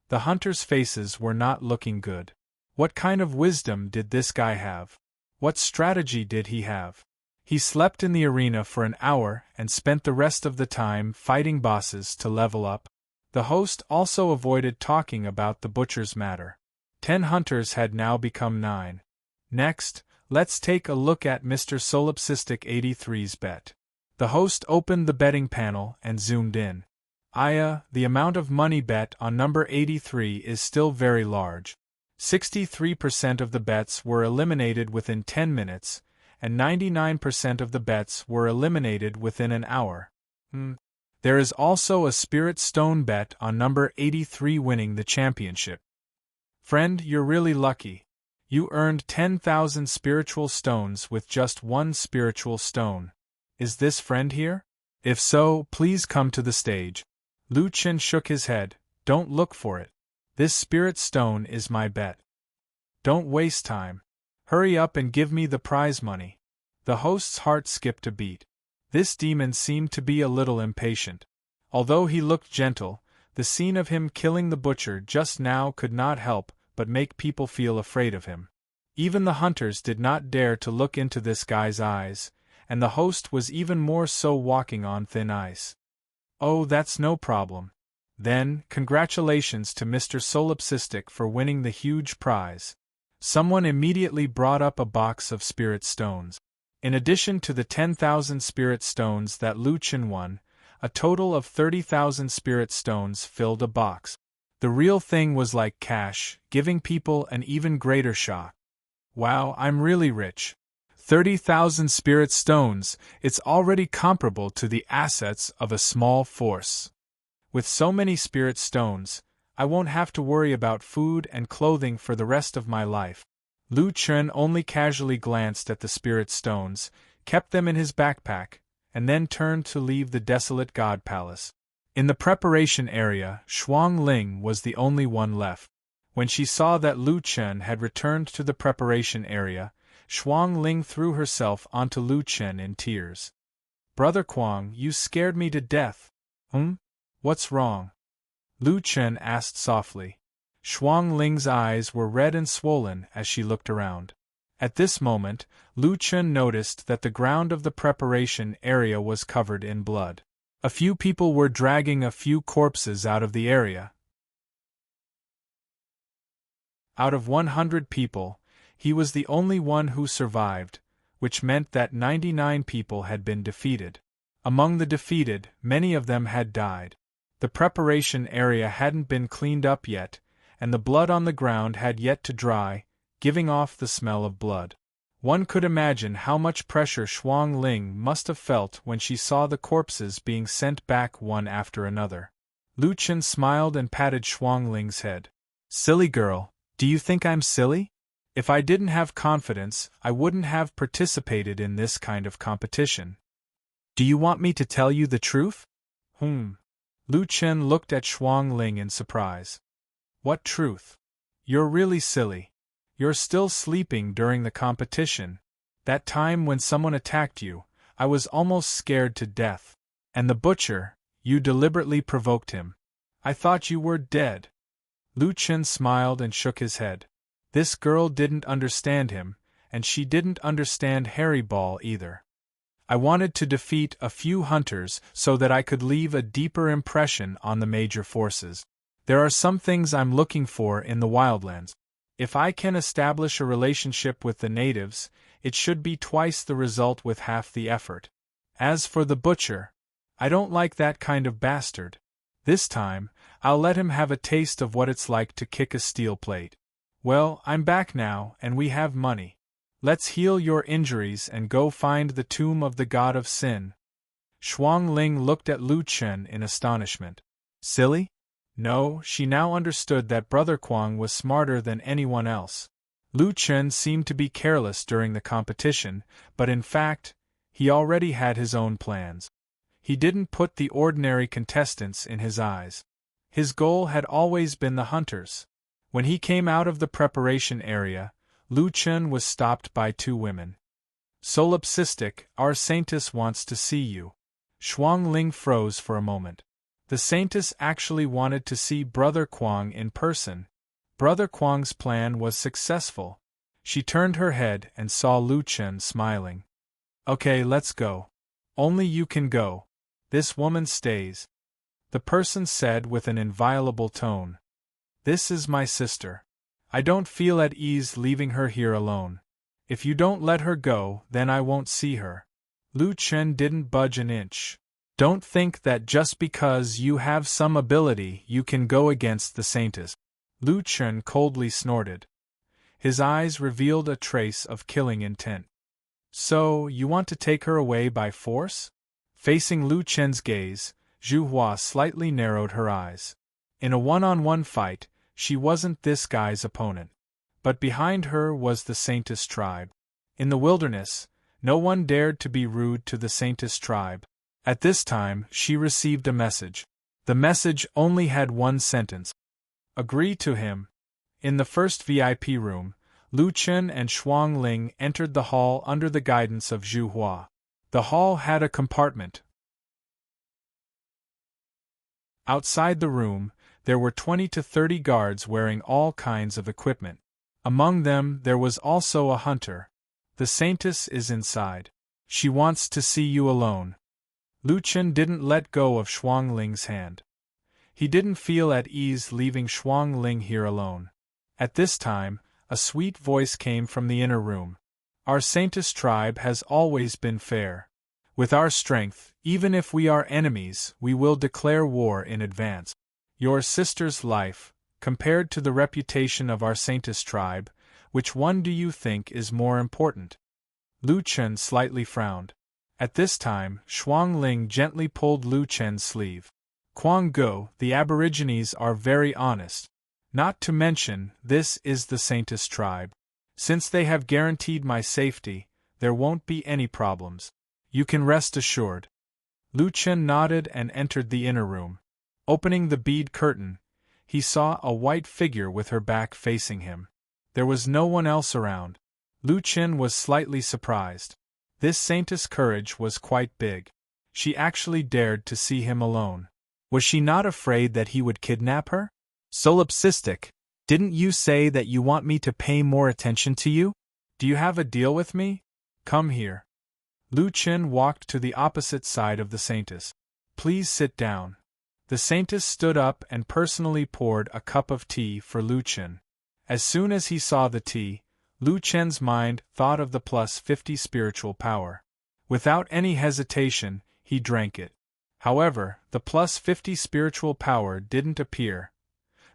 The hunters' faces were not looking good. What kind of wisdom did this guy have? What strategy did he have? He slept in the arena for an hour and spent the rest of the time fighting bosses to level up. The host also avoided talking about the butcher's matter. 10 hunters had now become 9. Next, let's take a look at Mr. Solipsistic 83's bet. The host opened the betting panel and zoomed in. The amount of money bet on number 83 is still very large. 63% of the bets were eliminated within 10 minutes, and 99% of the bets were eliminated within an hour. There is also a spirit stone bet on number 83 winning the championship. Friend, you're really lucky. You earned 10,000 spiritual stones with just 1 spiritual stone. Is this friend here? If so, please come to the stage. Lu Chen shook his head. Don't look for it. This spirit stone is my bet. Don't waste time. Hurry up and give me the prize money. The host's heart skipped a beat. This demon seemed to be a little impatient. Although he looked gentle, the scene of him killing the butcher just now could not help but make people feel afraid of him. Even the hunters did not dare to look into this guy's eyes, and the host was even more so walking on thin ice. Oh, that's no problem. Then, congratulations to Mr. Solipsistic for winning the huge prize. Someone immediately brought up a box of spirit stones. In addition to the 10,000 spirit stones that Lu Chen won, a total of 30,000 spirit stones filled a box. The real thing was like cash, giving people an even greater shock. Wow, I'm really rich. 30,000 spirit stones, it's already comparable to the assets of a small force. With so many spirit stones, I won't have to worry about food and clothing for the rest of my life. Lu Chen only casually glanced at the spirit stones, kept them in his backpack, and then turned to leave the desolate god palace. In the preparation area, Shuang Ling was the only one left. When she saw that Lu Chen had returned to the preparation area, Shuang Ling threw herself onto Lu Chen in tears. "Brother Kuang, you scared me to death." What's wrong?" Lu Chen asked softly. Shuang Ling's eyes were red and swollen as she looked around. At this moment, Lu Chen noticed that the ground of the preparation area was covered in blood. A few people were dragging a few corpses out of the area. Out of 100 people, he was the only one who survived, which meant that 99 people had been defeated. Among the defeated, many of them had died. The preparation area hadn't been cleaned up yet, and the blood on the ground had yet to dry, giving off the smell of blood. One could imagine how much pressure Shuang Ling must have felt when she saw the corpses being sent back one after another. Lu Chen smiled and patted Shuang Ling's head. "Silly girl, do you think I'm silly? If I didn't have confidence, I wouldn't have participated in this kind of competition. Do you want me to tell you the truth?" Lu Chen looked at Shuang Ling in surprise. What truth? You're really silly. You're still sleeping during the competition. That time when someone attacked you, I was almost scared to death. And the butcher, you deliberately provoked him. I thought you were dead. Lu Chen smiled and shook his head. This girl didn't understand him, and she didn't understand Harry Ball either. I wanted to defeat a few hunters so that I could leave a deeper impression on the major forces. There are some things I'm looking for in the wildlands. If I can establish a relationship with the natives, it should be twice the result with half the effort. As for the butcher, I don't like that kind of bastard. This time, I'll let him have a taste of what it's like to kick a steel plate. Well, I'm back now, and we have money. Let's heal your injuries and go find the tomb of the god of sin. Shuang Ling looked at Lu Chen in astonishment. Silly? No, she now understood that Brother Kuang was smarter than anyone else. Lu Chen seemed to be careless during the competition, but in fact, he already had his own plans. He didn't put the ordinary contestants in his eyes. His goal had always been the hunters. When he came out of the preparation area, Lu Chen was stopped by two women. Solipsistic, our saintess wants to see you. Shuang Ling froze for a moment. The saintess actually wanted to see Brother Kuang in person. Brother Kuang's plan was successful. She turned her head and saw Lu Chen smiling. Okay, let's go. Only you can go. This woman stays. The person said with an inviolable tone. This is my sister. I don't feel at ease leaving her here alone. If you don't let her go, then I won't see her. Lu Chen didn't budge an inch. Don't think that just because you have some ability you can go against the saintess. Lu Chen coldly snorted. His eyes revealed a trace of killing intent. So, you want to take her away by force? Facing Lu Chen's gaze, Zhu Hua slightly narrowed her eyes. In a one-on-one fight, she wasn't this guy's opponent. But behind her was the Saintess tribe. In the wilderness, no one dared to be rude to the Saintess tribe. At this time, she received a message. The message only had one sentence. Agree to him. In the first VIP room, Lu Chen and Shuang Ling entered the hall under the guidance of Zhu Hua. The hall had a compartment. Outside the room, there were 20 to 30 guards wearing all kinds of equipment. Among them, there was also a hunter. The Saintess is inside. She wants to see you alone. Lu Chen didn't let go of Shuang Ling's hand. He didn't feel at ease leaving Shuang Ling here alone. At this time, a sweet voice came from the inner room. Our Saintess tribe has always been fair. With our strength, even if we are enemies, we will declare war in advance. Your sister's life, compared to the reputation of our Saintess tribe, which one do you think is more important? Lu Chen slightly frowned. At this time, Shuang Ling gently pulled Lu Chen's sleeve. Kuang Go, the Aborigines are very honest. Not to mention, this is the Saintess tribe. Since they have guaranteed my safety, there won't be any problems. You can rest assured. Lu Chen nodded and entered the inner room. Opening the bead curtain, he saw a white figure with her back facing him. There was no one else around. Lu Chen was slightly surprised. This Saintess' courage was quite big. She actually dared to see him alone. Was she not afraid that he would kidnap her? Solipsistic, didn't you say that you want me to pay more attention to you? Do you have a deal with me? Come here. Lu Chen walked to the opposite side of the Saintess. Please sit down. The Saintess stood up and personally poured a cup of tea for Lu Chen. As soon as he saw the tea, Lu Chen's mind thought of the plus 50 spiritual power. Without any hesitation, he drank it. However, the plus 50 spiritual power didn't appear.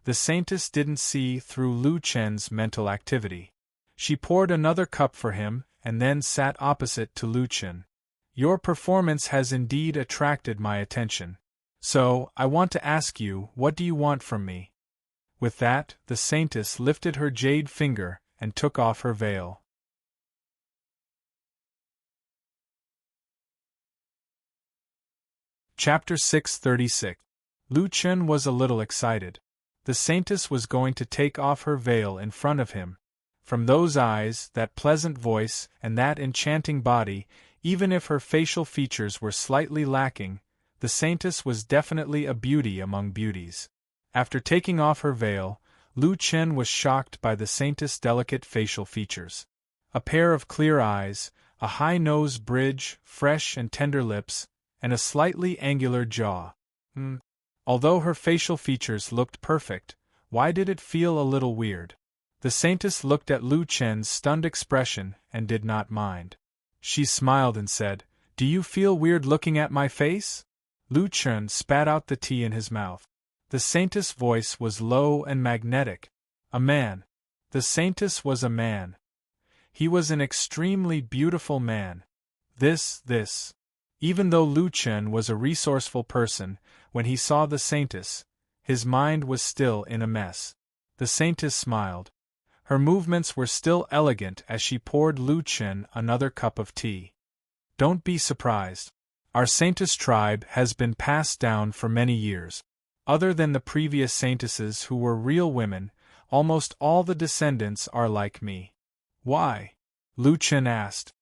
The Saintess didn't see through Lu Chen's mental activity. She poured another cup for him and then sat opposite to Lu Chen. Your performance has indeed attracted my attention. So, I want to ask you, what do you want from me? With that, the Saintess lifted her jade finger and took off her veil. Chapter 636. Lu Chen was a little excited. The saintess was going to take off her veil in front of him. From those eyes, that pleasant voice, and that enchanting body, even if her facial features were slightly lacking, the saintess was definitely a beauty among beauties. After taking off her veil, Lu Chen was shocked by the saintess' delicate facial features. A pair of clear eyes, a high nose bridge, fresh and tender lips, and a slightly angular jaw. Although her facial features looked perfect, why did it feel a little weird? The saintess looked at Lu Chen's stunned expression and did not mind. She smiled and said, "Do you feel weird looking at my face?" Lu Chen spat out the tea in his mouth. The saintess' voice was low and magnetic. A man. The saintess was a man. He was an extremely beautiful man. This. Even though Lu Chen was a resourceful person, when he saw the saintess, his mind was still in a mess. The saintess smiled. Her movements were still elegant as she poured Lu Chen another cup of tea. "Don't be surprised. Our saintess tribe has been passed down for many years. Other than the previous saintesses who were real women, almost all the descendants are like me." "Why?" Lu Chen asked.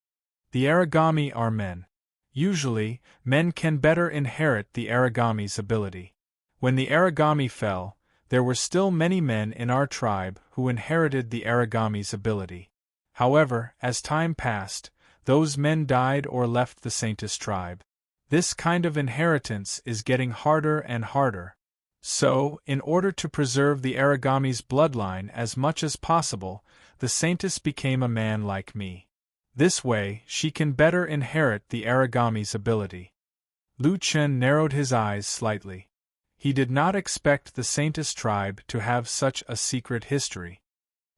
"The origami are men. Usually, men can better inherit the origami's ability. When the origami fell, there were still many men in our tribe who inherited the origami's ability. However, as time passed, those men died or left the saintess tribe. This kind of inheritance is getting harder and harder. So, in order to preserve the origami's bloodline as much as possible, the saintess became a man like me. This way, she can better inherit the origami's ability." Lu Chen narrowed his eyes slightly. He did not expect the saintess tribe to have such a secret history.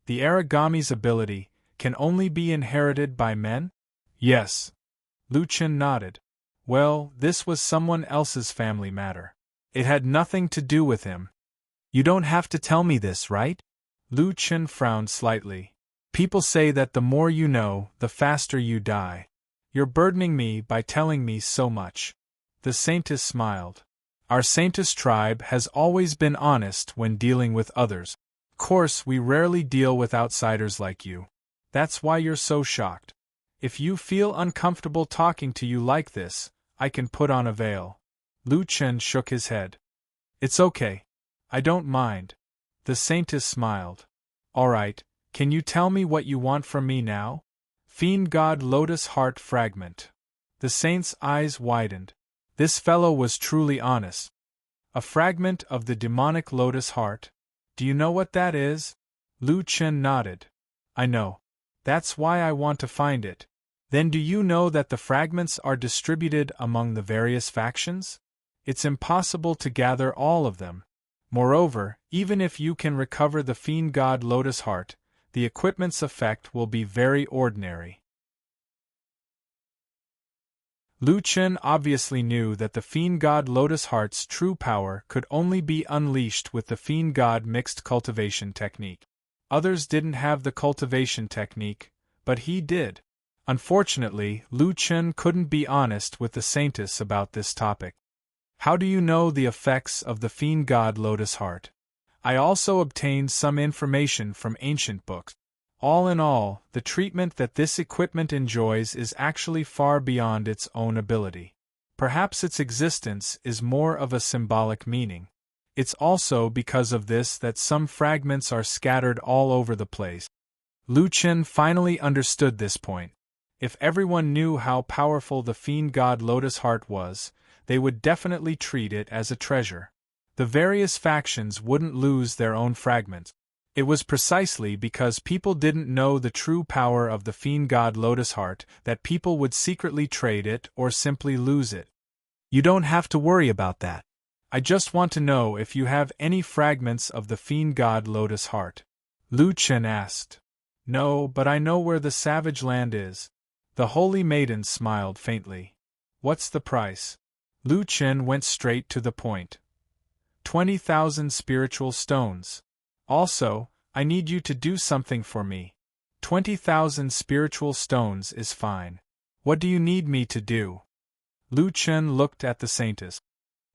The origami's ability can only be inherited by men? Yes. Lu Chen nodded. Well, this was someone else's family matter. It had nothing to do with him. You don't have to tell me this, right? Lu Chen frowned slightly. People say that the more you know, the faster you die. You're burdening me by telling me so much. The saintess smiled. Our saintess tribe has always been honest when dealing with others. Of course, we rarely deal with outsiders like you. That's why you're so shocked. If you feel uncomfortable talking to you like this, I can put on a veil. Lu Chen shook his head. It's okay. I don't mind. The saintess smiled. All right. Can you tell me what you want from me now? Fiend God Lotus Heart Fragment. The saint's eyes widened. This fellow was truly honest. A fragment of the demonic lotus heart? Do you know what that is? Lu Chen nodded. I know. That's why I want to find it. Then do you know that the fragments are distributed among the various factions? It's impossible to gather all of them. Moreover, even if you can recover the Fiend God Lotus Heart, the equipment's effect will be very ordinary. Lu Chen obviously knew that the Fiend God Lotus Heart's true power could only be unleashed with the Fiend God mixed cultivation technique. Others didn't have the cultivation technique, but he did. Unfortunately, Lu Chen couldn't be honest with the saintess about this topic. How do you know the effects of the Fiend God Lotus Heart? I also obtained some information from ancient books. All in all, the treatment that this equipment enjoys is actually far beyond its own ability. Perhaps its existence is more of a symbolic meaning. It's also because of this that some fragments are scattered all over the place. Lu Chen finally understood this point. If everyone knew how powerful the Fiend God Lotus Heart was, they would definitely treat it as a treasure. The various factions wouldn't lose their own fragments. It was precisely because people didn't know the true power of the Fiend God Lotus Heart that people would secretly trade it or simply lose it. You don't have to worry about that. I just want to know if you have any fragments of the Fiend God Lotus Heart. Lu Chen asked. No, but I know where the savage land is. The holy maiden smiled faintly. What's the price? Lu Chen went straight to the point. 20,000 spiritual stones. Also, I need you to do something for me. 20,000 spiritual stones is fine. What do you need me to do? Lu Chen looked at the saintess.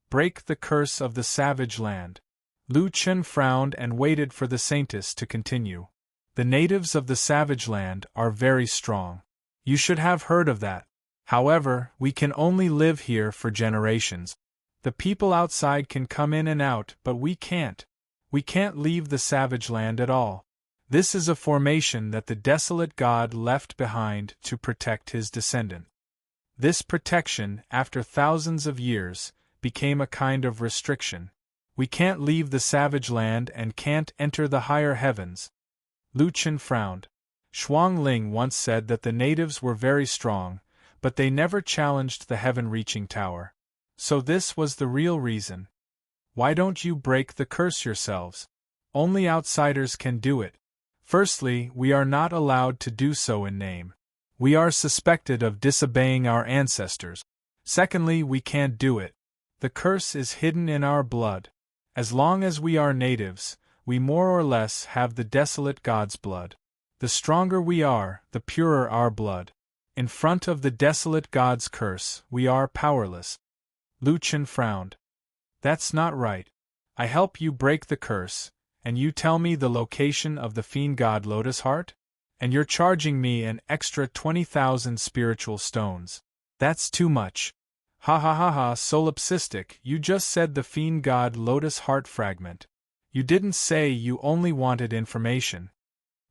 Break the curse of the savage land. Lu Chen frowned and waited for the saintess to continue. The natives of the savage land are very strong. You should have heard of that. However, we can only live here for generations. The people outside can come in and out, but we can't. We can't leave the savage land at all. This is a formation that the desolate god left behind to protect his descendant. This protection, after thousands of years, became a kind of restriction. We can't leave the savage land and can't enter the higher heavens. Lu Chen frowned. Shuang Ling once said that the natives were very strong, but they never challenged the heaven-reaching tower. So this was the real reason. Why don't you break the curse yourselves? Only outsiders can do it. Firstly, we are not allowed to do so in name. We are suspected of disobeying our ancestors. Secondly, we can't do it. The curse is hidden in our blood. As long as we are natives, we more or less have the desolate god's blood. The stronger we are, the purer our blood. In front of the desolate god's curse, we are powerless. Lu Chen frowned. That's not right. I help you break the curse, and you tell me the location of the fiend god Lotus Heart? And you're charging me an extra 20,000 spiritual stones. That's too much. Ha ha ha ha, solipsistic, you just said the fiend god Lotus Heart fragment. You didn't say you only wanted information.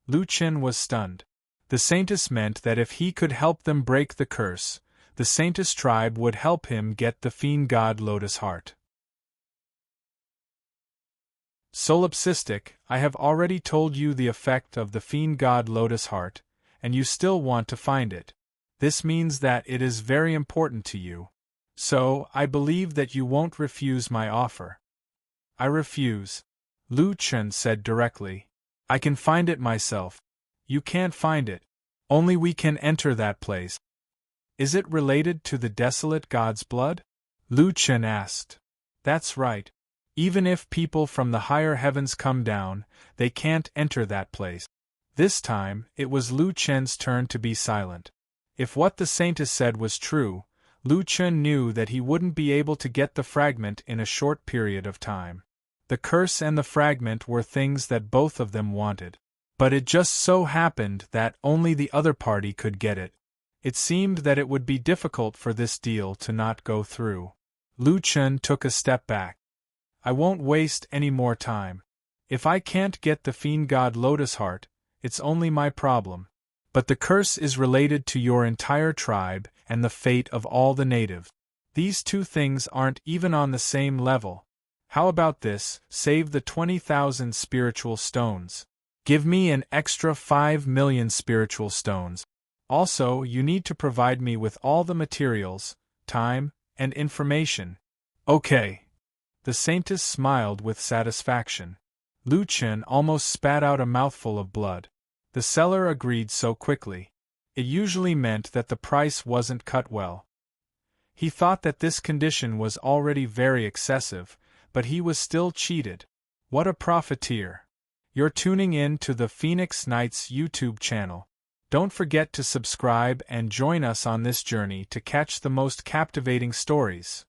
Lu Chen was stunned. The saintess meant that if he could help them break the curse, the saintess tribe would help him get the fiend god Lotus Heart. Solipsistic, I have already told you the effect of the fiend god Lotus Heart, and you still want to find it. This means that it is very important to you. So, I believe that you won't refuse my offer. I refuse. Lu Chen said directly. I can find it myself. You can't find it. Only we can enter that place. Is it related to the desolate god's blood? Lu Chen asked. That's right. Even if people from the higher heavens come down, they can't enter that place. This time, it was Lu Chen's turn to be silent. If what the saintess said was true, Lu Chen knew that he wouldn't be able to get the fragment in a short period of time. The curse and the fragment were things that both of them wanted. But it just so happened that only the other party could get it. It seemed that it would be difficult for this deal to not go through. Lu Chen took a step back. I won't waste any more time. If I can't get the fiend god Lotus Heart, it's only my problem. But the curse is related to your entire tribe and the fate of all the natives. These two things aren't even on the same level. How about this? Save the 20,000 spiritual stones. Give me an extra 5 million spiritual stones. Also, you need to provide me with all the materials, time, and information. Okay. The saintess smiled with satisfaction. Lu Chen almost spat out a mouthful of blood. The seller agreed so quickly. It usually meant that the price wasn't cut well. He thought that this condition was already very excessive, but he was still cheated. What a profiteer. You're tuning in to the Phoenix Knights YouTube channel. Don't forget to subscribe and join us on this journey to catch the most captivating stories.